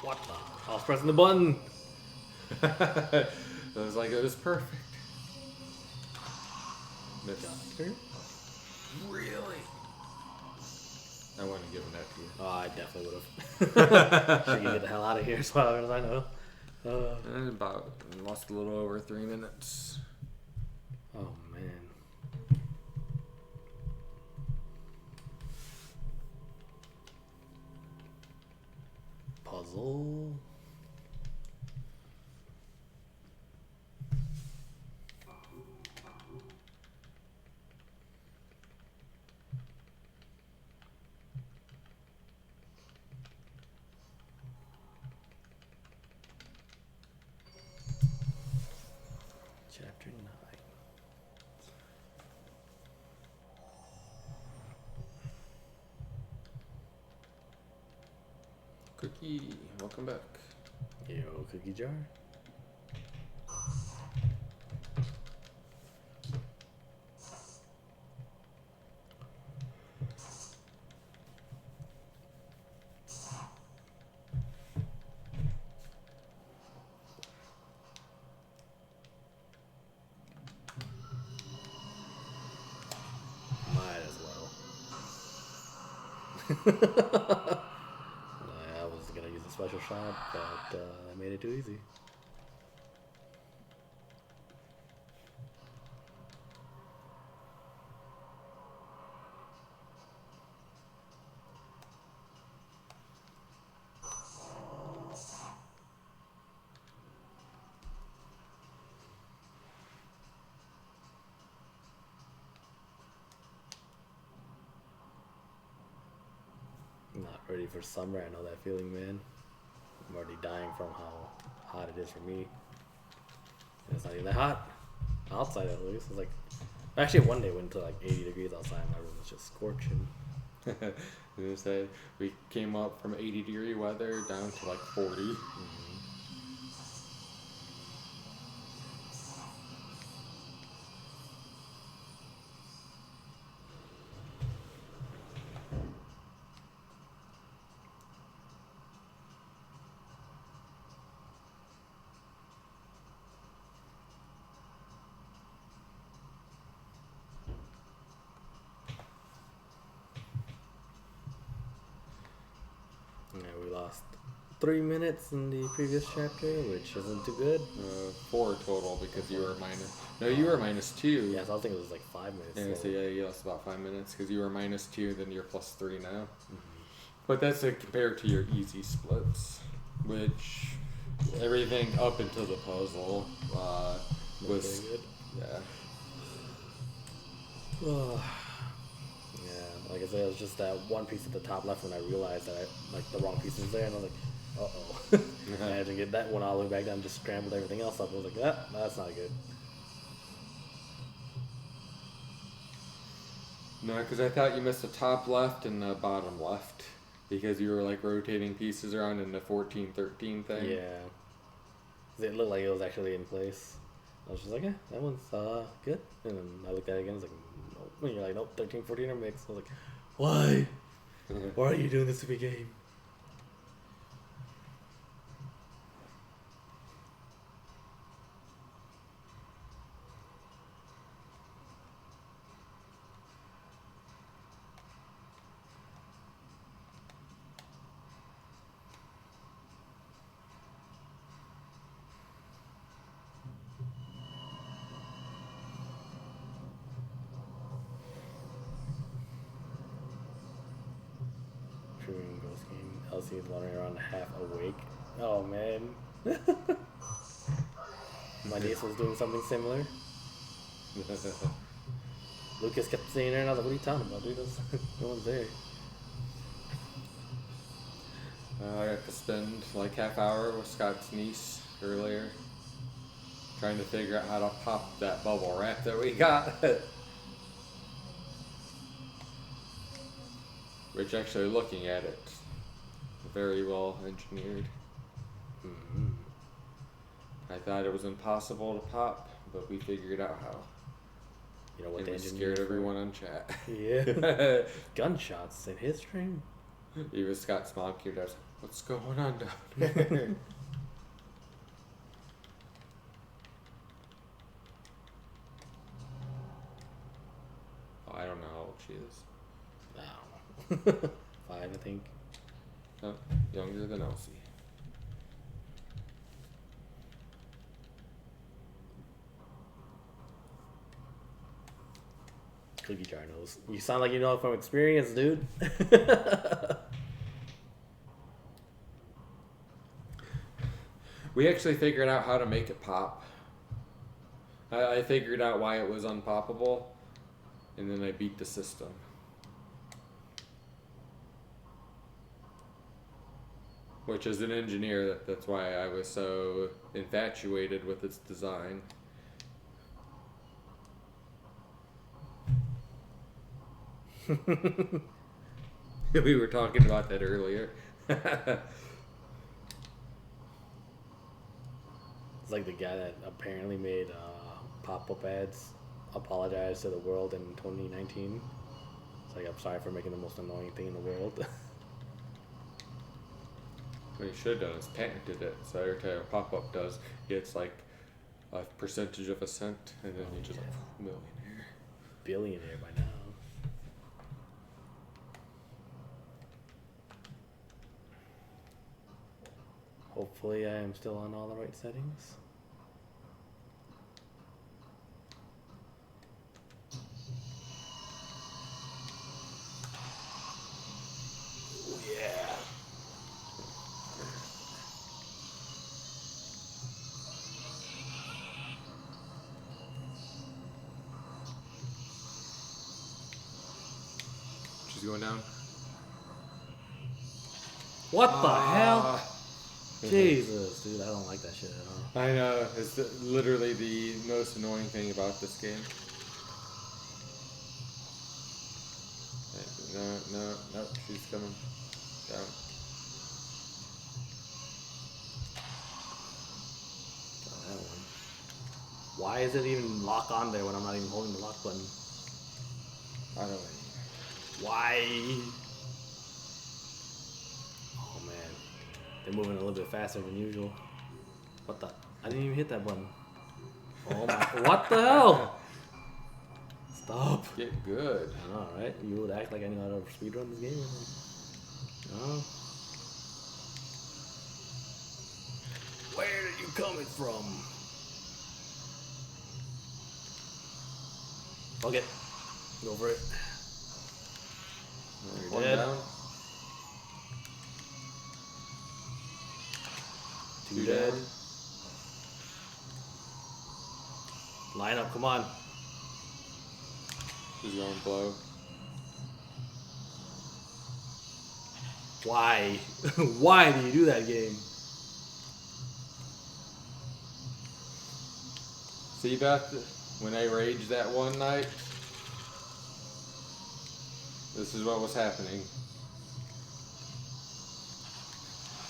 [SPEAKER 2] What the? I was pressing the button.
[SPEAKER 1] I was like, it was perfect.
[SPEAKER 2] Doctor?
[SPEAKER 1] Really? I wouldn't have given that to you.
[SPEAKER 2] Oh, I definitely would have. Should you get the hell out of here as far as I know.
[SPEAKER 1] Lost a little over 3 minutes.
[SPEAKER 2] Oh, man. Puzzle. Chapter 9.
[SPEAKER 1] Cookie, welcome back.
[SPEAKER 2] Yo, cookie jar. Might as well. I was gonna use a special shot, but I made it too easy. Not ready for summer. I know that feeling, man. I'm already dying from how hot it is for me. And it's not even that hot outside, at least. It's like actually one day it went to like 80 degrees outside. My room was just scorching.
[SPEAKER 1] I was gonna say, we came up from 80-degree weather down to like 40.
[SPEAKER 2] Yeah, we lost 3 minutes in the previous chapter, which isn't too good.
[SPEAKER 1] 4 total because you were minus. No, you were -2.
[SPEAKER 2] Yeah, so I think it was like 5 minutes.
[SPEAKER 1] Yeah, so yeah, you lost about 5 minutes because you were -2, then you're +3 now. But that's compared to your easy splits, which Everything up until the puzzle was
[SPEAKER 2] Very good.
[SPEAKER 1] yeah.
[SPEAKER 2] Yeah, like I said, it was just that one piece at the top left when I realized that the wrong piece was there, and I was like, uh-oh. I had to get that one all the way back down, just scrambled everything else up. I was like, that's not good.
[SPEAKER 1] No, because I thought you missed the top left and the bottom left because you were like rotating pieces around in the 14-13 thing.
[SPEAKER 2] Yeah. It looked like it was actually in place. I was just like, that one's good. And then I looked at it again, I was like, nope. And you're like, nope, 13, 14 are mixed. I was like, why? Why are you doing this to me, game? Shooting ghost game. Elsie is wandering around half awake. Oh, man. My niece was doing something similar. Lucas kept saying there, and I was like, what are you talking about, dude? No one's there.
[SPEAKER 1] I got to spend like half hour with Scott's niece earlier trying to figure out how to pop that bubble wrap that we got. Which actually, looking at it, very well engineered.
[SPEAKER 2] Mm-hmm.
[SPEAKER 1] I thought it was impossible to pop, but we figured out how.
[SPEAKER 2] You know what
[SPEAKER 1] And
[SPEAKER 2] they
[SPEAKER 1] we
[SPEAKER 2] engineered
[SPEAKER 1] scared
[SPEAKER 2] for?
[SPEAKER 1] everyone on chat.
[SPEAKER 2] Yeah. Gunshots in his stream.
[SPEAKER 1] Even Scott's mom came down. What's going on down there? Oh, I don't know how old she is.
[SPEAKER 2] I don't know. 5, I think.
[SPEAKER 1] Oh, younger than Elsie.
[SPEAKER 2] Cookie jar knows. You sound like you know it from experience, dude.
[SPEAKER 1] We actually figured out how to make it pop. I figured out why it was unpoppable, and then I beat the system. Which, as an engineer, that's why I was so infatuated with its design. We were talking about that earlier.
[SPEAKER 2] It's like the guy that apparently made pop-up ads apologize to the world in 2019. It's like, I'm sorry for making the most annoying thing in the world.
[SPEAKER 1] What he should have done is patented it. So every time a pop-up does, it's like a percentage of a cent, and then you just like, millionaire.
[SPEAKER 2] Billionaire by now. Hopefully I am still on all the right settings. Oh yeah.
[SPEAKER 1] She's going down.
[SPEAKER 2] What the hell? Jesus, dude, I don't like that shit at all.
[SPEAKER 1] I know. It's literally the most annoying thing about this game. No, she's coming down.
[SPEAKER 2] Oh, that one. Why is it even lock on there when I'm not even holding the lock button?
[SPEAKER 1] I don't know.
[SPEAKER 2] Why? Oh man, they're moving a little bit faster than usual. What the? I didn't even hit that button. Oh my! What the hell? Stop.
[SPEAKER 1] Get good.
[SPEAKER 2] All right, you would act like I knew how to speedrun this game. No. Where are you coming from? Fuck it. Go for it.
[SPEAKER 1] One
[SPEAKER 2] dead.
[SPEAKER 1] down.
[SPEAKER 2] 2 dead. Line up, come on.
[SPEAKER 1] He's going blow.
[SPEAKER 2] Why? Why do you do that game?
[SPEAKER 1] See, Beth, when I raged that one night, this is what was happening.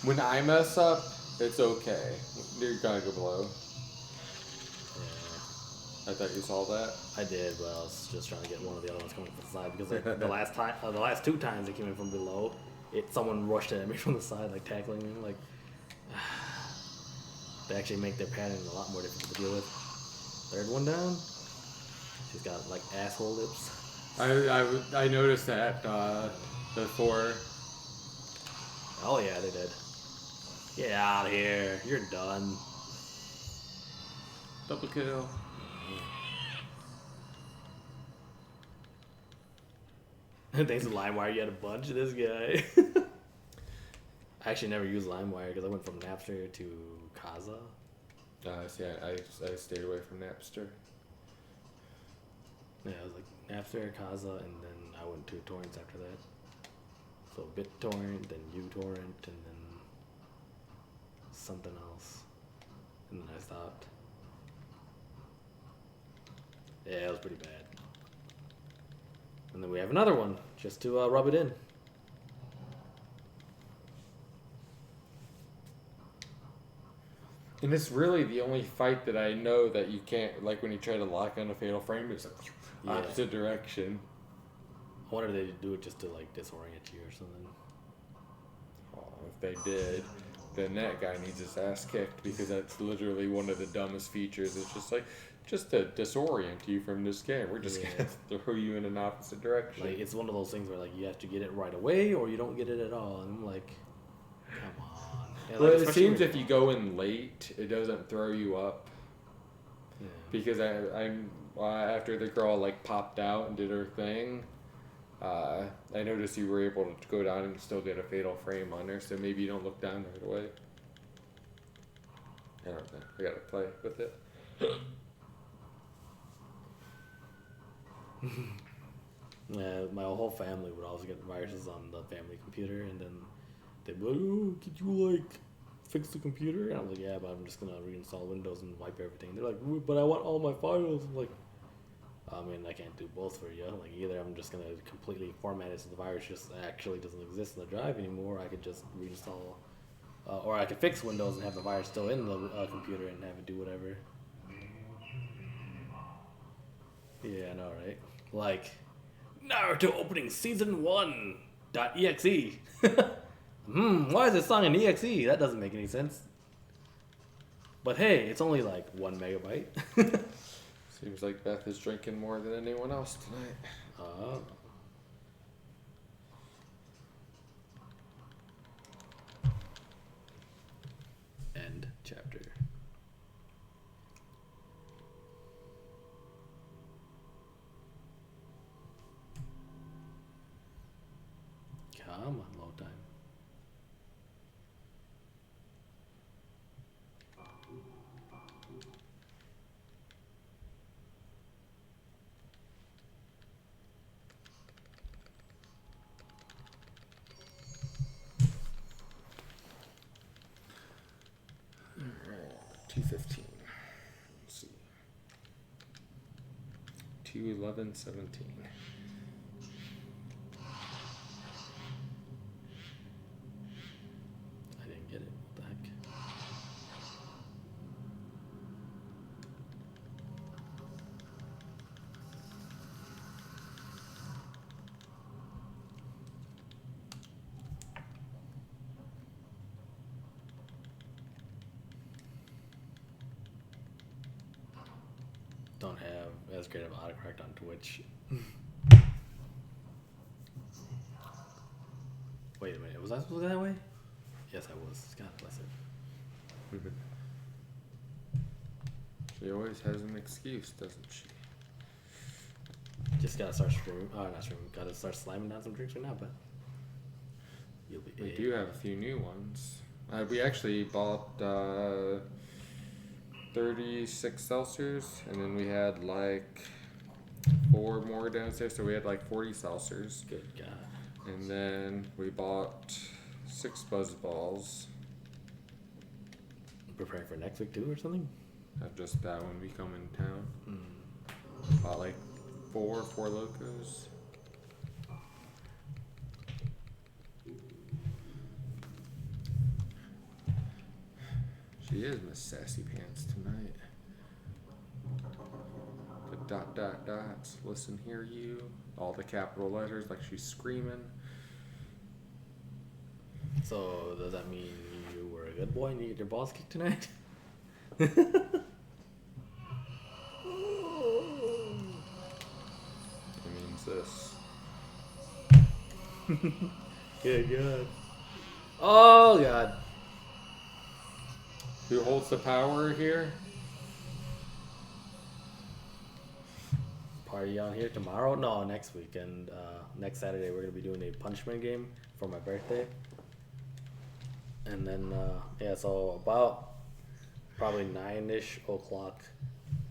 [SPEAKER 1] When I mess up, it's okay. You're gonna go blow.
[SPEAKER 2] Yeah.
[SPEAKER 1] I thought you saw that.
[SPEAKER 2] I did, but I was just trying to get one of the other ones coming from the side because like, the last 2 times it came in from below, someone rushed at me from the side, like tackling me. Like they actually make their pattern a lot more difficult to deal with. 3rd one down. She's got like asshole lips.
[SPEAKER 1] I noticed that before.
[SPEAKER 2] Oh yeah, they did. Get out of here! You're done.
[SPEAKER 1] Double kill.
[SPEAKER 2] Thanks to LimeWire, you had a bunch of this guy. I actually never used LimeWire because I went from Napster to Kaza.
[SPEAKER 1] See, I stayed away from Napster.
[SPEAKER 2] Yeah, I was like Napster, Kaza, and then I went to torrents after that. So BitTorrent, then uTorrent, and then something else. And then I stopped. Yeah, it was pretty bad. And then we have another one, just to rub it in.
[SPEAKER 1] And it's really the only fight that I know that you can't, like when you try to lock on a fatal frame, it's like opposite direction.
[SPEAKER 2] I wonder if they do it just to like disorient you or something.
[SPEAKER 1] Oh, if they did, then that guy needs his ass kicked because that's literally one of the dumbest features. It's just like, just to disorient you from this game, we're just gonna throw you in an opposite direction.
[SPEAKER 2] Like it's one of those things where like you have to get it right away or you don't get it at all. And I'm like, come on. Yeah,
[SPEAKER 1] Well,
[SPEAKER 2] like,
[SPEAKER 1] it seems if you go in late, it doesn't throw you up.
[SPEAKER 2] Yeah.
[SPEAKER 1] Because I'm after the girl like popped out and did her thing, I noticed you were able to go down and still get a fatal frame on her. So maybe you don't look down right away. I don't know. I gotta play with it.
[SPEAKER 2] Yeah, my whole family would always get viruses on the family computer, and then they'd be like, "Oh, could you like fix the computer?" And I'm like, "Yeah, but I'm just gonna reinstall Windows and wipe everything." They're like, "But I want all my files." I'm like, I mean, I can't do both for you. Like, either I'm just gonna completely format it so the virus just actually doesn't exist in the drive anymore. Or I could just reinstall, or I could fix Windows and have the virus still in the computer and have it do whatever. Yeah, I know, right? Like, Naruto opening season 1.exe. Why is this song in exe? That doesn't make any sense. But hey, it's only like 1 megabyte.
[SPEAKER 1] Seems like Beth is drinking more than anyone else tonight.
[SPEAKER 2] End chapter. Come on, load time.
[SPEAKER 1] Alright, 2:15. Let's see. 2:11:17.
[SPEAKER 2] I didn't get it. What the heck? Don't have as great of autocorrect on Twitch. Wait a minute, was I supposed to go that way? Yes, I was. God bless it.
[SPEAKER 1] She always has an excuse, doesn't she?
[SPEAKER 2] Just gotta start streaming. Oh, not streaming. Gotta start slamming down some drinks right now, but you'll be.
[SPEAKER 1] We do have a few new ones. We actually bought 36 seltzers, and then we had like 4 more downstairs, so we had like 40 seltzers.
[SPEAKER 2] Good God.
[SPEAKER 1] And then we bought 6 buzz balls.
[SPEAKER 2] Preparing for next week too, or something?
[SPEAKER 1] Just that when we come in town. Bought like 4 Locos. She is Miss Sassy Pants tonight. The ... dots. Listen, hear you. All the capital letters like she's screaming.
[SPEAKER 2] So does that mean you were a good boy and you get your balls kicked tonight?
[SPEAKER 1] It means this.
[SPEAKER 2] Good God. Oh God.
[SPEAKER 1] Who holds the power here?
[SPEAKER 2] Party on here tomorrow? No, next weekend. Next Saturday we're gonna be doing a punishment game for my birthday. And then yeah, so about probably 9-ish o'clock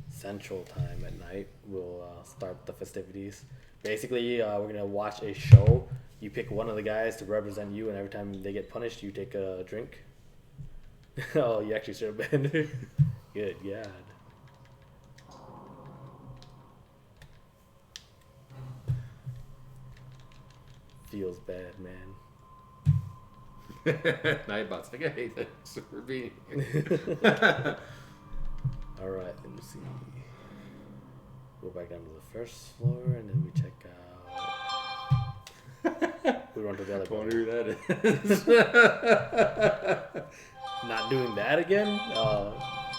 [SPEAKER 2] Central Time at night we'll start the festivities. Basically, we're gonna watch a show. You pick one of the guys to represent you, and every time they get punished, you take a drink. Oh, you actually serve Bender. Good God. Feels bad, man.
[SPEAKER 1] Nightbot's like, hey, thanks for being here.
[SPEAKER 2] Alright, let me see. Go back down to the first floor, and then we check out. We run to the other
[SPEAKER 1] I wonder
[SPEAKER 2] floor.
[SPEAKER 1] who that is.
[SPEAKER 2] Not doing that again?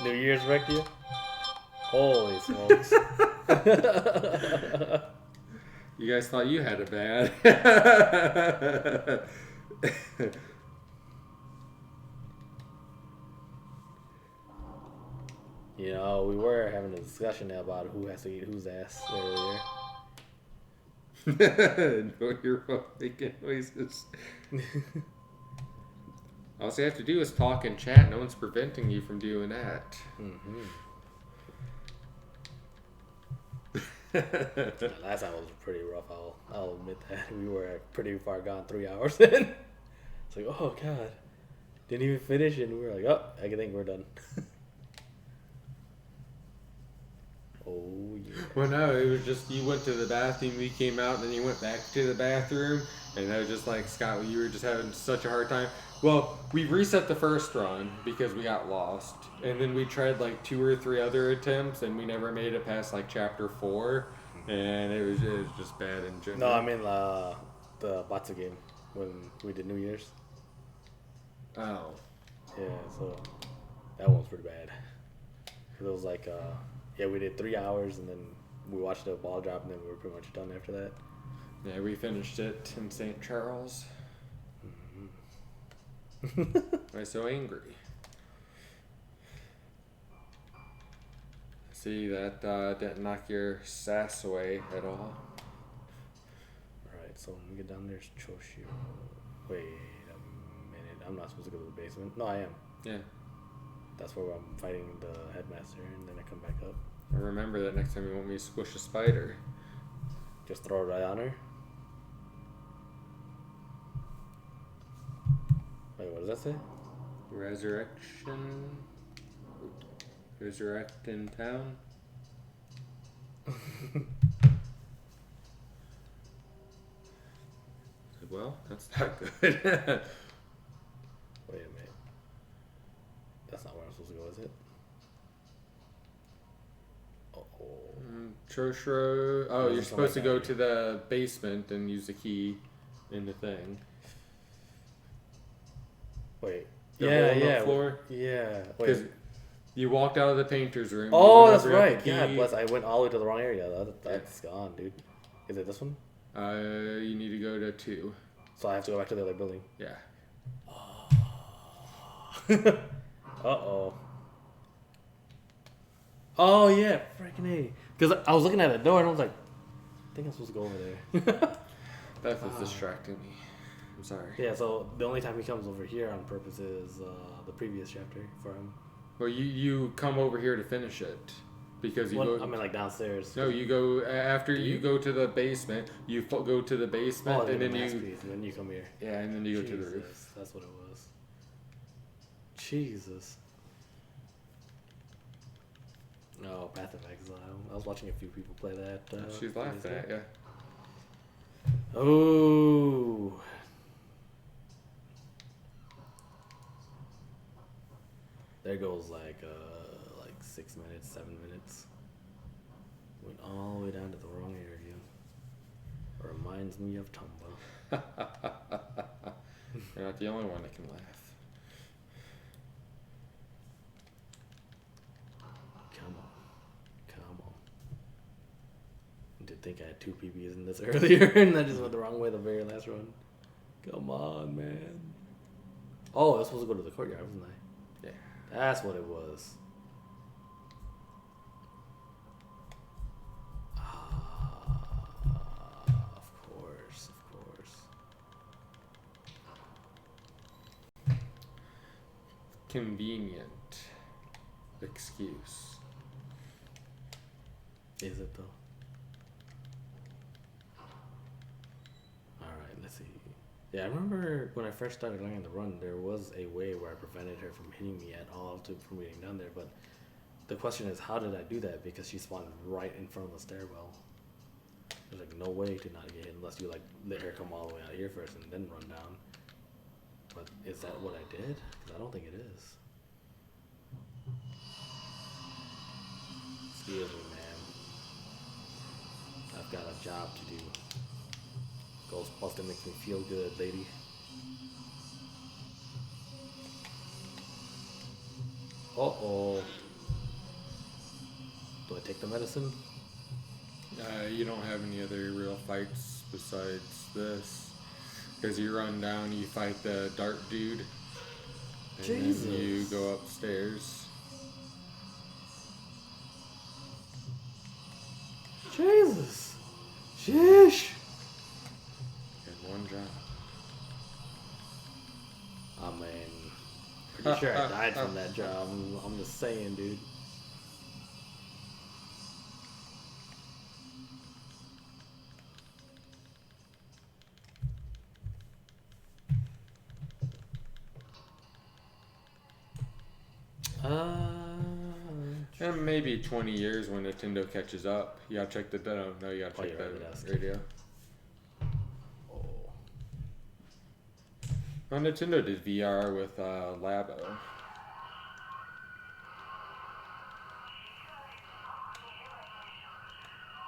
[SPEAKER 2] New Year's wrecked you? Holy smokes.
[SPEAKER 1] You guys thought you had it bad.
[SPEAKER 2] You know, we were having a discussion about who has to eat whose ass earlier.
[SPEAKER 1] No, you're making noises. All you have to do is talk and chat. No one's preventing you from doing that.
[SPEAKER 2] Mm-hmm. Last time was pretty rough. I'll admit that. We were pretty far gone, 3 hours in. It's like, oh God, didn't even finish, and we were like, oh, I think we're done. Oh yeah.
[SPEAKER 1] Well, no, it was just you went to the bathroom, we came out, and then you went back to the bathroom, and I was just like, Scott, you were just having such a hard time. Well, we reset the first run because we got lost, and then we tried like 2 or 3 other attempts, and we never made it past like chapter 4, and it was just bad in general.
[SPEAKER 2] No, I mean the Batsu game when we did New Year's.
[SPEAKER 1] Oh.
[SPEAKER 2] Yeah, so that one was pretty bad. It was like, yeah, we did 3 hours, and then we watched the ball drop, and then we were pretty much done after that.
[SPEAKER 1] Yeah, we finished it in St. Charles. Why so angry? See, that didn't knock your sass away at all.
[SPEAKER 2] Alright, so when we get down there's Choshiro. Wait a minute, I'm not supposed to go to the basement. No, I am.
[SPEAKER 1] Yeah.
[SPEAKER 2] That's where I'm fighting the headmaster, and then I come back up.
[SPEAKER 1] I remember that next time you want me to squish a spider.
[SPEAKER 2] Just throw it right on her. Wait, what does that say?
[SPEAKER 1] Resurrection. Resurrect in town. Well, that's not good.
[SPEAKER 2] Wait a minute. That's not where I'm supposed to go, is it? Uh-oh.
[SPEAKER 1] Choshiro. Oh,
[SPEAKER 2] There's
[SPEAKER 1] you're
[SPEAKER 2] something
[SPEAKER 1] supposed to
[SPEAKER 2] like
[SPEAKER 1] go
[SPEAKER 2] that
[SPEAKER 1] to the basement and use the key in the thing.
[SPEAKER 2] Wait.
[SPEAKER 1] The
[SPEAKER 2] Yeah,
[SPEAKER 1] hole in the
[SPEAKER 2] yeah.
[SPEAKER 1] floor?
[SPEAKER 2] Yeah.
[SPEAKER 1] Because
[SPEAKER 2] Wait.
[SPEAKER 1] you walked out of the painter's room.
[SPEAKER 2] Oh,
[SPEAKER 1] you
[SPEAKER 2] that's
[SPEAKER 1] went over, got
[SPEAKER 2] right.
[SPEAKER 1] the
[SPEAKER 2] God
[SPEAKER 1] key.
[SPEAKER 2] bless. I went all the way to the wrong area. That's gone, dude. Is it this one?
[SPEAKER 1] You need to go to 2.
[SPEAKER 2] So I have to go back to the other building.
[SPEAKER 1] Yeah.
[SPEAKER 2] Uh-oh. Oh, yeah. Freaking A. Because I was looking at the door, and I was like, I think I'm supposed to go over there.
[SPEAKER 1] Beth is distracting me. I'm sorry.
[SPEAKER 2] Yeah, so the only time he comes over here on purpose is the previous chapter for him.
[SPEAKER 1] Well, you come over here to finish it because you go.
[SPEAKER 2] I mean, like downstairs.
[SPEAKER 1] No, you go after you go to the basement. You go to the basement and then
[SPEAKER 2] you come here.
[SPEAKER 1] Yeah, and then you go to the roof.
[SPEAKER 2] That's what it was. Jesus. Oh, Path of Exile. I was watching a few people play that.
[SPEAKER 1] She's laughing at you.
[SPEAKER 2] Oh. There goes like 6 minutes, 7 minutes. Went all the way down to the wrong area. Reminds me of Tumba.
[SPEAKER 1] You're not the only one that can laugh.
[SPEAKER 2] Come on. I did think I had 2 PBs in this earlier, and I just went the wrong way the very last run. Come on, man. Oh, I was supposed to go to the courtyard, wasn't I?
[SPEAKER 1] Yeah.
[SPEAKER 2] That's what it was. Of course.
[SPEAKER 1] Convenient excuse.
[SPEAKER 2] Is it though? Alright, let's see. Yeah, I remember when I first started learning the run, there was a way where I prevented her from hitting me at all from getting down there, but the question is, how did I do that? Because she spawned right in front of the stairwell. There's like no way to not get hit unless you like let her come all the way out here first and then run down. But is that what I did? Because I don't think it is. Excuse me, ma'am. I've got a job to do. Ghostbuster makes me feel good, lady. Uh-oh. Do I take the medicine?
[SPEAKER 1] You don't have any other real fights besides this. Because you run down, you fight the dark dude. And
[SPEAKER 2] Jesus.
[SPEAKER 1] then you go upstairs.
[SPEAKER 2] Jesus. Sheesh.
[SPEAKER 1] You had one job.
[SPEAKER 2] I mean, pretty sure I died from that job. I'm just saying, dude.
[SPEAKER 1] And maybe 20 years when Nintendo catches up. You gotta check the demo. No, you gotta check the radio.
[SPEAKER 2] Oh.
[SPEAKER 1] Well, Nintendo did VR with Labo.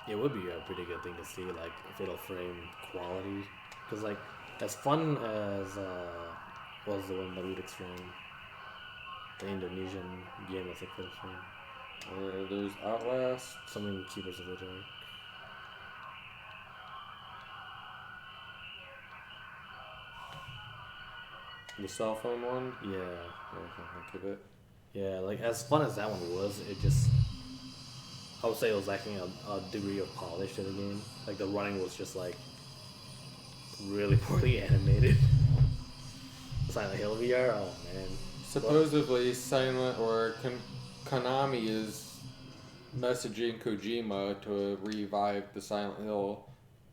[SPEAKER 2] It would be a pretty good thing to see, like, if it'll frame quality. Because, like, as fun as, what was the one that we'd extreme? The Indonesian game that's like full frame.
[SPEAKER 1] There's Outlast.
[SPEAKER 2] Something Keepers of the Dark.
[SPEAKER 1] The cell phone one?
[SPEAKER 2] Yeah.
[SPEAKER 1] I think of it.
[SPEAKER 2] Yeah, like, as fun as that one was, it just... I would say it was lacking a degree of polish to the game. Like, the running was just, like, really poorly animated. Silent Hill VR? Oh, man.
[SPEAKER 1] Supposedly, Silent or Konami is messaging Kojima to revive the Silent Hill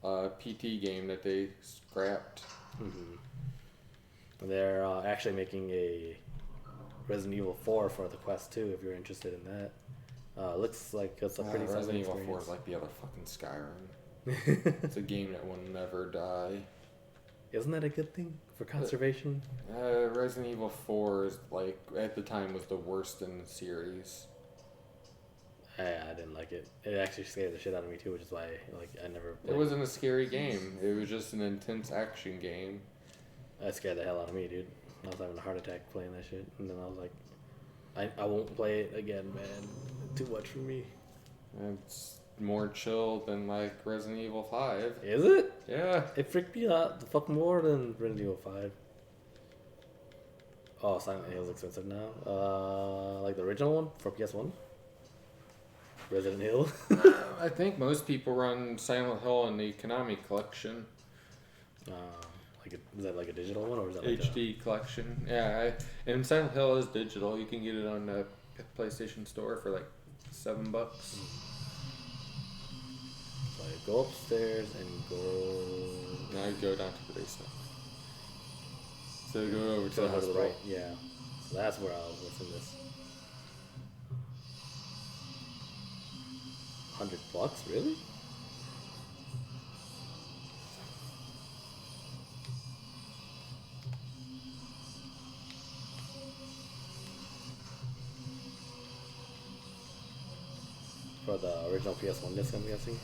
[SPEAKER 1] PT game that they scrapped.
[SPEAKER 2] Mm-hmm. They're actually making a Resident Evil 4 for the Quest 2, if you're interested in that. Looks like it's a pretty
[SPEAKER 1] Resident
[SPEAKER 2] solid
[SPEAKER 1] Evil 4
[SPEAKER 2] experience.
[SPEAKER 1] is like the other fucking Skyrim. It's a game that will never die.
[SPEAKER 2] Isn't that a good thing for conservation?
[SPEAKER 1] Resident Evil 4 is like, at the time, was the worst in the series.
[SPEAKER 2] I didn't like it. It actually scared the shit out of me too, which is why I never played.
[SPEAKER 1] It wasn't a scary game. It was just an intense action game.
[SPEAKER 2] That scared the hell out of me, dude. I was having a heart attack playing that shit, and then I was like, I won't play it again, man. Too much for me.
[SPEAKER 1] It's more chill than like Resident Evil 5.
[SPEAKER 2] Is it?
[SPEAKER 1] Yeah.
[SPEAKER 2] It freaked me out the fuck more than Resident Evil 5. Oh, Silent Hill's expensive now. Like the original one for PS1? Resident Hill?
[SPEAKER 1] I think most people run Silent Hill in the Konami collection.
[SPEAKER 2] Is that like a digital one or is that like
[SPEAKER 1] HD collection. Yeah, and Silent Hill is digital. You can get it on the PlayStation Store for like $7.
[SPEAKER 2] So I go upstairs and go.
[SPEAKER 1] Now you go down to the basement. So you go over to
[SPEAKER 2] So
[SPEAKER 1] the
[SPEAKER 2] I go to
[SPEAKER 1] hospital.
[SPEAKER 2] the right. Yeah. So that's where I was within this. $100, really? For the original PS1 disc, I'm guessing.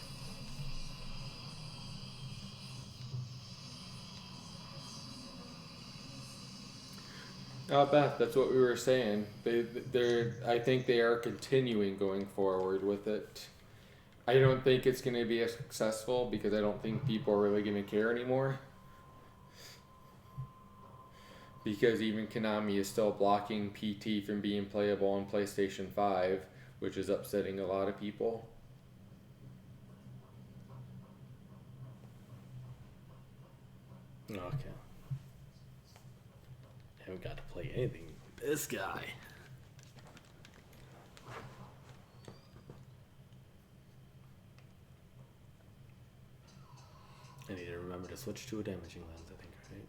[SPEAKER 1] Beth, that's what we were saying. I think they are continuing going forward with it. I don't think it's going to be as successful because I don't think people are really going to care anymore. Because even Konami is still blocking PT from being playable on PlayStation 5, which is upsetting a lot of people.
[SPEAKER 2] Okay. Haven't got to play anything with this guy. I need to remember to switch to a damaging lens, I think, right?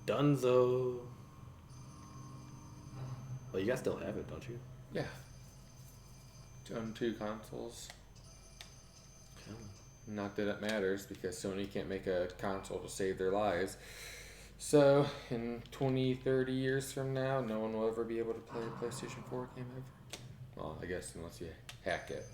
[SPEAKER 2] Dunzo. Well, you guys still have it, don't you?
[SPEAKER 1] Yeah. On 2 consoles.
[SPEAKER 2] Okay.
[SPEAKER 1] Not that it matters because Sony can't make a console to save their lives. So, in 20, 30 years from now, no one will ever be able to play a PlayStation 4 game ever. Well, I guess unless you hack it.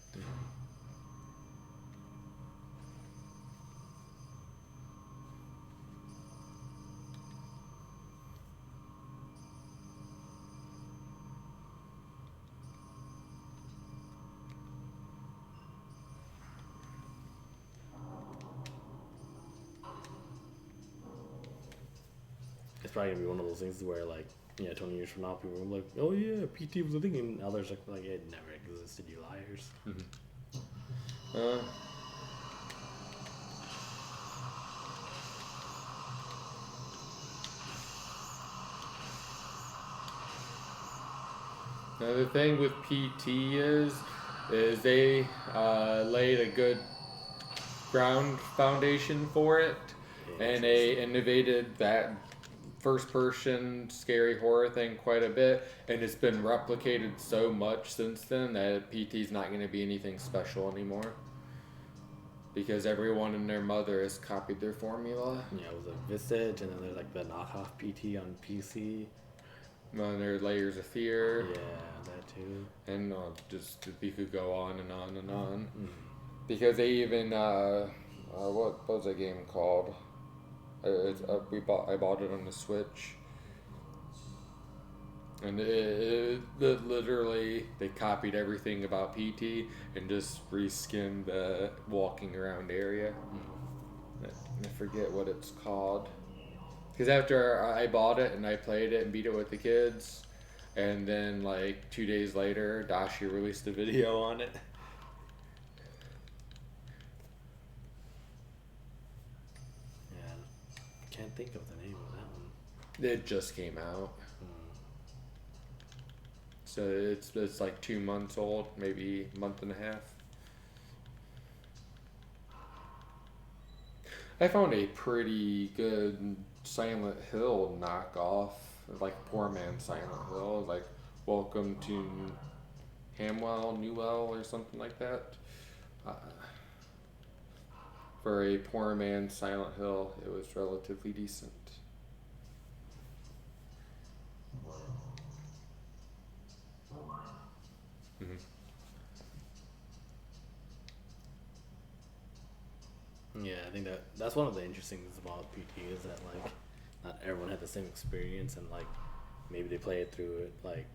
[SPEAKER 2] It's probably gonna be one of those things where, like, 20 years from now, people are like, "Oh yeah, PT was a thing," and others are like, "It never existed, you liars."
[SPEAKER 1] Now the thing with PT is they laid a good ground foundation for it, and they innovated that first-person scary horror thing quite a bit, and it's been replicated so much since then that PT's not going to be anything special anymore. Because everyone and their mother has copied their formula.
[SPEAKER 2] Yeah, it was a Visage, and then there's like the knockoff PT on PC.
[SPEAKER 1] And there are Layers of Fear.
[SPEAKER 2] Yeah, that too.
[SPEAKER 1] And just we could go on and on and on. Because they even what was that game called? I bought it on the Switch. And it literally, they copied everything about PT and just reskinned the walking around area. I forget what it's called. Because after I bought it and I played it and beat it with the kids, and then like 2 days later, Dashi released a video on it.
[SPEAKER 2] Yeah, can't think of the name of that one.
[SPEAKER 1] It just came out. So it's like 2 months old, maybe a month and a half. I found a pretty good Silent Hill knockoff, like Poor Man's Silent Hill, like Welcome to Newell or something like that. For a Poor Man's Silent Hill, it was relatively decent.
[SPEAKER 2] Yeah, I think that's one of the interesting things about PT is that, like, not everyone had the same experience, and like maybe they play it through it like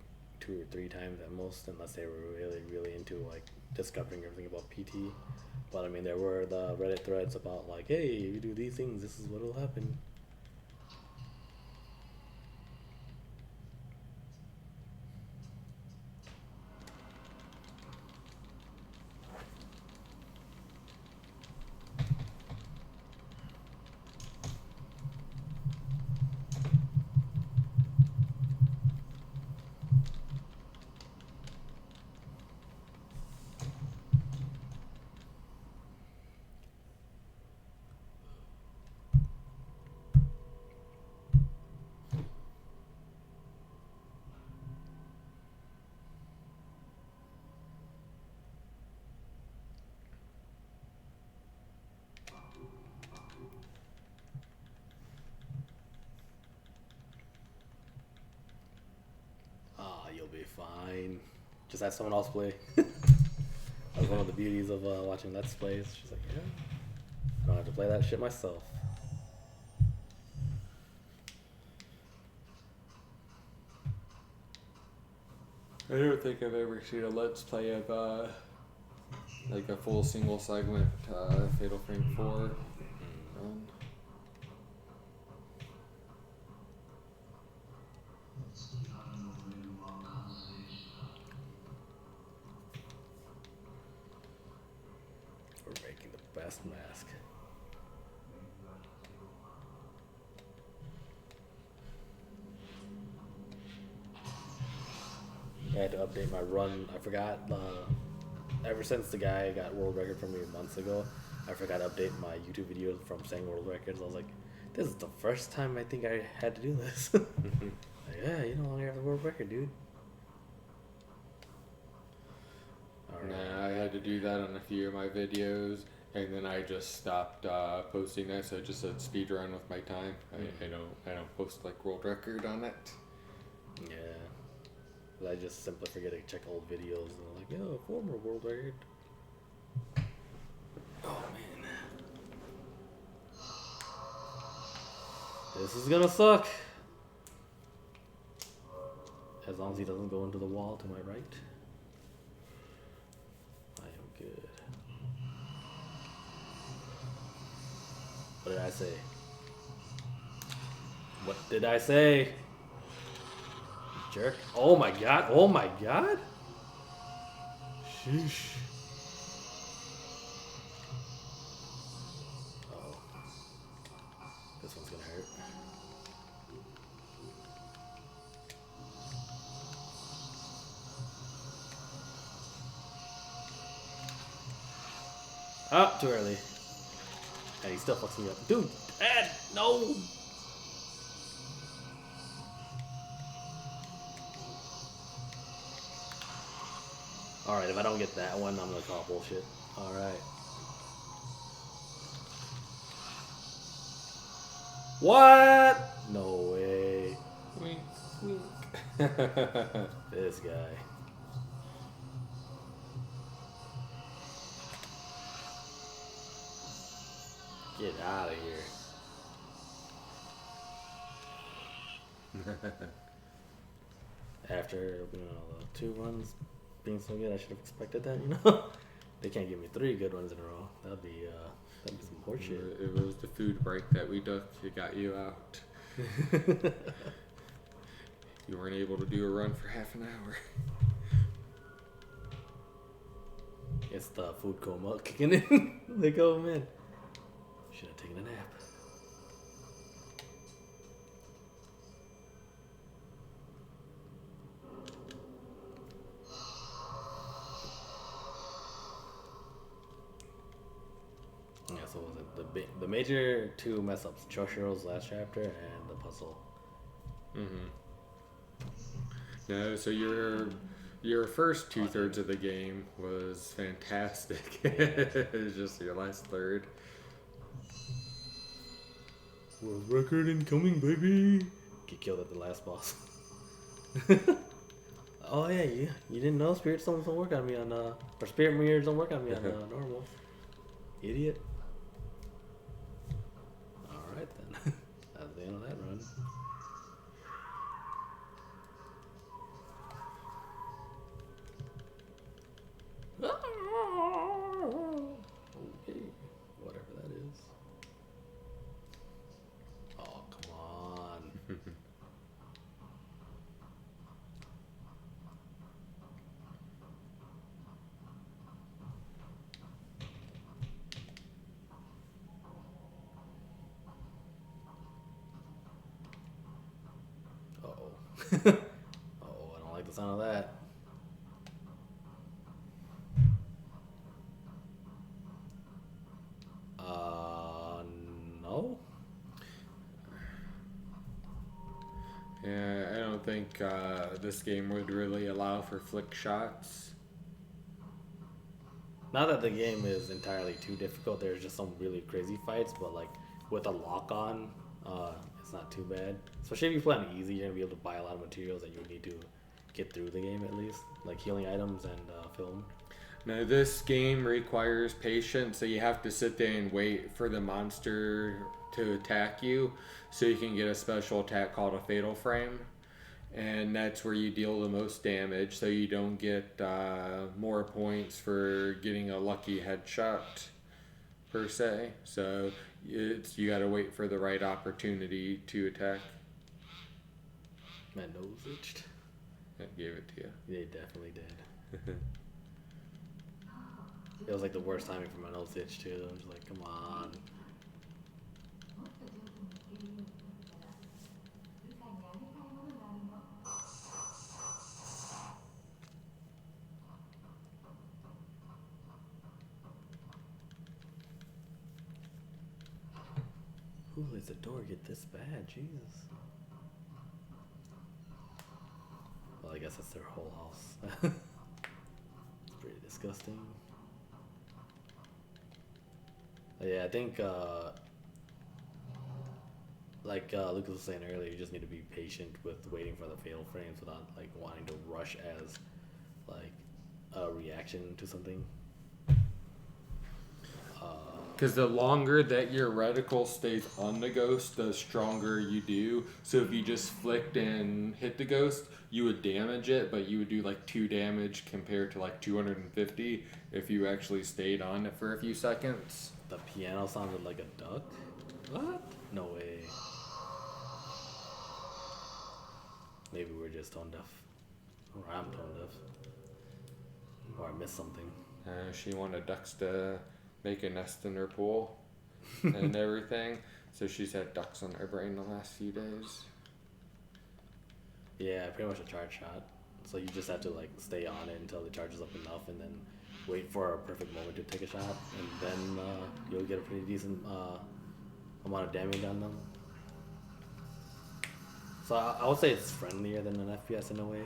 [SPEAKER 2] 2 or 3 times at most, unless they were really, really into like discovering everything about PT. But I mean, there were the Reddit threads about like, hey, if you do these things, this is what'll happen. be fine. Just have someone else play. That's one of the beauties of watching Let's Plays. She's like, yeah, I don't have to play that shit myself.
[SPEAKER 1] I don't think I've ever seen a Let's Play of like a full single segment Fatal Frame 4 run.
[SPEAKER 2] We're making the best mask. I had to update my run. I forgot. Ever since the guy got world record from me months ago, I forgot to update my YouTube videos from saying world records. I was like, this is the first time I think I had to do this. Like, yeah, you no longer have the world record, dude.
[SPEAKER 1] Right. Nah, I had to do that on a few of my videos, and then I just stopped posting that. So I just said speed run with my time. I don't post like world record on it.
[SPEAKER 2] Yeah. But I just simply forget to check old videos and I'm like, yo, former world record. Oh man. This is gonna suck. As long as he doesn't go into the wall to my right. I am good. What did I say? What did I say? Jerk. Oh my god. Oh my god. Sheesh. Oh. This one's gonna hurt. Oh, too early. And he still fucks me up. Dude, Ed, no! Alright, if I don't get that one, I'm gonna call bullshit. Alright. What? No way.
[SPEAKER 1] Wink, wink.
[SPEAKER 2] This guy. Get out of here. After, you know, the 2 runs being so good, I should have expected that, you know? They can't give me 3 good ones in a row. That'd be some horseshit.
[SPEAKER 1] It was the food break that we took. It got you out. You weren't able to do a run for half an hour.
[SPEAKER 2] It's the food coma kicking in. Like, oh man. Should have taken a nap. Yeah, so was it the major 2 mess ups, Choshiro's last chapter and the puzzle.
[SPEAKER 1] Mm-hmm. No, so your first 2/3 of the game was fantastic. It was just your last third.
[SPEAKER 2] World record incoming, baby! Get killed at the last boss. Oh yeah, you didn't know Spirit Stones don't work on me on or Spirit Mirrors don't work on me on normal. Idiot. Alright then. That's the end of that run. Okay, whatever that is. Oh, come on. Uh-oh. Oh, I don't like the sound of that. No?
[SPEAKER 1] Yeah, I don't think this game would really allow for flick shots.
[SPEAKER 2] Not that the game is entirely too difficult, there's just some really crazy fights, but like with a lock on, it's not too bad. Especially if you play on easy, you're gonna be able to buy a lot of materials that you would need to get through the game at least, like healing items and film.
[SPEAKER 1] Now, this game requires patience, so you have to sit there and wait for the monster to attack you, so you can get a special attack called a Fatal Frame. And that's where you deal the most damage, so you don't get more points for getting a lucky headshot, per se. So you gotta wait for the right opportunity to attack.
[SPEAKER 2] My nose itched.
[SPEAKER 1] I gave it to you.
[SPEAKER 2] They definitely did. It was like the worst timing for my nose itch too. I'm just like, come on. Who lets the door get this bad? Jesus. Well, I guess that's their whole house. It's pretty disgusting. Yeah, I think, like Lucas was saying earlier, you just need to be patient with waiting for the fatal frames without like wanting to rush as like a reaction to something.
[SPEAKER 1] Because the longer that your reticle stays on the ghost, the stronger you do. So if you just flicked and hit the ghost, you would damage it, but you would do like 2 damage compared to like 250 if you actually stayed on it for a few seconds.
[SPEAKER 2] The piano sounded like a duck? What? No way. Maybe we're just tone deaf. Or I'm tone deaf. Or I missed something.
[SPEAKER 1] She wanted ducks to make a nest in her pool and everything. So she's had ducks on her brain the last few days.
[SPEAKER 2] Yeah, pretty much a charge shot. So you just have to like stay on it until it charges up enough and then wait for a perfect moment to take a shot. And then you'll get a pretty decent amount of damage on them. So I would say it's friendlier than an FPS in a way.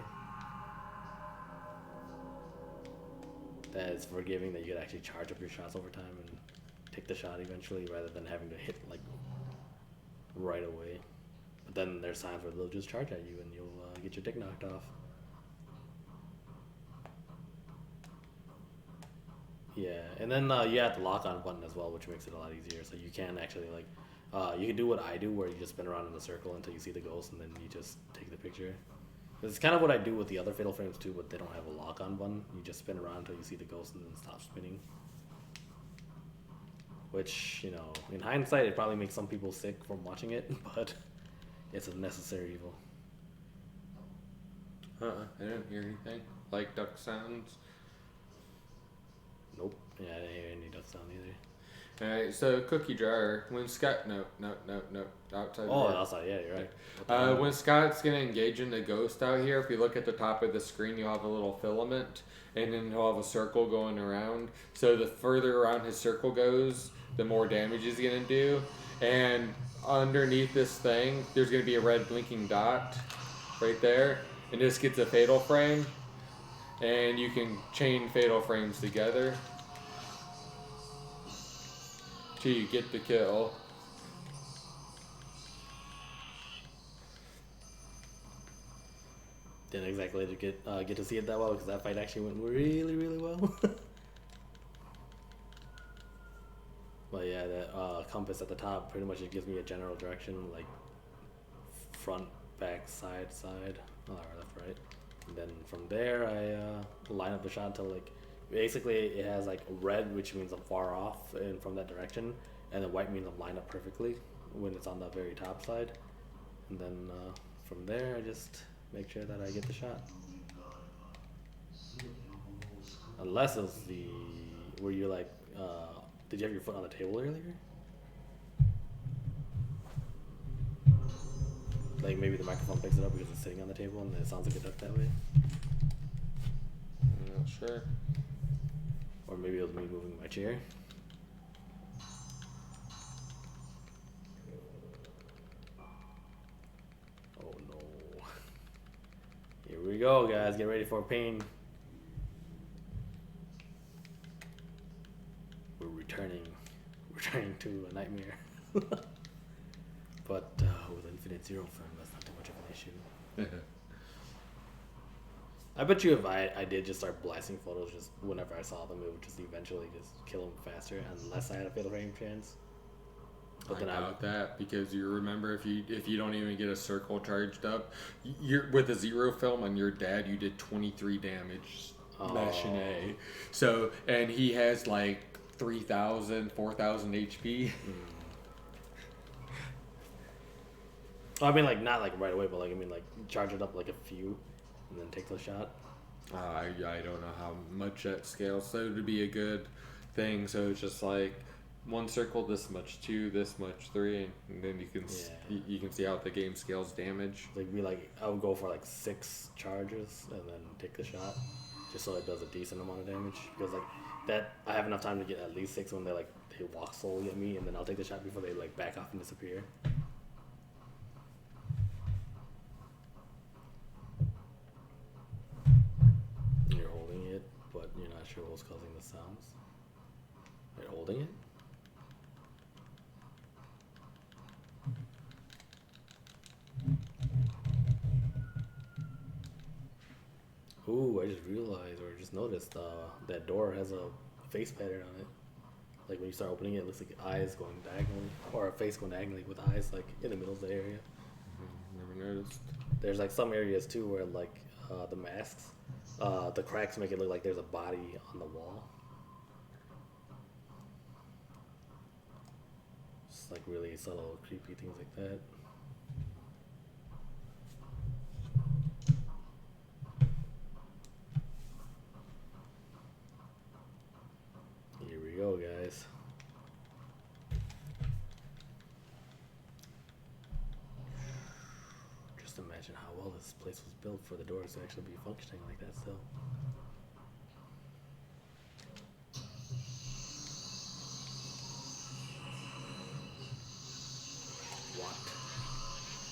[SPEAKER 2] That it's forgiving, that you could actually charge up your shots over time and take the shot eventually rather than having to hit like right away. But then there's times where they'll just charge at you and you'll get your dick knocked off. Yeah, and then you have the lock on button as well, which makes it a lot easier. So you can actually like, you can do what I do where you just spin around in a circle until you see the ghost and then you just take the picture. It's kind of what I do with the other Fatal Frames too, but they don't have a lock-on button. You just spin around until you see the ghost and then stop spinning. Which, you know, in hindsight, it probably makes some people sick from watching it, but it's a necessary evil.
[SPEAKER 1] I didn't hear anything. Like duck sounds.
[SPEAKER 2] Nope. Yeah, I didn't hear any duck sound either.
[SPEAKER 1] Alright, so cookie jar. When Scott, no, outside.
[SPEAKER 2] Oh, outside. Yeah, you're right.
[SPEAKER 1] When Scott's gonna engage in the ghost out here, if you look at the top of the screen, you'll have a little filament, and then he'll have a circle going around. So the further around his circle goes, the more damage he's gonna do. And underneath this thing, there's gonna be a red blinking dot right there, and this gets a fatal frame, and you can chain fatal frames together till you get the kill.
[SPEAKER 2] Didn't exactly get to see it that well because that fight actually went really, really well. But yeah, that compass at the top pretty much it gives me a general direction, like front, back, side, or left, right. And then from there, I line up the shot until like basically it has like red, which means I'm far off and from that direction, and then white means I'm lined up perfectly when it's on the very top side. And then from there, I just make sure that I get the shot. Unless it was where you're like, did you have your foot on the table earlier? Like maybe the microphone picks it up because it's sitting on the table and it sounds like a duck that way.
[SPEAKER 1] I'm not sure.
[SPEAKER 2] Or maybe it was me moving my chair. Oh no. Here we go, guys. Get ready for pain. We're returning to a nightmare. But with Infinite Zero Firm, that's not too much of an issue. I bet you if I did just start blasting photos just whenever I saw them, it would just eventually just kill them faster unless I had a fatal frame chance.
[SPEAKER 1] But I doubt that, because you remember, if you don't even get a circle charged up, you're with a 0 film on your dad, you did 23 damage. Machine. So, and he has like 3,000, 4,000 HP.
[SPEAKER 2] I mean, like, not like right away, but like, I mean, like, charge it up like a few and then take the shot.
[SPEAKER 1] I don't know how much that scales, so it would be a good thing. So it's just like one circle, this much, 2, this much, 3, and then you can you can see how the game scales damage.
[SPEAKER 2] Like I would go for like 6 charges and then take the shot, just so it does a decent amount of damage. Because like that, I have enough time to get at least 6 when they walk slowly at me, and then I'll take the shot before they like back off and disappear. You're holding it, but you're not sure what's causing the sounds. You're holding it? Ooh, I just realized or just noticed that door has a face pattern on it. Like when you start opening it, it looks like eyes going diagonally, or a face going diagonally with eyes like in the middle of the area.
[SPEAKER 1] Never noticed.
[SPEAKER 2] There's like some areas too where like the masks, the cracks make it look like there's a body on the wall. Just like really subtle, creepy things like that. Here we go, guys. Just imagine how well this place was built for the doors to actually be functioning like that still.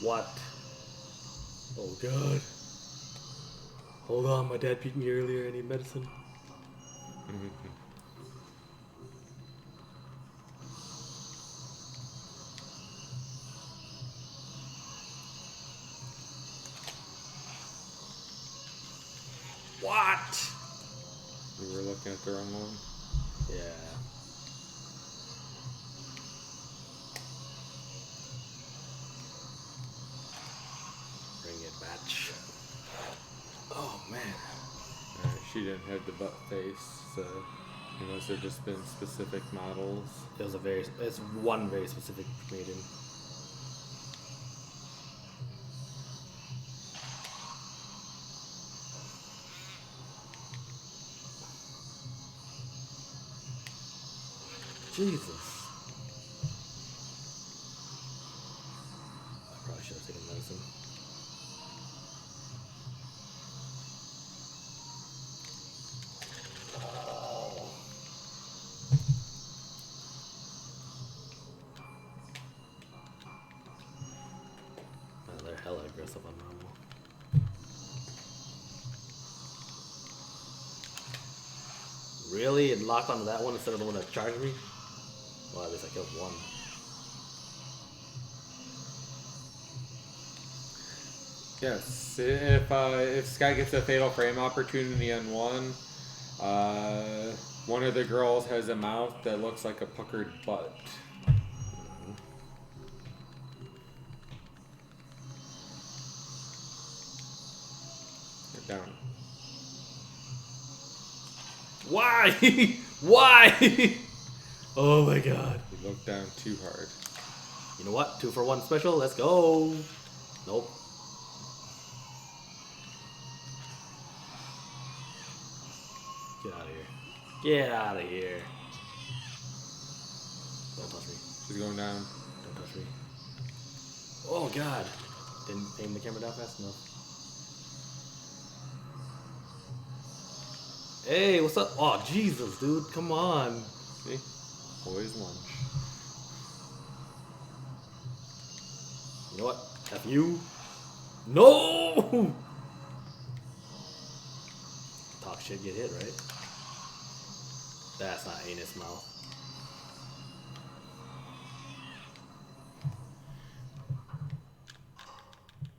[SPEAKER 2] What? Oh god. Hold on, my dad beat me earlier. I need medicine. What?
[SPEAKER 1] We were looking at the wrong one.
[SPEAKER 2] Yeah. Bring it, batch. Oh man.
[SPEAKER 1] She didn't have the butt face, so it must have just been specific models.
[SPEAKER 2] It's one very specific maiden. Jesus. I probably should have taken medicine. They're hella aggressive on normal. Really? It locked onto that one instead of the one that charged me? Well, at least I killed one.
[SPEAKER 1] Yes, if Sky gets a fatal frame opportunity on one of the girls has a mouth that looks like a puckered butt. Get down.
[SPEAKER 2] Why? Why? Oh my god.
[SPEAKER 1] You look down too hard.
[SPEAKER 2] You know what? 2 for 1 special. Let's go. Nope. Get out of here. Get out of here. Don't touch me.
[SPEAKER 1] She's going down.
[SPEAKER 2] Don't touch me. Oh god. Didn't aim the camera down fast enough. Hey, what's up? Oh, Jesus, dude. Come on.
[SPEAKER 1] See? Always lunch.
[SPEAKER 2] You know what? F you. No! Talk shit, get hit, right? That's not anus mouth.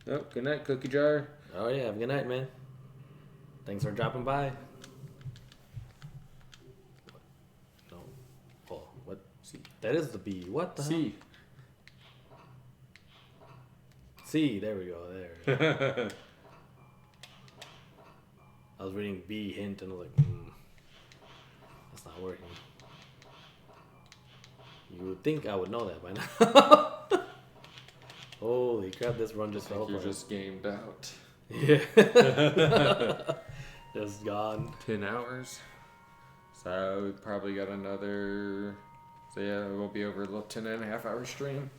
[SPEAKER 1] Oh, good night, cookie jar.
[SPEAKER 2] Oh yeah, have a good night, man. Thanks for dropping by. No. Oh, what?
[SPEAKER 1] C.
[SPEAKER 2] That is the B. What the hell?
[SPEAKER 1] C.
[SPEAKER 2] C. There we go. There. I was reading B hint and I was like, that's not working. You would think I would know that by now. Holy crap, this run just fell
[SPEAKER 1] You're
[SPEAKER 2] apart.
[SPEAKER 1] just gamed out.
[SPEAKER 2] Yeah. Just gone.
[SPEAKER 1] 10 hours. So we probably got another. So yeah, we'll be over a little 10.5 hour stream.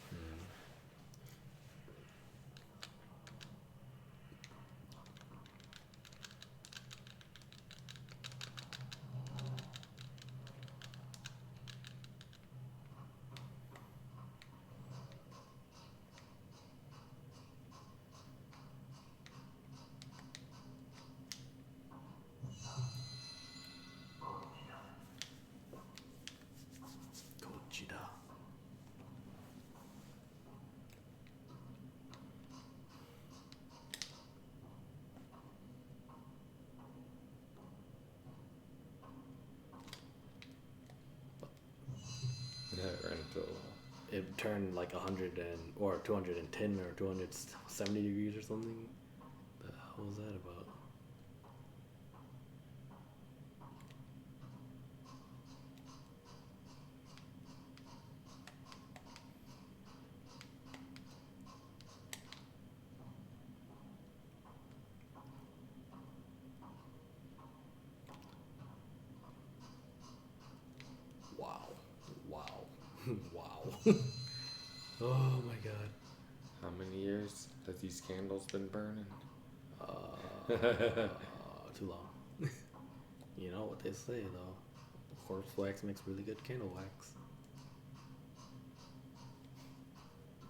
[SPEAKER 2] Gojira.
[SPEAKER 1] Yeah, right until.
[SPEAKER 2] It turned like 210 or 270 degrees or something. The hell was that about? Wow. Wow. Oh my god.
[SPEAKER 1] How many years has these candles been burning?
[SPEAKER 2] Too long. You know what they say though. Corpse wax makes really good candle wax.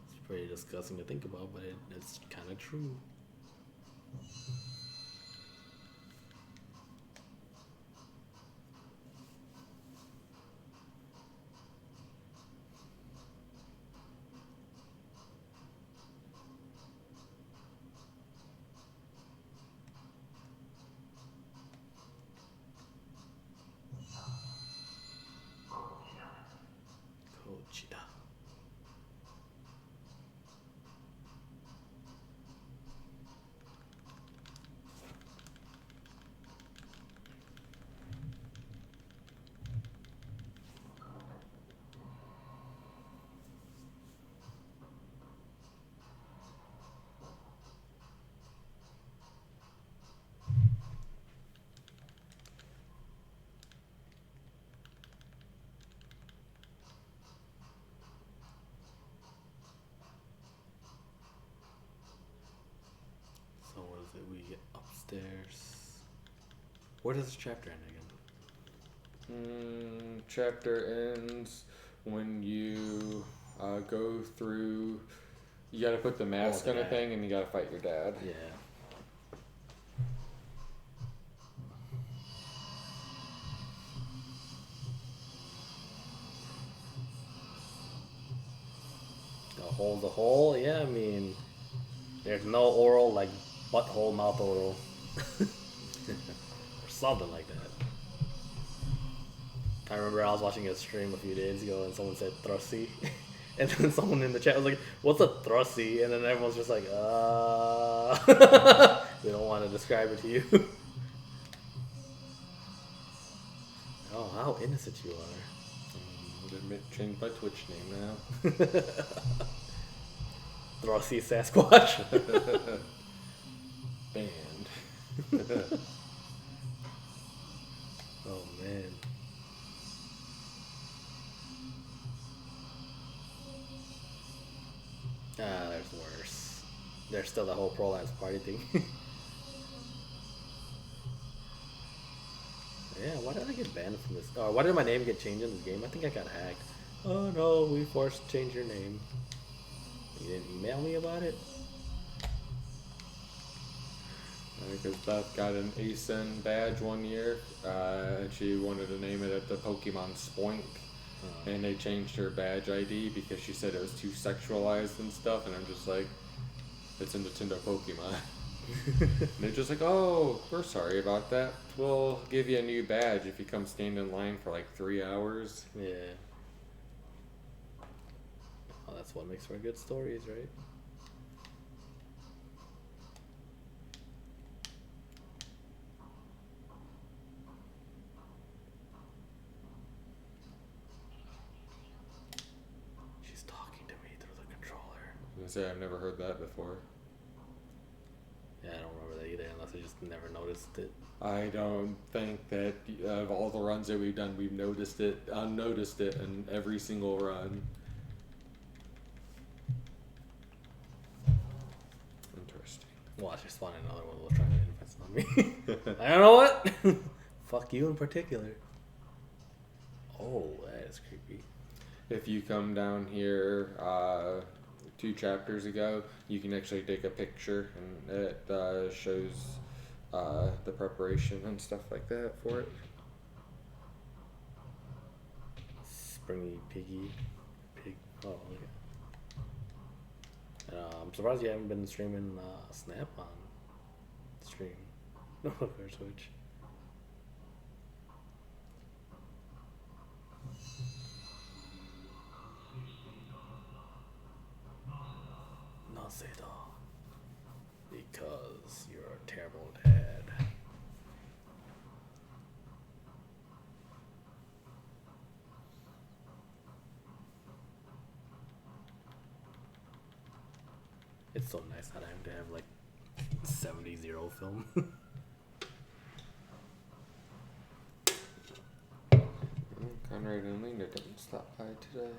[SPEAKER 2] It's pretty disgusting to think about, but it's kind of true. Gojira. So what is it? We get upstairs. Where does this chapter end again?
[SPEAKER 1] Chapter ends when you go through. You gotta put the mask
[SPEAKER 2] the
[SPEAKER 1] on a
[SPEAKER 2] dad.
[SPEAKER 1] thing and you gotta fight your dad.
[SPEAKER 2] Yeah. The hole? Yeah, I mean, there's no oral like butthole, mouth oral. Or something like that. I remember I was watching a stream a few days ago and someone said thrusty. And then someone in the chat was like, what's a thrusty? And then everyone's just like, they don't want to describe it to you. Oh, how innocent you are.
[SPEAKER 1] I'm gonna change my Twitch name now.
[SPEAKER 2] Thrusty Sasquatch.
[SPEAKER 1] Banned.
[SPEAKER 2] Oh man. There's worse. There's still the whole pro-lives party thing. Yeah, why did I get banned from this? Or why did my name get changed in this game? I think I got hacked. Oh no, we forced to change your name. You didn't email me about it?
[SPEAKER 1] Because Beth got an ASIN badge one year, and she wanted to name it after Pokemon Spoink, and they changed her badge ID because she said it was too sexualized and stuff, and I'm just like, it's a Nintendo Pokemon. they're just like, oh, we're sorry about that. We'll give you a new badge if you come stand in line for like 3 hours.
[SPEAKER 2] Yeah. Oh, that's what makes for good stories, right? She's talking to me through the controller.
[SPEAKER 1] I was gonna say, I've never heard that before.
[SPEAKER 2] Yeah, I don't remember that either, unless I just never noticed it.
[SPEAKER 1] I don't think that of all the runs that we've done, we've noticed it, unnoticed it in every single run. Interesting.
[SPEAKER 2] Watch, I spawned another one. We'll try it if it's not me. I don't know what. Fuck you in particular. Oh, that is creepy.
[SPEAKER 1] If you come down here 2 chapters ago, you can actually take a picture and it shows the preparation and stuff like that for it.
[SPEAKER 2] Springy piggy. Pig. Oh, yeah. I'm surprised you haven't been streaming Snap on stream. No, or Twitch. No, say it all. Because you're a terrible dad. It's so nice not having to have like 70-0 film.
[SPEAKER 1] Conrad and Lena didn't stop by today.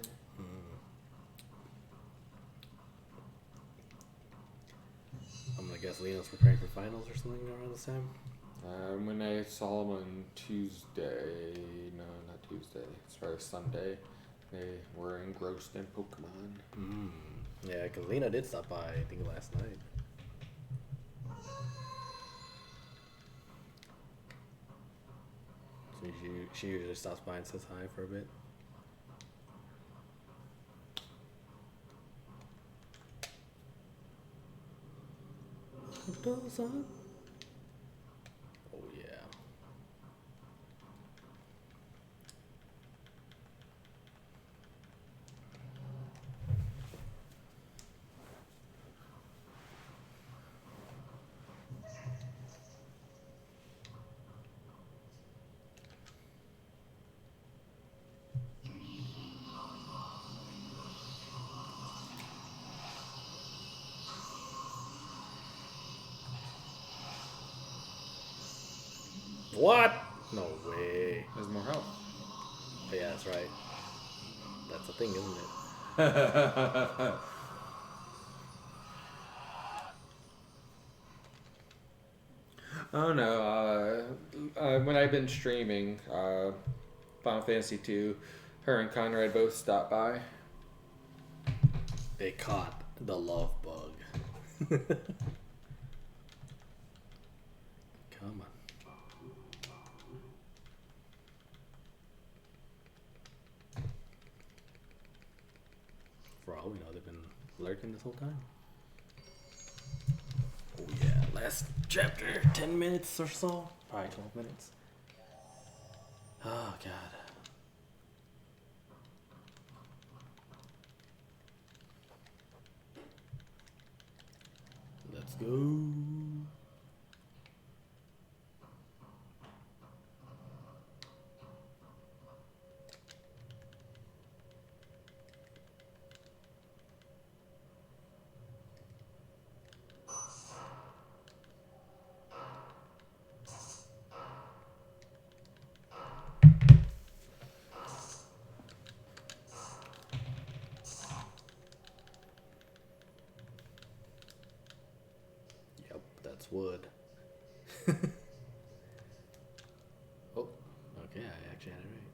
[SPEAKER 2] I'm gonna guess Lena's preparing for finals or something around this time.
[SPEAKER 1] When I saw them on Tuesday, no, not Tuesday, it's probably Sunday, they were engrossed in Pokemon.
[SPEAKER 2] Yeah, because Lena did stop by, I think, last night. So she usually stops by and says hi for a bit. Oh yeah. What? No way.
[SPEAKER 1] There's more help.
[SPEAKER 2] Oh, yeah, that's right. That's a thing, isn't it?
[SPEAKER 1] Oh no, when I've been streaming Final Fantasy 2, her and Conrad both stopped by.
[SPEAKER 2] They caught the love bug. Come on. For all we know, they've been lurking this whole time. Oh yeah, last chapter, 10 minutes or so, probably 12 minutes. Oh god. Let's go. Yep, that's wood. Oh, okay, I actually had it right.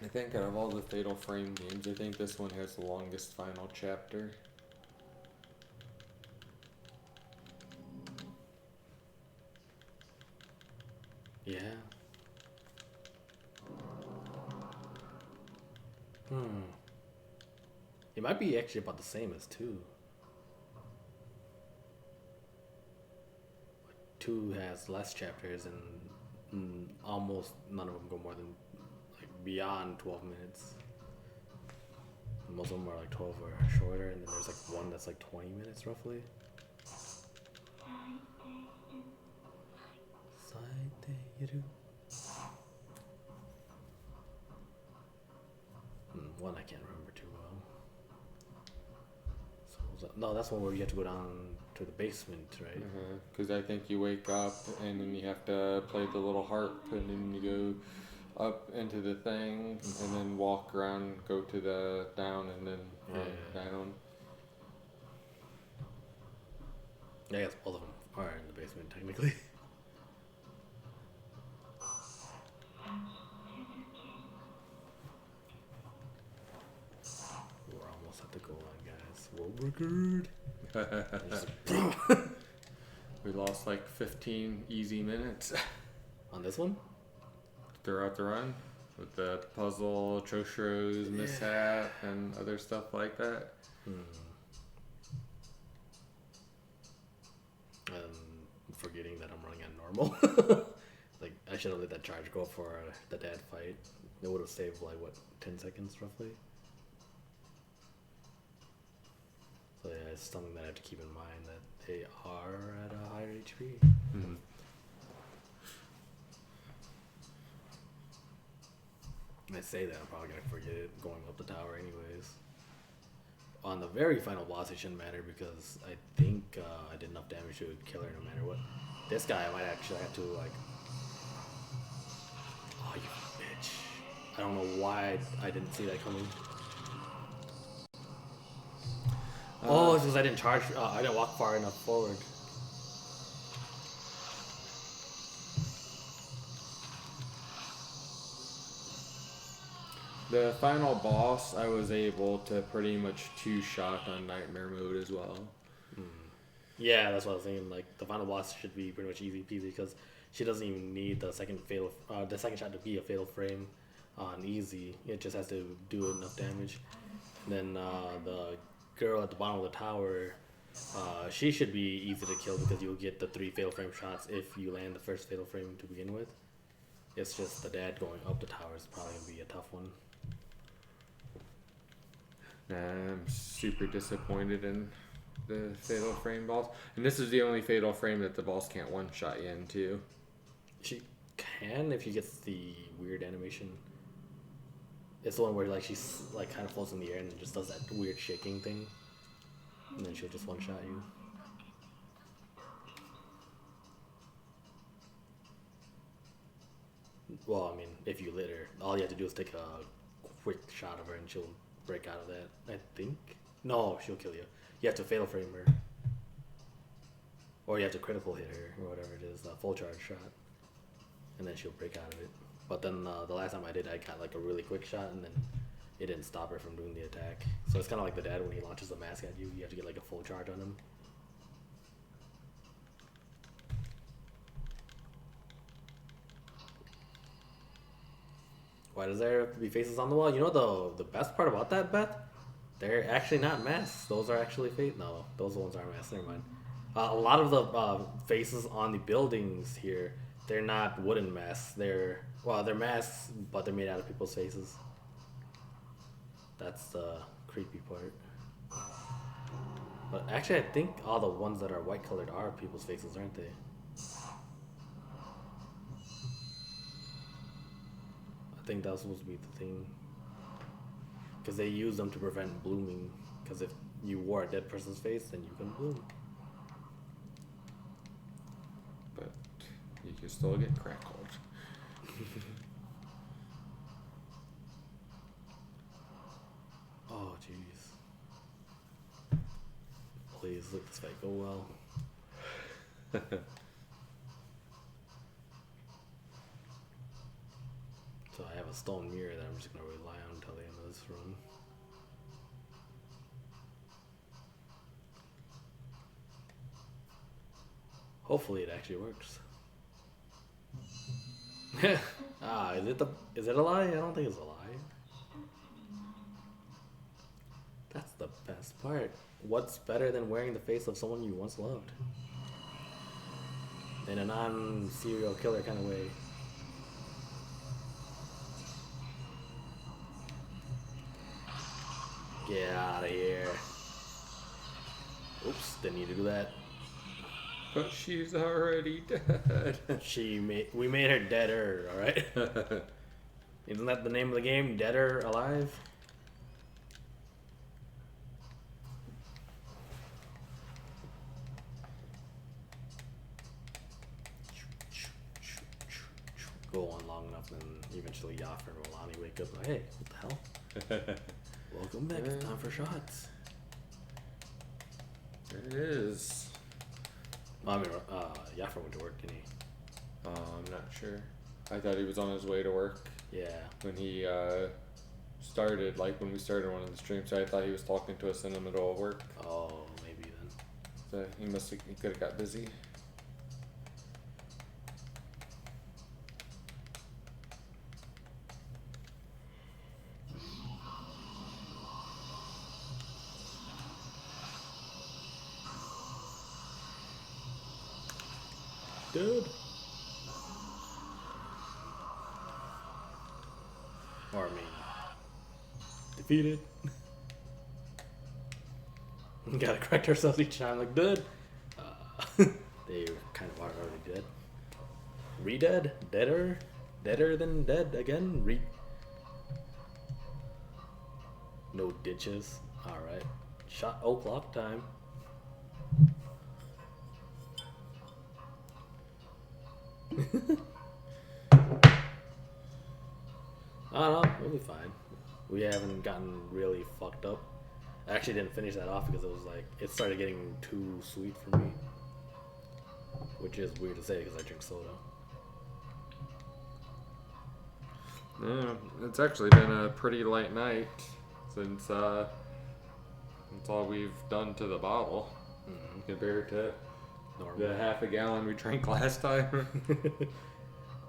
[SPEAKER 1] I think out of all the Fatal Frame games, I think this one has the longest final chapter.
[SPEAKER 2] Yeah. It might be actually about the same as 2. 2 has less chapters, and almost none of them go more than like beyond 12 minutes. Most of them are like 12 or shorter, and then there's like one that's like 20 minutes roughly. One I can't remember too well. So no, that's one where you have to go down to the basement, right?
[SPEAKER 1] Because I think you wake up and then you have to play the little harp, and then you go up into the thing, and then walk around, go to the down, and then down.
[SPEAKER 2] I guess both of them are in the basement technically. We're almost at the goal line, guys. World record.
[SPEAKER 1] We lost like 15 easy minutes
[SPEAKER 2] On this one?
[SPEAKER 1] throughout the run with the puzzle, Choshuro's mishap, and other stuff like that.
[SPEAKER 2] Forgetting that I'm running at normal. Like, I should have let that charge go for the dad fight. It would have saved, like, what, 10 seconds roughly? So, yeah, it's something that I have to keep in mind that they are at a higher HP. I say that, I'm probably going to forget it going up the tower anyways. On the very final boss, it shouldn't matter because I think I did enough damage to kill her no matter what. This guy, I might actually have to, like... Oh, you bitch. I don't know why I didn't see that coming. Oh, it's because I didn't charge... I didn't walk far enough forward.
[SPEAKER 1] The final boss, I was able to pretty much two-shot on Nightmare mode as well.
[SPEAKER 2] Yeah, that's what I was thinking. Like, the final boss should be pretty much easy peasy because she doesn't even need the second shot to be a fatal frame on easy. It just has to do enough damage. And then the girl at the bottom of the tower, she should be easy to kill because you'll get the 3 fatal frame shots if you land the first fatal frame to begin with. It's just the dad going up the tower is probably going to be a tough one.
[SPEAKER 1] I'm super disappointed in the fatal frame boss. And this is the only fatal frame that the boss can't one-shot you into.
[SPEAKER 2] She can if she gets the weird animation. It's the one where like she's like kind of floats in the air and just does that weird shaking thing. And then she'll just one-shot you. Well, I mean, if you lit her, all you have to do is take a quick shot of her and she'll break out of that, I think. No, she'll kill you. You have to fatal frame her. Or you have to critical hit her, or whatever it is, a full charge shot. And then she'll break out of it. But then the last time I did, I got like a really quick shot and then it didn't stop her from doing the attack. So it's kind of like the dad when he launches the mask at you, you have to get like a full charge on him. Why does there have to be faces on the wall? You know the best part about that, Beth? They're actually not masks. Those are actually No, those ones aren't masks. Never mind. A lot of the faces on the buildings here, they're not wooden masks. They're masks, but they're made out of people's faces. That's the creepy part. But actually, I think all the ones that are white colored are people's faces, aren't they? I think that's supposed to be the thing. Because they use them to prevent blooming. Because if you wore a dead person's face, then you can bloom.
[SPEAKER 1] But you can still get crackled.
[SPEAKER 2] Oh, jeez. Please let this fight go well. So I have a stone mirror that I'm just going to rely on until the end of this run. Hopefully it actually works. Is it a lie? I don't think it's a lie. That's the best part. What's better than wearing the face of someone you once loved? in a non-serial killer kind of way. Get out of here. Oops, didn't need to do that.
[SPEAKER 1] But she's already dead.
[SPEAKER 2] We made her deader, alright? Isn't that the name of the game? Dead or Alive? Go on long enough, and eventually Yaffer and Rolani wake up like, hey, what the hell? Welcome back, it's time for shots.
[SPEAKER 1] There it is.
[SPEAKER 2] Well, I mean, Yaffer went to work, didn't he?
[SPEAKER 1] I'm not sure. I thought he was on his way to work.
[SPEAKER 2] Yeah.
[SPEAKER 1] When he started, like when we started one of the streams, so I thought he was talking to us in the middle of work.
[SPEAKER 2] Oh, maybe then.
[SPEAKER 1] So he could have got busy.
[SPEAKER 2] Dude. Or I mean, defeated. We gotta correct ourselves each time, like, dude. They kind of are already dead. Re-dead? Deader? Deader than dead again? No ditches. Alright. Shot o'clock time. I don't know, we'll be fine. We haven't gotten really fucked up. I actually didn't finish that off because it was like, it started getting too sweet for me. Which is weird to say because I drink soda.
[SPEAKER 1] Yeah, it's actually been a pretty light night since that's all we've done to the bottle compared to
[SPEAKER 2] Normal.
[SPEAKER 1] the half a gallon we drank last time.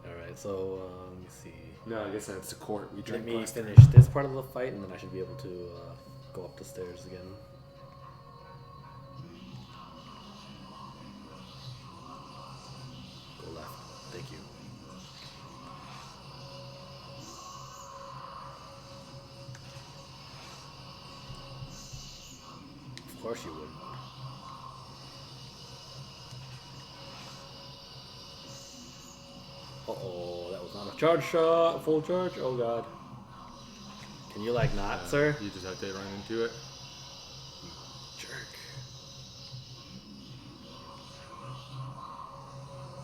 [SPEAKER 2] Alright, so let me see.
[SPEAKER 1] No, I guess that's the quart we
[SPEAKER 2] Let
[SPEAKER 1] drank
[SPEAKER 2] me
[SPEAKER 1] last time.
[SPEAKER 2] finish this part of the fight and then I should be able to go up the stairs again. Go left. Thank you. Of course you would. Uh-oh, that was not a charge shot. Full charge? Oh god. Can you like not, sir?
[SPEAKER 1] You just have to run into it.
[SPEAKER 2] Jerk.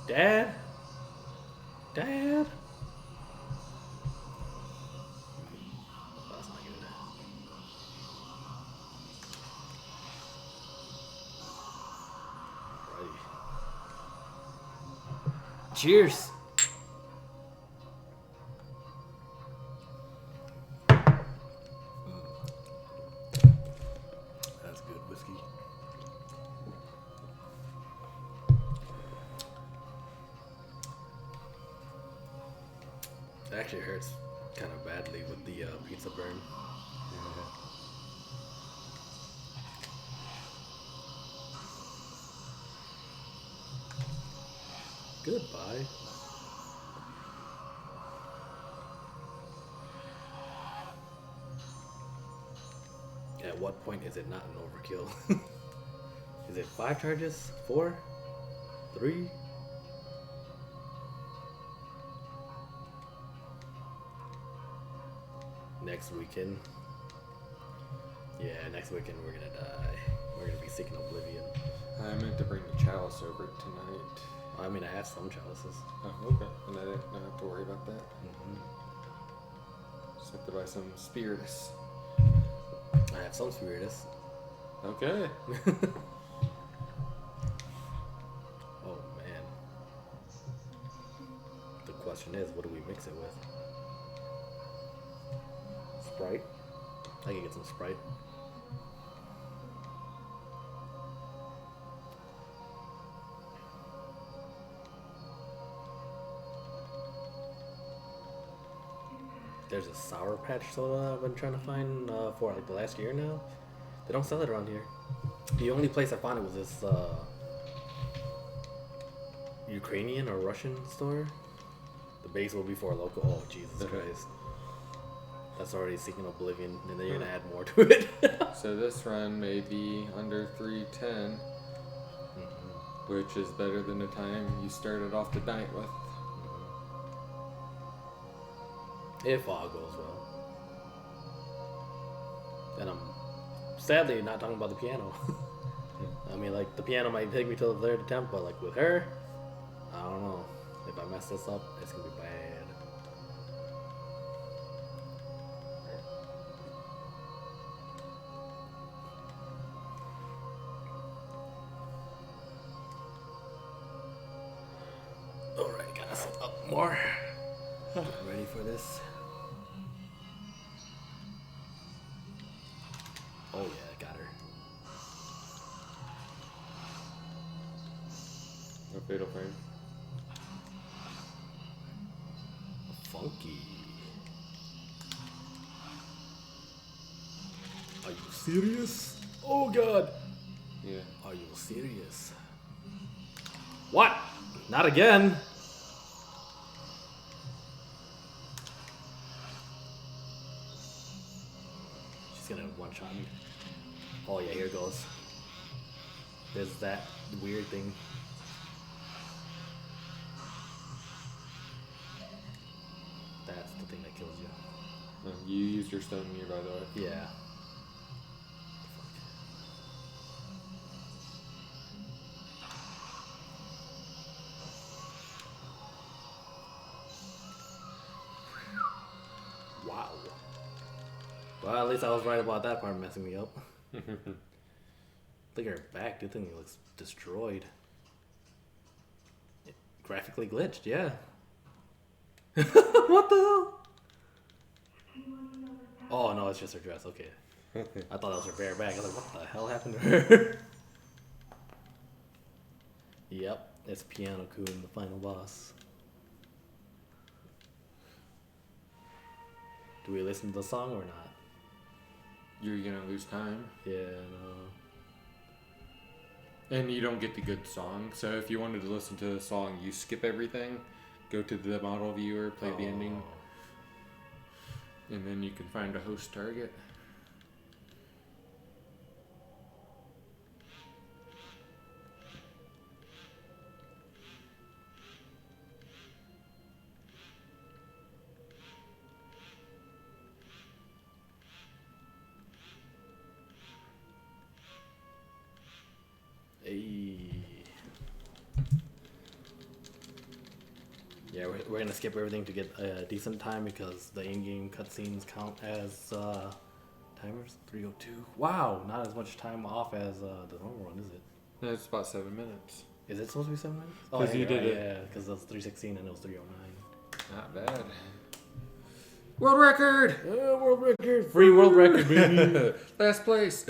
[SPEAKER 2] Dad? Dad? Oh, that's not good. Alrighty. Cheers! That's good whiskey. It actually hurts kind of badly with the pizza burn. Goodbye. At what point is it not an overkill? Is it 5 charges? 4? 3? Next weekend. Yeah, next weekend we're gonna die. We're gonna be seeking oblivion.
[SPEAKER 1] I meant to bring the chalice over tonight.
[SPEAKER 2] I mean, I have some chalices.
[SPEAKER 1] Oh, okay. And I didn't have to worry about that. Just have to buy some spirits.
[SPEAKER 2] I have some spiritus.
[SPEAKER 1] Okay.
[SPEAKER 2] Oh man. The question is, what do we mix it with? Sprite? I can get some Sprite. There's a Sour Patch soda I've been trying to find for like the last year now. They don't sell it around here. The only place I found it was this Ukrainian or Russian store. The base will be for a local. Oh, Jesus Christ. That's already seeking oblivion, and then you're gonna add more to it.
[SPEAKER 3] So this run may be under 310, which is better than the time you started off the night with.
[SPEAKER 2] If all goes well. And I'm sadly not talking about the piano. I mean, like, the piano might take me till the third attempt, but like with her, I don't know. If I mess this up, it's gonna be bad. Alright, gotta set up more. Ready for this? Oh yeah, got her.
[SPEAKER 3] A fatal frame.
[SPEAKER 2] Funky. Are you serious? Oh god.
[SPEAKER 3] Yeah.
[SPEAKER 2] Are you serious? What? Not again. She's gonna one-shot me. Oh yeah, here it goes. There's that weird thing. That's the thing that kills you.
[SPEAKER 3] You used your stone meter, by the way.
[SPEAKER 2] Yeah. Wow. Well, at least I was right about that part messing me up. Look at her back. The thing looks destroyed. Graphically glitched, yeah. What the hell? Oh no, it's just her dress. Okay. I thought that was her bare back. I was like, what the hell happened to her? Yep, it's Piano Kun, the final boss. Do we listen to the song or not?
[SPEAKER 3] You're gonna lose time.
[SPEAKER 2] Yeah, no.
[SPEAKER 1] And you don't get the good song. So if you wanted to listen to the song, you skip everything, go to the model viewer, play the ending, and then you can find a host target.
[SPEAKER 2] Hey. Yeah, we're gonna skip everything to get a decent time because the in-game cutscenes count as timers. 302. Wow, not as much time off as the normal one, is it?
[SPEAKER 3] No, it's about 7 minutes.
[SPEAKER 2] Is it supposed to be 7 minutes? Oh,
[SPEAKER 3] 'Cause you did it.
[SPEAKER 2] Yeah, because it was 316 and it was 309.
[SPEAKER 3] Not bad.
[SPEAKER 1] World record!
[SPEAKER 2] World record! Free world record, baby!
[SPEAKER 1] Last place.